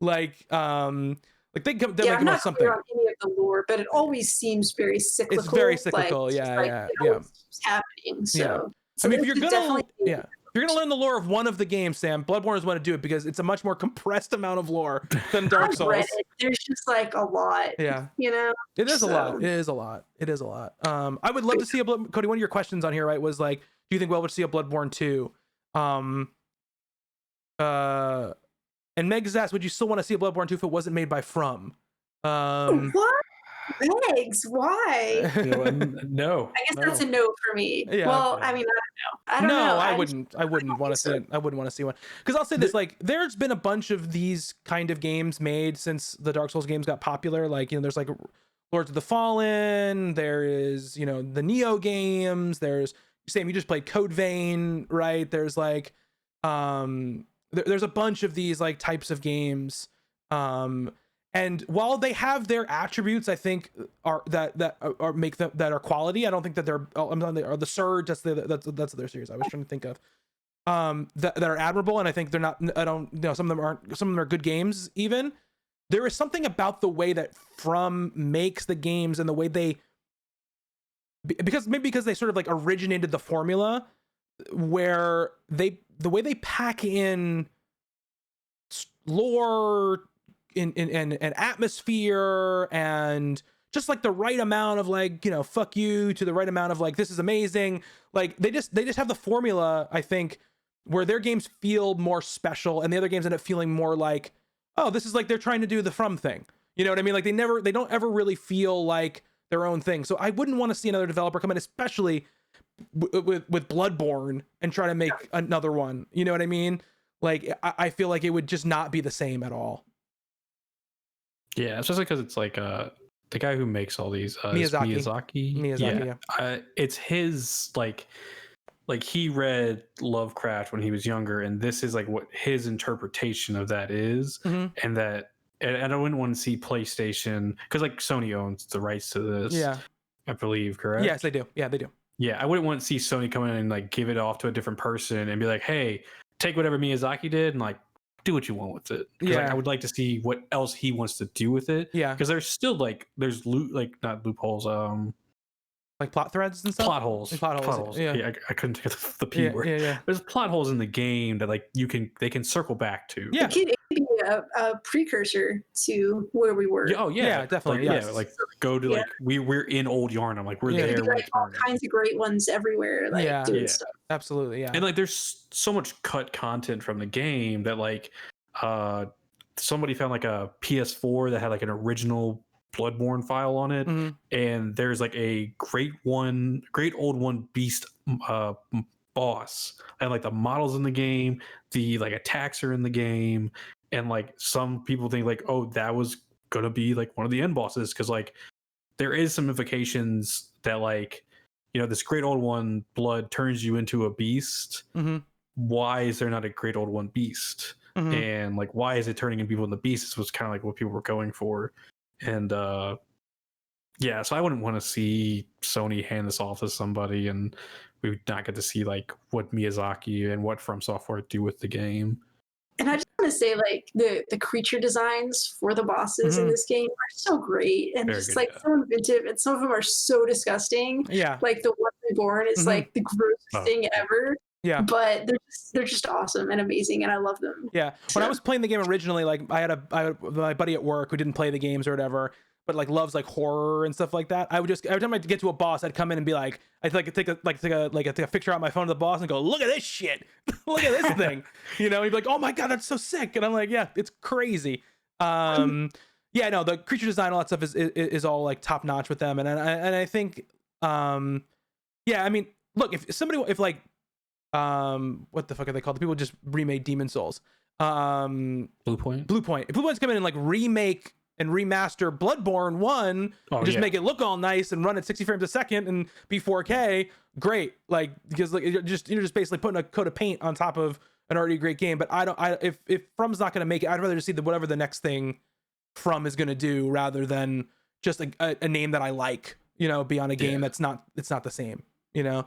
like they come
I'm not
something.
clear on any of the lore, but it always seems very cyclical.
It's very cyclical,
like,
yeah.
It's happening. So
I mean, if you're gonna learn the lore of one of the games, Sam, Bloodborne is one to do it because it's a much more compressed amount of lore than Dark Souls.
There's just like a lot.
Yeah, it is a lot. It is a lot. It is a lot. I would love to see Cody. One of your questions on here, right, was like, do you think we'll ever see a Bloodborne 2? And Meg's asked, would you still want to see a Bloodborne 2 if it wasn't made by From?
What? Megs, why?
No.
I guess that's a no for me. Yeah. Well, I mean, I don't know.
I wouldn't want to see it. I wouldn't want to see one. Because I'll say this, like, there's been a bunch of these kind of games made since the Dark Souls games got popular. Like, there's like Lords of the Fallen, there is, the Neo games, there's, Sam, you just played Code Vein, right? There's like, there's a bunch of these like types of games, and while they have their attributes, I think that are quality. I don't think that they're the Surge. That's their series I was trying to think of. That are admirable, and I think they're not. I don't some of them aren't. Some of them are good games. Even there is something about the way that From makes the games and the way they, because they sort of like originated the formula, where the way they pack in lore and atmosphere and just like the right amount of like, fuck you to the right amount of like, this is amazing. Like they just have the formula, I think, where their games feel more special and the other games end up feeling more like, oh, this is like they're trying to do the From thing. You know what I mean? Like they don't ever really feel like their own thing. So I wouldn't want to see another developer come in, especially with Bloodborne, and try to make another one. You know what I mean? Like I feel like it would just not be the same at all.
Yeah, especially because it's like the guy who makes all these
Miyazaki.
Yeah. It's his like he read Lovecraft when he was younger, and this is like what his interpretation of that is, and that and I wouldn't want to see PlayStation, because like Sony owns the rights to this.
Yeah.
I believe, correct?
Yes, they do. Yeah, they do.
Yeah, I wouldn't want to see Sony come in and like give it off to a different person and be like, "Hey, take whatever Miyazaki did and like do what you want with it." Because like
Yeah.
I would like to see what else he wants to do with it.
Yeah.
Because there's still like not loopholes,
Like plot threads and stuff.
plot holes.
Like plot holes. Yeah.
I couldn't think of the P word.
Yeah.
There's plot holes in the game that like they can circle back to.
Yeah.
It could be a precursor to where we were.
Oh yeah,
Yeah, definitely.
Like,
yes.
yeah, like go to like we're in Old Yarnum, like we're
Yeah.
there.
There'd be, like, all kinds of great ones everywhere, like
Yeah.
doing
Yeah.
stuff.
Absolutely. Yeah.
And like there's so much cut content from the game that like somebody found like a PS4 that had like an original Bloodborne file on it,
Mhm.
and there's like a great old one beast boss, and like the models in the game, the like attacks are in the game, and like some people think like, oh, that was gonna be like one of the end bosses, because like there is some implications that like, you know, this great old one blood turns you into a beast.
Mhm.
Why is there not a great old one beast?
Mhm.
And like, why is it turning in people into beasts? Was kind of like what people were going for. And yeah, so I wouldn't want to see Sony hand this off to somebody and we would not get to see like what Miyazaki and what From Software do with the game.
And I just want to say, like, the creature designs for the bosses in
Mhm.
this game are so great and
Very
just
good,
like
yeah.
so inventive, and some of them are so disgusting.
Yeah.
Like the one reborn is
Mhm.
like the grossest
Oh.
thing ever.
Yeah.
But they're just awesome and amazing, and I love them.
Yeah. When I
So-
was playing the game originally, like I had my buddy at work who didn't play the games or whatever, but like loves like horror and stuff like that. I would just every time I'd get to a boss, I'd come in and be like, I'd like take a picture on my phone of the boss and go, look at this shit, look at this thing, you know. He'd be like, oh my god, that's so sick, and I'm like, yeah, it's crazy. Yeah, no, the creature design, all that stuff is all like top notch with them, and I think, yeah, I mean, look, if like what the fuck are they called? The people who just remade Demon Souls.
Bluepoint.
Bluepoint. If Bluepoint's come in and like remake and remaster Bloodborne 1, and just make it look all nice and run at 60 frames a second and be 4K, great. Like, because like you're just basically putting a coat of paint on top of an already great game. But if From's not gonna make it, I'd rather just see whatever the next thing From is gonna do rather than just a name that I like, you know, be on a game that's not the same, you know.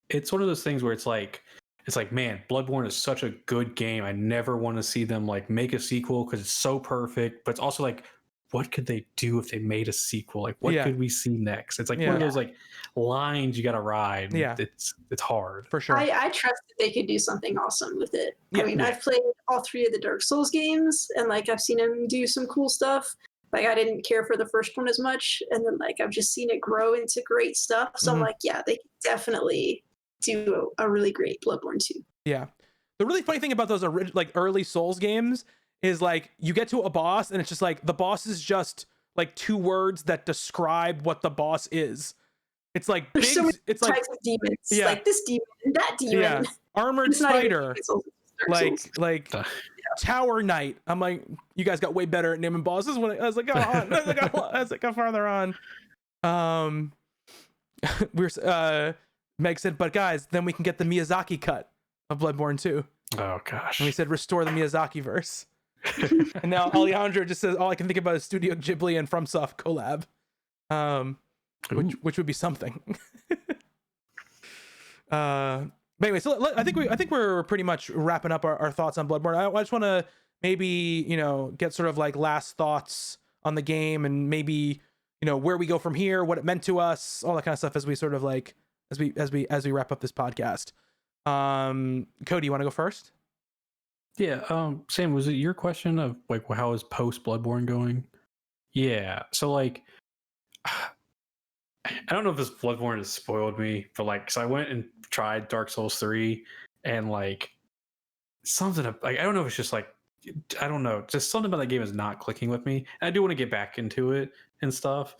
It's one of those things where it's like, man, Bloodborne is such a good game. I never want to see them like make a sequel because it's so perfect. But it's also like, what could they do if they made a sequel? Like, what could we see next? It's like one of those like lines you got to ride.
Yeah,
it's hard
for sure.
I trust that they could do something awesome with it.
Yeah,
I mean, I've played all 3 of the Dark Souls games, and like I've seen them do some cool stuff. Like I didn't care for the first one as much, and then like I've just seen it grow into great stuff. So I'm like, yeah, they could definitely do a really great Bloodborne 2.
Yeah. The really funny thing about those like early Souls games is like you get to a boss and it's just like the boss is just like 2 words that describe what the boss is. It's like
There's so many
it's
types of demons.
Yeah.
Like this demon and that demon.
Yeah. Armored
It's not even
spider.
Dark Souls, it's Dark Souls.
Like Tower Knight. I'm like, you guys got way better at naming bosses when I was like, as I got farther on. Meg said, but guys, then we can get the Miyazaki cut of Bloodborne 2.
Oh gosh.
And we said, restore the Miyazaki verse. And now Alejandro just says, all I can think about is Studio Ghibli and FromSoft collab. Which would be something. But anyway, so I think we're pretty much wrapping up our thoughts on Bloodborne. I just want to maybe, you know, get sort of like last thoughts on the game and maybe, you know, where we go from here, what it meant to us, all that kind of stuff as we sort of like as we wrap up this podcast. Cody, you want to go first?
Yeah, Sam, was it your question of like how is post Bloodborne going? Yeah, so like I don't know if this Bloodborne has spoiled me, but like, cause I went and tried Dark Souls 3 and like something like, I don't know if it's just like, I don't know, just something about that game is not clicking with me. And I do want to get back into it and stuff,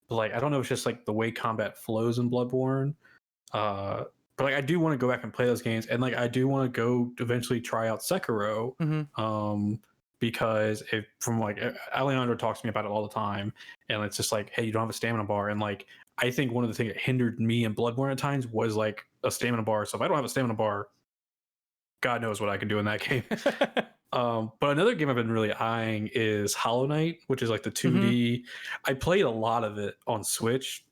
but like, I don't know if it's just like the way combat flows in Bloodborne. But like, I do want to go back and play those games, and like, I do want to go eventually try out Sekiro. Because if from like Alejandro talks to me about it all the time, and it's just like, hey, you don't have a stamina bar, and like I think one of the things that hindered me in Bloodborne at times was like a stamina bar. So if I don't have a stamina bar, God knows what I can do in that game. But another game I've been really eyeing is Hollow Knight, which is like the 2D. I played a lot of it on Switch.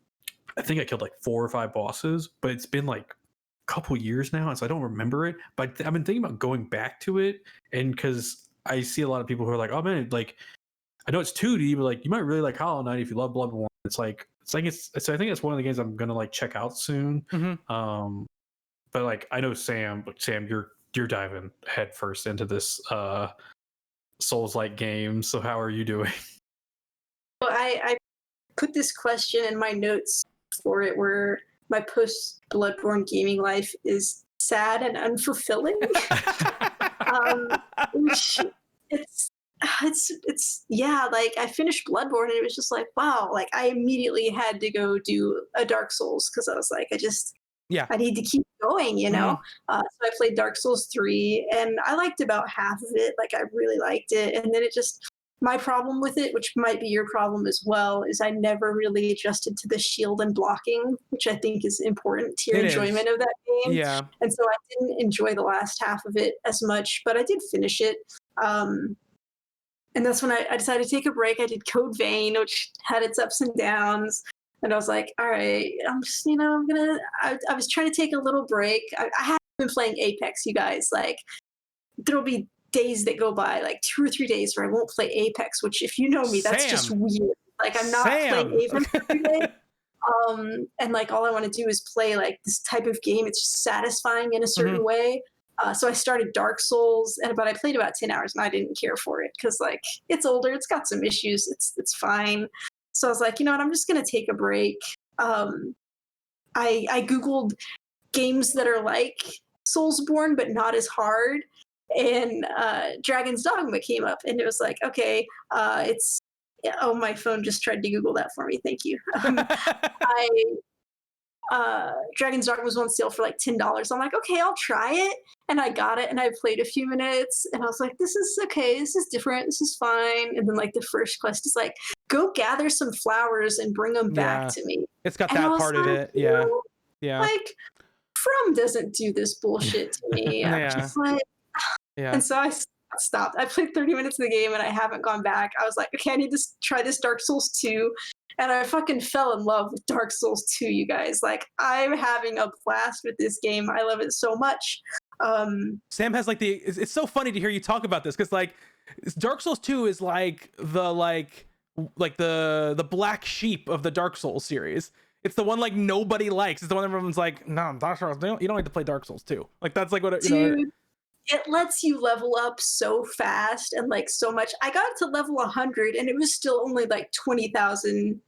I think I killed like 4 or 5 bosses, but it's been like a couple years now, and so I don't remember it. But I've been thinking about going back to it, and because I see a lot of people who are like, "Oh man, like I know it's 2D, but like you might really like Hollow Knight if you love Bloodborne." It's I think it's one of the games I'm gonna like check out soon. But like I know Sam, you're diving head first into this Souls-like game. So how are you doing?
Well, I put this question in my notes for it, where my post Bloodborne gaming life is sad and unfulfilling. Which it's yeah, like I finished Bloodborne and it was just like, wow, like I immediately had to go do a Dark Souls because I was like, I need to keep going, you know? So I played Dark Souls 3 and I liked about half of it. Like I really liked it. And then my problem with it, which might be your problem as well, is I never really adjusted to the shield and blocking, which I think is important to your enjoyment of that game.
Yeah.
And so I didn't enjoy the last half of it as much, but I did finish it. And that's when I decided to take a break. I did Code Vein, which had its ups and downs. And I was like, all right, I'm just, I was trying to take a little break. I haven't been playing Apex, you guys. Like, there'll be days that go by, like 2 or 3 days where I won't play Apex, which if you know me, that's just weird. Like, I'm not playing Apex every day. And like, all I want to do is play like this type of game. It's just satisfying in a certain way. So I started Dark Souls, but I played about 10 hours and I didn't care for it because like it's older, it's got some issues, it's fine. So I was like, you know what, I'm just gonna take a break. I Googled games that are like Soulsborne but not as hard, and Dragon's Dogma came up, and it was like, okay, my phone just tried to Google that for me. Thank you. Dragon's Dogma was on sale for like $10. I'm like, okay, I'll try it. And I got it and I played a few minutes and I was like, this is okay, this is different, this is fine. And then like the first quest is like, go gather some flowers and bring them back to me.
It's got that part of it. Yeah. Yeah.
Like, From doesn't do this bullshit to me. I'm just like, and so I stopped. I played 30 minutes of the game and I haven't gone back. I was like, okay, I need to try this Dark Souls 2. And I fucking fell in love with Dark Souls 2, you guys. Like, I'm having a blast with this game. I love it so much.
Sam has like it's so funny to hear you talk about this because like Dark Souls 2 is like the black sheep of the Dark Souls series. It's the one like nobody likes. It's the one everyone's like, no, Dark Souls, you don't need to play Dark Souls 2. Like that's like what
Dude, it lets you level up so fast and like so much. I got to level 100 and it was still only like 20,000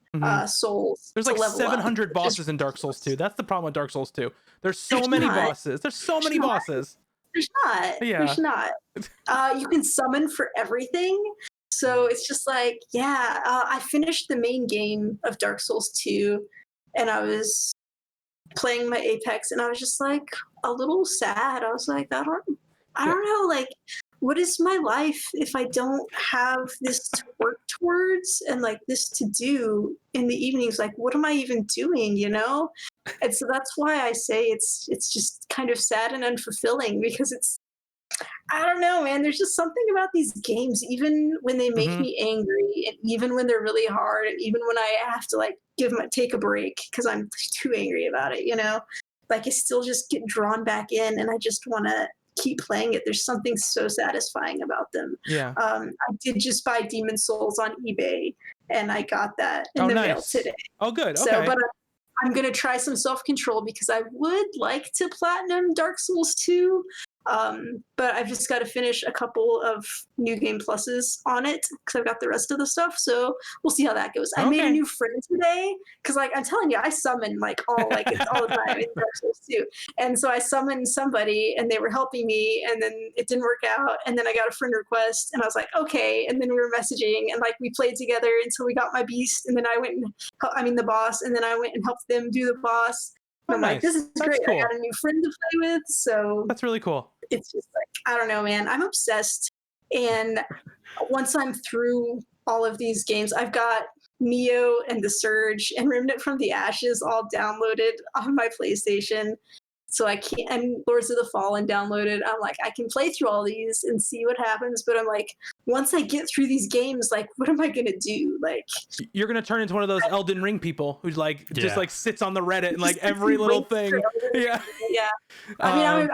souls.
There's like 700 bosses in Dark Souls 2. That's the problem with Dark Souls 2. There's so many bosses. There's so many bosses.
There's not.
Yeah.
There's not. You can summon for everything. So it's just like, I finished the main game of Dark Souls 2 and I was playing my Apex and I was just like a little sad. I was like, I don't know, like, what is my life if I don't have this to work towards and like this to do in the evenings? Like, what am I even doing, you know? And so that's why I say it's just kind of sad and unfulfilling because I don't know, man. There's just something about these games, even when they make me angry and even when they're really hard and even when I have to like take a break because I'm too angry about it, you know? Like, I still just get drawn back in and I just want to keep playing it. There's something so satisfying about them. I did just buy Demon Souls on eBay and I got that in the mail today.
Oh, good. Okay.
So, but I'm going to try some self-control because I would like to platinum Dark Souls 2. But I've just got to finish a couple of New Game Pluses on it because I've got the rest of the stuff. So we'll see how that goes. I made a new friend today because, like, I'm telling you, I summon like all the time in Dark Souls 2. And so I summoned somebody and they were helping me and then it didn't work out. And then I got a friend request and I was like, okay. And then we were messaging and like we played together until we got my beast. And then the boss. And then I went and helped them do the boss. I'm like, this is great. Cool. I got a new friend to play with. So
that's really cool.
It's just like, I don't know, man. I'm obsessed. And once I'm through all of these games, I've got Neo and The Surge and Remnant from the Ashes all downloaded on my PlayStation. so I can't. And Lords of the Fallen downloaded. I'm like, I can play through all these and see what happens. But I'm like, once I get through these games, like, what am I gonna do? Like,
you're gonna turn into one of those Elden Ring people who's like just like sits on the Reddit and like every
Just
little
wait for
thing.
Elden
Yeah.
Ring. Yeah. I mean,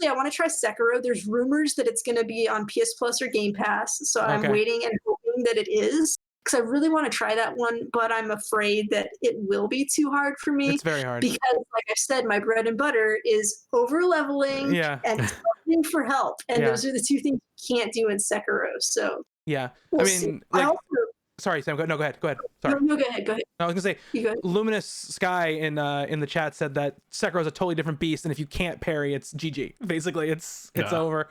I want to try Sekiro. There's rumors that it's going to be on PS Plus or Game Pass, so I'm
Okay.
waiting and hoping that it is, because I really want to try that one, but I'm afraid that it will be too hard for me.
It's very hard.
Because, like I said, my bread and butter is over leveling
Yeah.
and asking for help, and
Yeah.
those are the two things you can't do in Sekiro. So
Yeah.
we'll
I mean,
see.
like,
I also,
sorry, Sam. No, go ahead. Go ahead. Sorry.
no, go ahead. Go ahead.
I was gonna say,
You go ahead.
Luminous Sky in the chat said that Sekiro is a totally different beast, and if you can't parry, it's GG. Basically, it's over.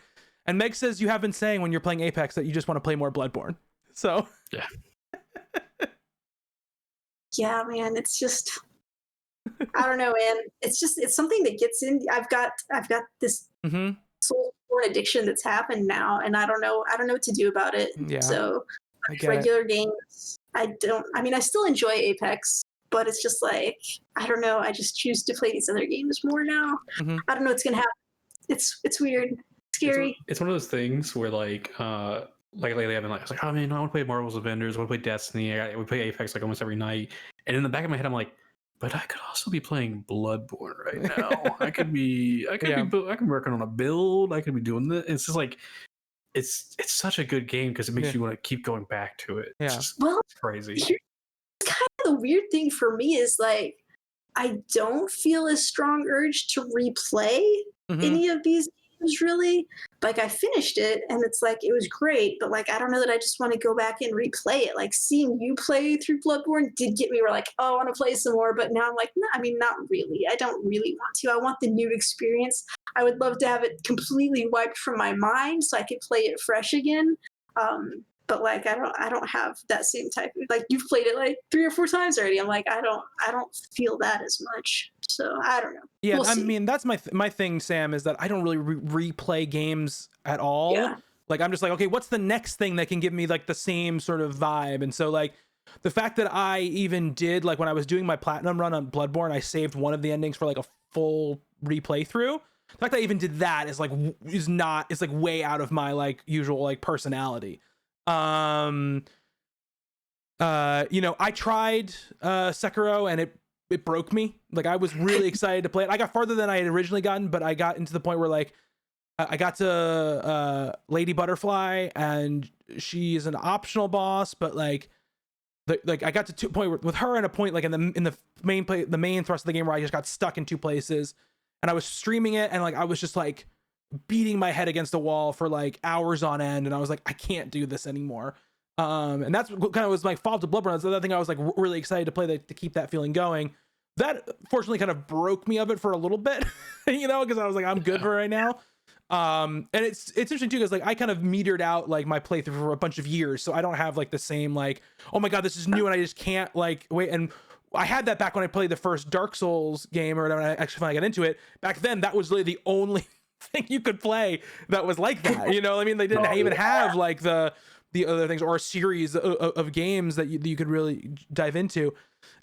And Meg says you have been saying when you're playing Apex that you just want to play more Bloodborne. So
yeah.
Yeah, man, it's just, I don't know, man. It's something that gets in. I've got this soul porn addiction that's happened now, and I don't know what to do about it.
Yeah.
So
I get
regular games, I still enjoy Apex, but it's just like, I don't know. I just choose to play these other games more now. I don't know what's gonna happen. It's weird, scary.
It's one of those things where like lately I've been like, I was like, oh man, I want to play Marvel's Avengers, I want to play Destiny, we play Apex like almost every night, and in the back of my head I'm like, but I could also be playing Bloodborne right now. I could be working on a build, I could be doing this. It's just like it's such a good game because it makes you want to keep going back to it.
Yeah.
It's crazy.
Kind of the weird thing for me is like, I don't feel a strong urge to replay any of these games, really. Like, I finished it and it's like, it was great, but like, I don't know that I just want to go back and replay it. Like, seeing you play through Bloodborne did get me where like, oh, I want to play some more, but now I'm like, no, I mean, not really. I don't really want to. I want the new experience. I would love to have it completely wiped from my mind so I could play it fresh again. But like, I don't have that same type of, like, you've played it like 3 or 4 times already. I'm like, I don't feel that as much. So I don't know.
Yeah,
We'll
I
see.
mean, that's my thing, Sam, is that I don't really replay games at all.
Yeah.
Like, I'm just like, okay, what's the next thing that can give me like the same sort of vibe? And so like the fact that I even did, like when I was doing my platinum run on Bloodborne, I saved one of the endings for like a full replay through. The fact that I even did that is like it's like way out of my like usual like personality. You know, I tried Sekiro and it broke me. Like, I was really excited to play it. I got farther than I had originally gotten, but I got into the point where like I got to Lady Butterfly, and she is an optional boss, but like I got to a point with her, and a point like in the main thrust of the game where I just got stuck in 2 places, and I was streaming it, and like I was just like beating my head against the wall for like hours on end, and I was like, I can't do this anymore. And that's what kind of was my fault to Bloodborne. That's the other thing I was like really excited to play to keep that feeling going. That fortunately kind of broke me of it for a little bit, you know, because I was like, I'm good for right now. And it's interesting too, because like I kind of metered out like my playthrough for a bunch of years, so I don't have like the same like, oh my god, this is new and I just can't like wait. And I had that back when I played the first Dark Souls game, or when I actually finally got into it. Back then, that was really the only thing you could play that was like that. You know, I mean, they didn't even have like the other things, or a series of games that you could really dive into.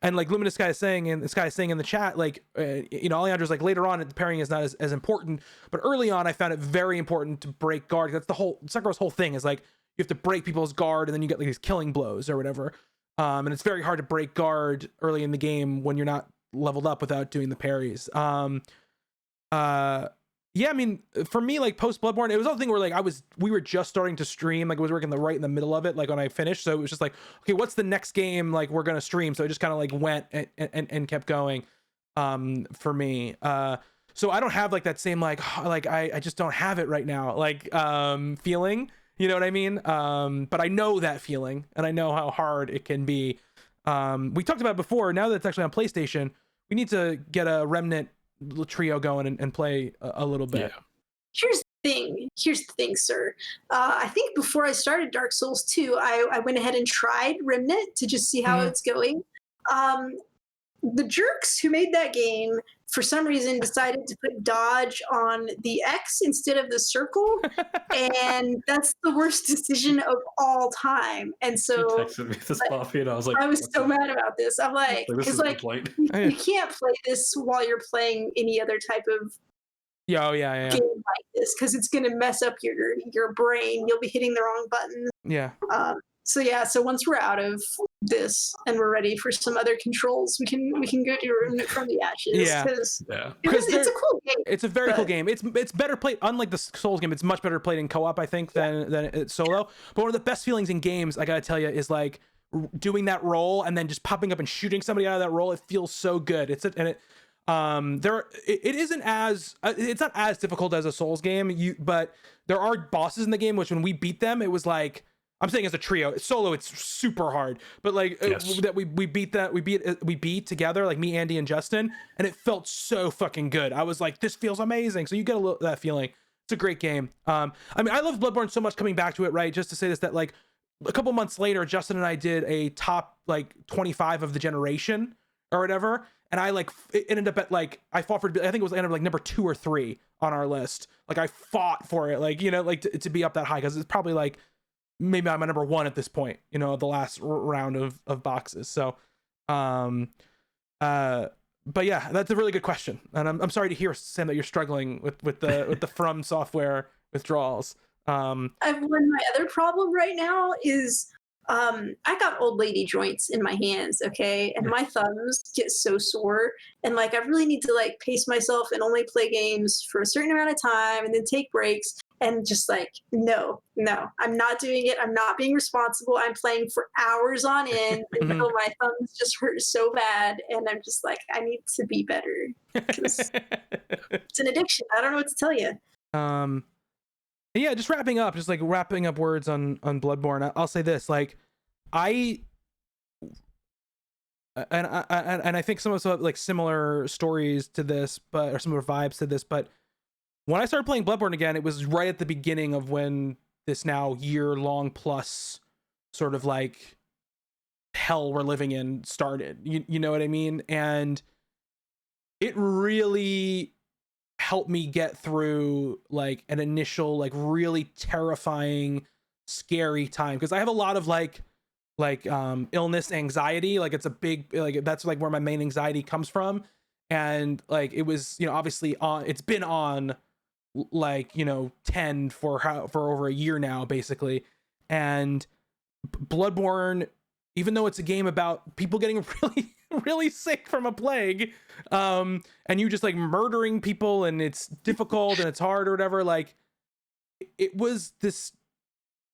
And like Luminous Sky is saying, and this guy is saying in the chat, like, you know, Alejandro's like, later on, the pairing is not as important, but early on, I found it very important to break guard. That's the whole Sekiro's whole thing, is like you have to break people's guard, and then you get like these killing blows or whatever. And it's very hard to break guard early in the game when you're not leveled up without doing the parries. Yeah, I mean, for me, like post Bloodborne, it was a thing where like we were just starting to stream, like I was working right in the middle of it, like when I finished. So it was just like, okay, what's the next game like we're gonna stream? So I just kind of like went and kept going. For me, so I don't have like that same like I just don't have it right now, like feeling. You know what I mean? But I know that feeling, and I know how hard it can be. We talked about it before. Now that it's actually on PlayStation, we need to get a Remnant trio going and play a little bit.
Yeah.
Here's the thing, sir. I think before I started Dark Souls 2, I went ahead and tried Remnant to just see how it's going. the jerks who made that game for some reason decided to put dodge on the X instead of the circle, and that's the worst decision of all time. And
You
so
texted me this, Poppy, and I was like,
I was
"What's
so
up?"
mad about this. I'm like,
This
because
is a
like
complaint.
you can't play this while you're playing any other type of
Yeah,
game like this, because it's going to mess up your brain. You'll be hitting the wrong button.
Yeah.
So once we're out of this and we're ready for some other controls, we can go do Remnant from the Ashes.
Yeah.
Because it's a cool game.
It's a very cool game. It's better played, unlike the Souls game, it's much better played in co-op, I think, than it's solo. But one of the best feelings in games, I gotta tell you, is like doing that roll and then just popping up and shooting somebody out of that roll. It feels so good. It isn't as it's not as difficult as a Souls game, but there are bosses in the game which when we beat them, it was like, I'm saying as a trio. Solo, it's super hard, but like that we beat together, like me, Andy, and Justin, and it felt so fucking good. I was like, this feels amazing. So you get that feeling. It's a great game. I mean, I love Bloodborne so much. Coming back to it, right? Just to say this, that like a couple months later, Justin and I did a top like 25 of the generation or whatever, and I like it ended up at like I fought for. I think it was ended up like number 2 or 3 on our list. Like I fought for it, like like to be up that high, because it's probably like. Maybe I'm a number 1 at this point, the last round of boxes. So, but yeah, that's a really good question. And I'm sorry to hear, Sam, that you're struggling with the From Software withdrawals.
My other problem right now is I got old lady joints in my hands, okay, and my thumbs get so sore, and like I really need to like pace myself and only play games for a certain amount of time and then take breaks. And just like, no, I'm not doing it. I'm not being responsible. I'm playing for hours on end until my thumbs just hurt so bad. And I'm just like, I need to be better. It's an addiction. I don't know what to tell you.
Yeah, just wrapping up words on Bloodborne. I'll say this, like, I think some of us have like similar stories to this, or similar vibes to this, but when I started playing Bloodborne again, it was right at the beginning of when this now year-long plus sort of like hell we're living in started. You know what I mean? And it really helped me get through like an initial like really terrifying, scary time, because I have a lot of like illness anxiety. Like it's a big, like that's like where my main anxiety comes from. And like it was, obviously it's been on like 10 for over a year now basically. And Bloodborne, even though it's a game about people getting really really sick from a plague, and you just like murdering people, and it's difficult and it's hard or whatever, like it was this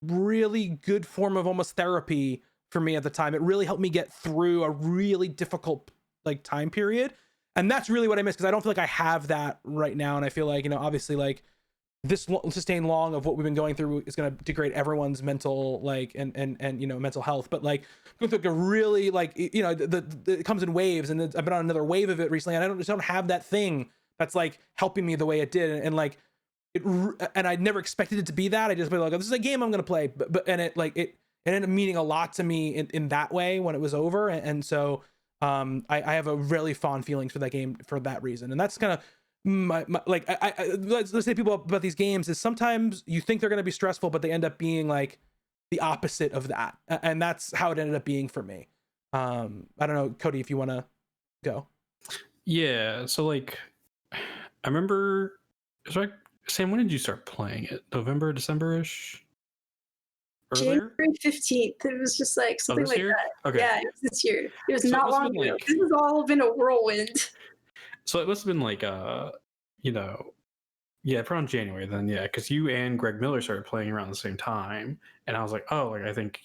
really good form of almost therapy for me at the time. It really helped me get through a really difficult like time period. And that's really what I miss, because I don't feel like I have that right now. And I feel like, obviously like this sustained long of what we've been going through is going to degrade everyone's mental, like, and mental health. But like going through like a really like, it comes in waves, and I've been on another wave of it recently. And I don't have that thing that's like helping me the way it did. And like and I never expected it to be that. I just be like, oh, this is a game I'm going to play. And it ended up meaning a lot to me in that way when it was over. And so, I have a really fond feelings for that game for that reason. And that's kind of my like let's say people about these games is sometimes you think they're going to be stressful, but they end up being like the opposite of that. And that's how it ended up being for me. I don't know, Cody, if you want to go.
Yeah, so like I remember, right, Sam, when did you start playing it? November, December-ish? Earlier?
January 15th. It was just like something like
year?
that.
Okay.
Yeah, it was this year. It was
So
not
it must
long
have been,
ago.
like-
This has all been a whirlwind.
So it must have been like around January then, yeah, because you and Greg Miller started playing around the same time, and I was like, oh, like I think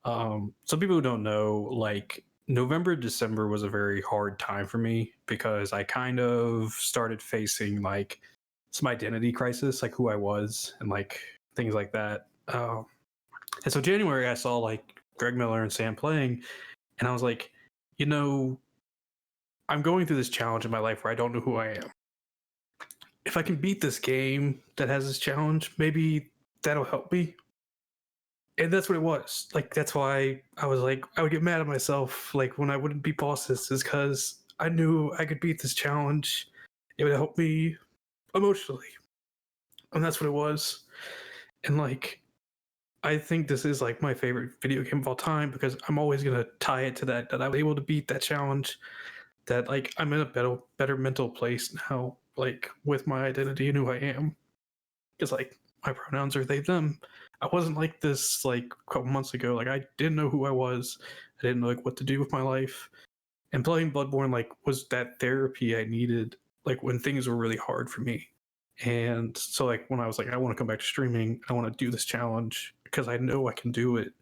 some people who don't know, like November, December was a very hard time for me because I kind of started facing like some identity crisis, like who I was and like things like that. And so January, I saw like Greg Miller and Sam playing, and I was like, I'm going through this challenge in my life where I don't know who I am. If I can beat this game that has this challenge, maybe that'll help me. And that's what it was. Like, that's why I was like, I would get mad at myself, like, when I wouldn't beat bosses, is because I knew I could beat this challenge. It would help me emotionally. And that's what it was. And, like, I think this is, like, my favorite video game of all time because I'm always going to tie it to that I was able to beat that challenge, that, like, I'm in a better mental place now, like, with my identity and who I am. Because, like, my pronouns are they, them. I wasn't like this like a couple months ago. Like, I didn't know who I was. I didn't know like what to do with my life. And playing Bloodborne like was that therapy I needed, like when things were really hard for me. And so like when I was like, I want to come back to streaming, I want to do this challenge because I know I can do it.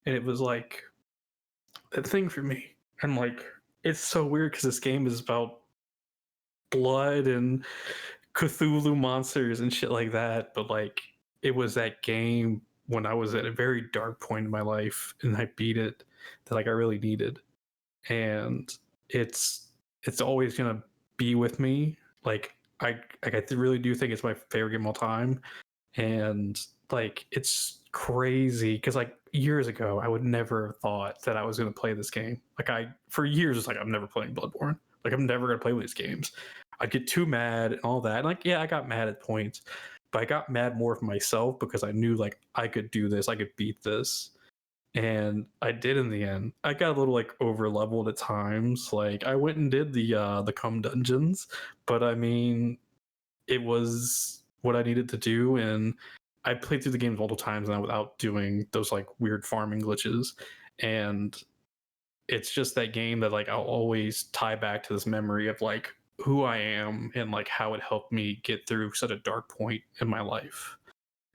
And it was like that thing for me. And like it's so weird because this game is about blood and Cthulhu monsters and shit like that, but like it was that game when I was at a very dark point in my life and I beat it that like I really needed. And it's always gonna be with me. Like I really do think it's my favorite game of all time. And like it's crazy because like years ago I would never have thought that I was gonna play this game. Like I for years was like I'm never playing Bloodborne. Like I'm never gonna play these games. I'd get too mad and all that. And like, yeah, I got mad at points, but I got mad more for myself because I knew like I could do this, I could beat this. And I did in the end. I got a little like over leveled at times. Like I went and did the cum dungeons, but I mean it was what I needed to do, and I played through the game multiple times now without doing those like weird farming glitches. And it's just that game that like I'll always tie back to this memory of like who I am and like how it helped me get through such a dark point in my life.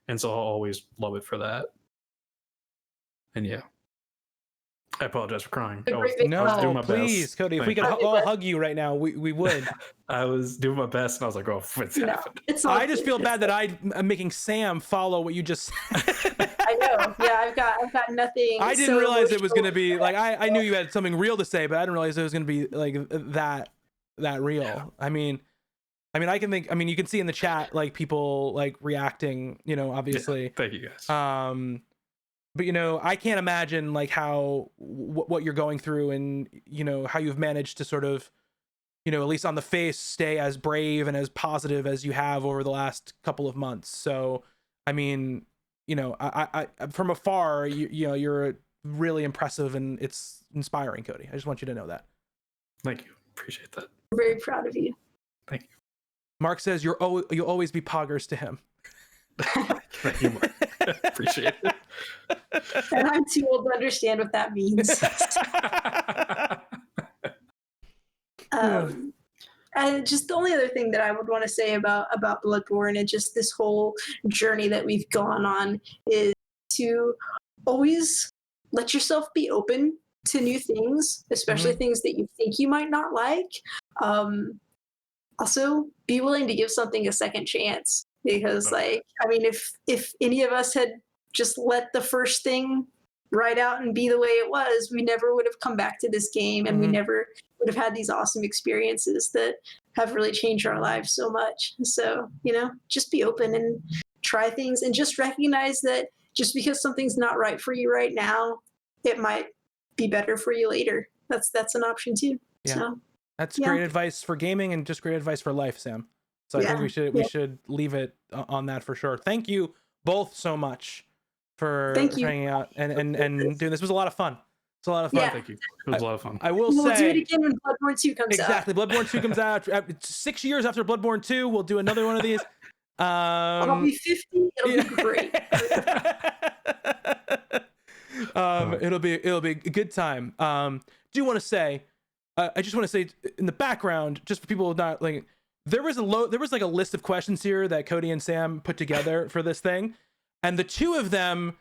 And so I'll always love it for that. And yeah. I apologize for crying. I was doing
No,
my
please,
best.
Cody. If we
Thank
could
you.
all hug you right now, we would.
I was doing my best, and I was like, "Oh, it's happened."
It's all
I just
good.
feel bad that I'm making Sam follow what you just said.
I know. Yeah, I've got nothing.
I didn't
so
realize it was going to
emotional.
be like I knew you had something real to say, but I didn't realize it was going to be like that real.
Yeah.
I mean, I can think. I mean, you can see in the chat like people like reacting. You know, obviously.
Yeah, thank you guys.
But you know, I can't imagine like how what you're going through, and you know how you've managed to sort of, you know, at least on the face, stay as brave and as positive as you have over the last couple of months. So, I mean, you know, I from afar, you know, you're really impressive and it's inspiring, Cody. I just want you to know that.
Thank you. Appreciate that.
I'm very proud of you.
Thank you.
Mark says you'll always be poggers to him.
Thank you, Mark. Appreciate it.
And I'm too old to understand what that means. And just the only other thing that I would want to say about Bloodborne and just this whole journey that we've gone on is to always let yourself be open to new things, especially things that you think you might not like. Also, be willing to give something a second chance, because, like, I mean, if any of us had just let the first thing ride out and be the way it was, we never would have come back to this game, and we never would have had these awesome experiences that have really changed our lives so much. So, you know, just be open and try things, and just recognize that just because something's not right for you right now, it might be better for you later. That's an option too.
Yeah.
So,
that's great advice for gaming and just great advice for life, Sam. So I think we should leave it on that for sure. Thank you both so much for hanging out and doing this. It was a lot of fun. It's a lot of fun.
Yeah.
Thank you. It was a lot of fun.
I will
we'll
say
do it again when Bloodborne 2 comes out.
exactly. Bloodborne 2 comes out 6 years after Bloodborne 2. We'll do another one of these.
I'll be 50. It'll be great.
It'll be a good time. Do want to say, I just want to say in the background, just for people not like, there was like a list of questions here that Cody and Sam put together for this thing, and the two of them,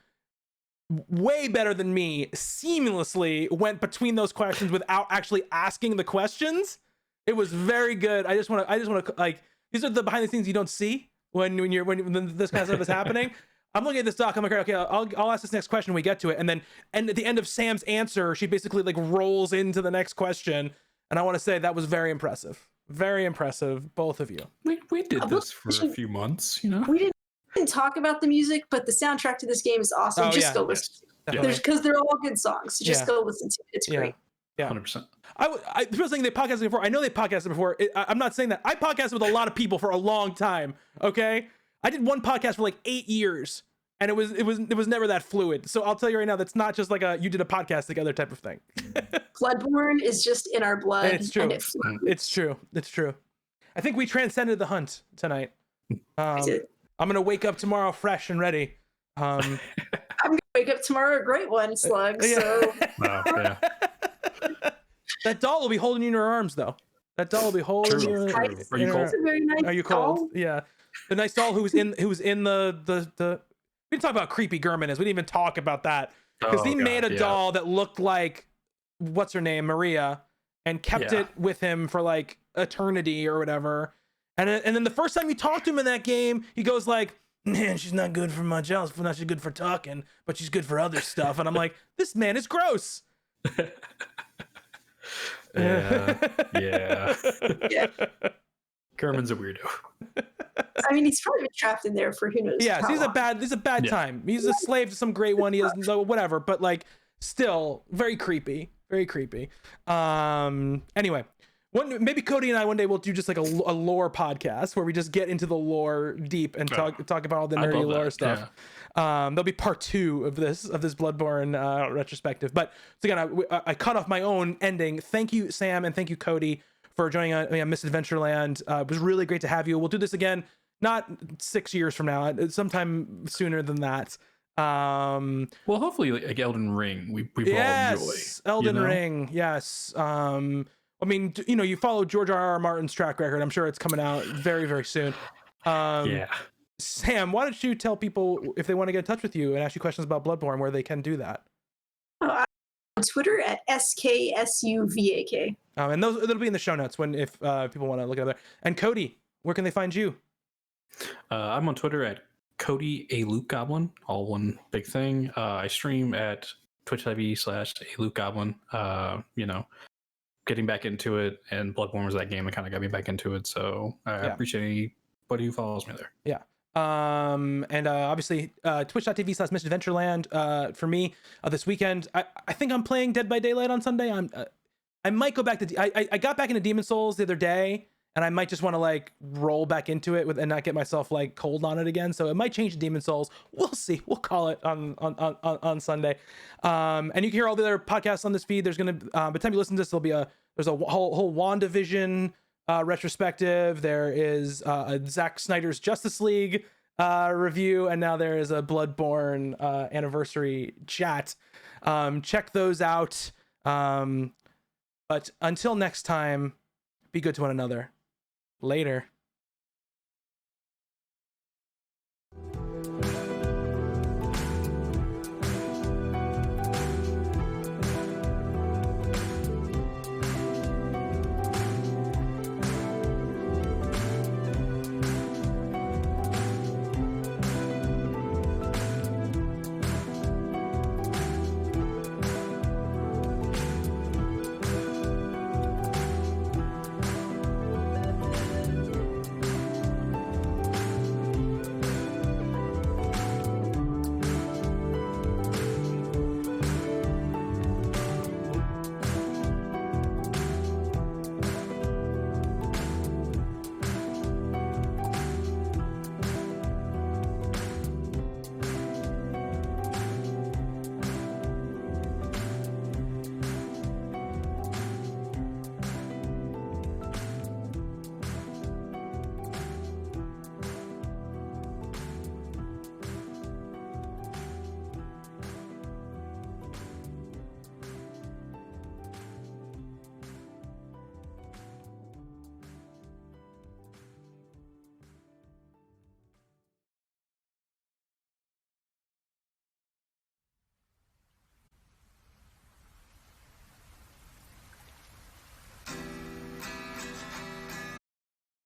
way better than me, seamlessly went between those questions without actually asking the questions. It was very good. I just want to like, these are the behind the scenes you don't see when this kind of stuff is happening. I'm looking at this doc. I'm like, okay, I'll ask this next question when we get to it, and at the end of Sam's answer, she basically like rolls into the next question, and I want to say that was very impressive, both of you.
We did this for a few months, you know.
We didn't didn't talk about the music, but the soundtrack to this game is awesome.
Oh,
Just
yeah.
go listen.
Definitely.
Because they're all good songs. So just
Yeah.
go listen to it. It's great.
Yeah.
100%.
I was saying they podcasted before. I know they podcasted before. I'm not saying that. I podcasted with a lot of people for a long time. Okay, I did one podcast for like 8 years, and it was never that fluid. So I'll tell you right now, that's not just like you did a podcast together type of thing.
Bloodborne is just in our blood.
It's true.
And
It's true. It's true. I think we transcended the hunt tonight. I'm gonna wake up tomorrow fresh and ready.
I'm gonna wake up tomorrow a great one, Slug. So
Yeah.
That doll will be holding you in her arms, though. That doll will be holding you.
Are you cold?
It's a very nice
Are you
doll.
cold? Yeah. The nice doll who was in the. We didn't talk about how creepy Gurman is. We didn't even talk about that because he made a doll that looked like what's her name, Maria, and kept it with him for like eternity or whatever. And then the first time you talk to him in that game, he goes like, "Man, she's not good for much else. Not she's good for talking, but she's good for other stuff." And I'm like, this man is gross.
Yeah. Kerman's a weirdo.
I mean, he's probably been trapped in there for who knows.
Yeah,
how
he's
long.
a bad time. He's a slave to some great one. He has no whatever, but like still very creepy. Anyway, maybe Cody and I one day will do just like a lore podcast where we just get into the lore deep and talk about all the nerdy lore stuff. Yeah. There'll be part 2 of this Bloodborne retrospective. But so again, I cut off my own ending. Thank you, Sam, and thank you, Cody, for joining on Miss Adventureland. It was really great to have you. We'll do this again, not 6 years from now, sometime sooner than that.
Well, hopefully like Elden Ring, we all enjoy.
Elden Ring, yes. I mean, you follow George R.R. Martin's track record. I'm sure it's coming out very, very soon. Sam, why don't you tell people if they want to get in touch with you and ask you questions about Bloodborne, where they can do that?
On Twitter at SKSUVAK.
And it'll be in the show notes if people want to look it up there. And Cody, where can they find you?
I'm on Twitter at Cody A Luke Goblin, all one big thing. I stream at twitch.tv/A Luke Goblin. Getting back into it, and Bloodborne was that game that kind of got me back into it. So I appreciate anybody who follows me there. Yeah.
And obviously twitch.tv/Misadventureland for me this weekend. I think I'm playing Dead by Daylight on Sunday. I might go back to I got back into Demon Souls the other day, and I might just want to like roll back into it and not get myself like cold on it again. So it might change to Demon Souls. We'll see. We'll call it on Sunday. And you can hear all the other podcasts on this feed. There's gonna by the time you listen to this, there's a whole WandaVision retrospective. There is a Zack Snyder's Justice League review, and now there is a Bloodborne anniversary chat. Check those out. But until next time, be good to one another. Later.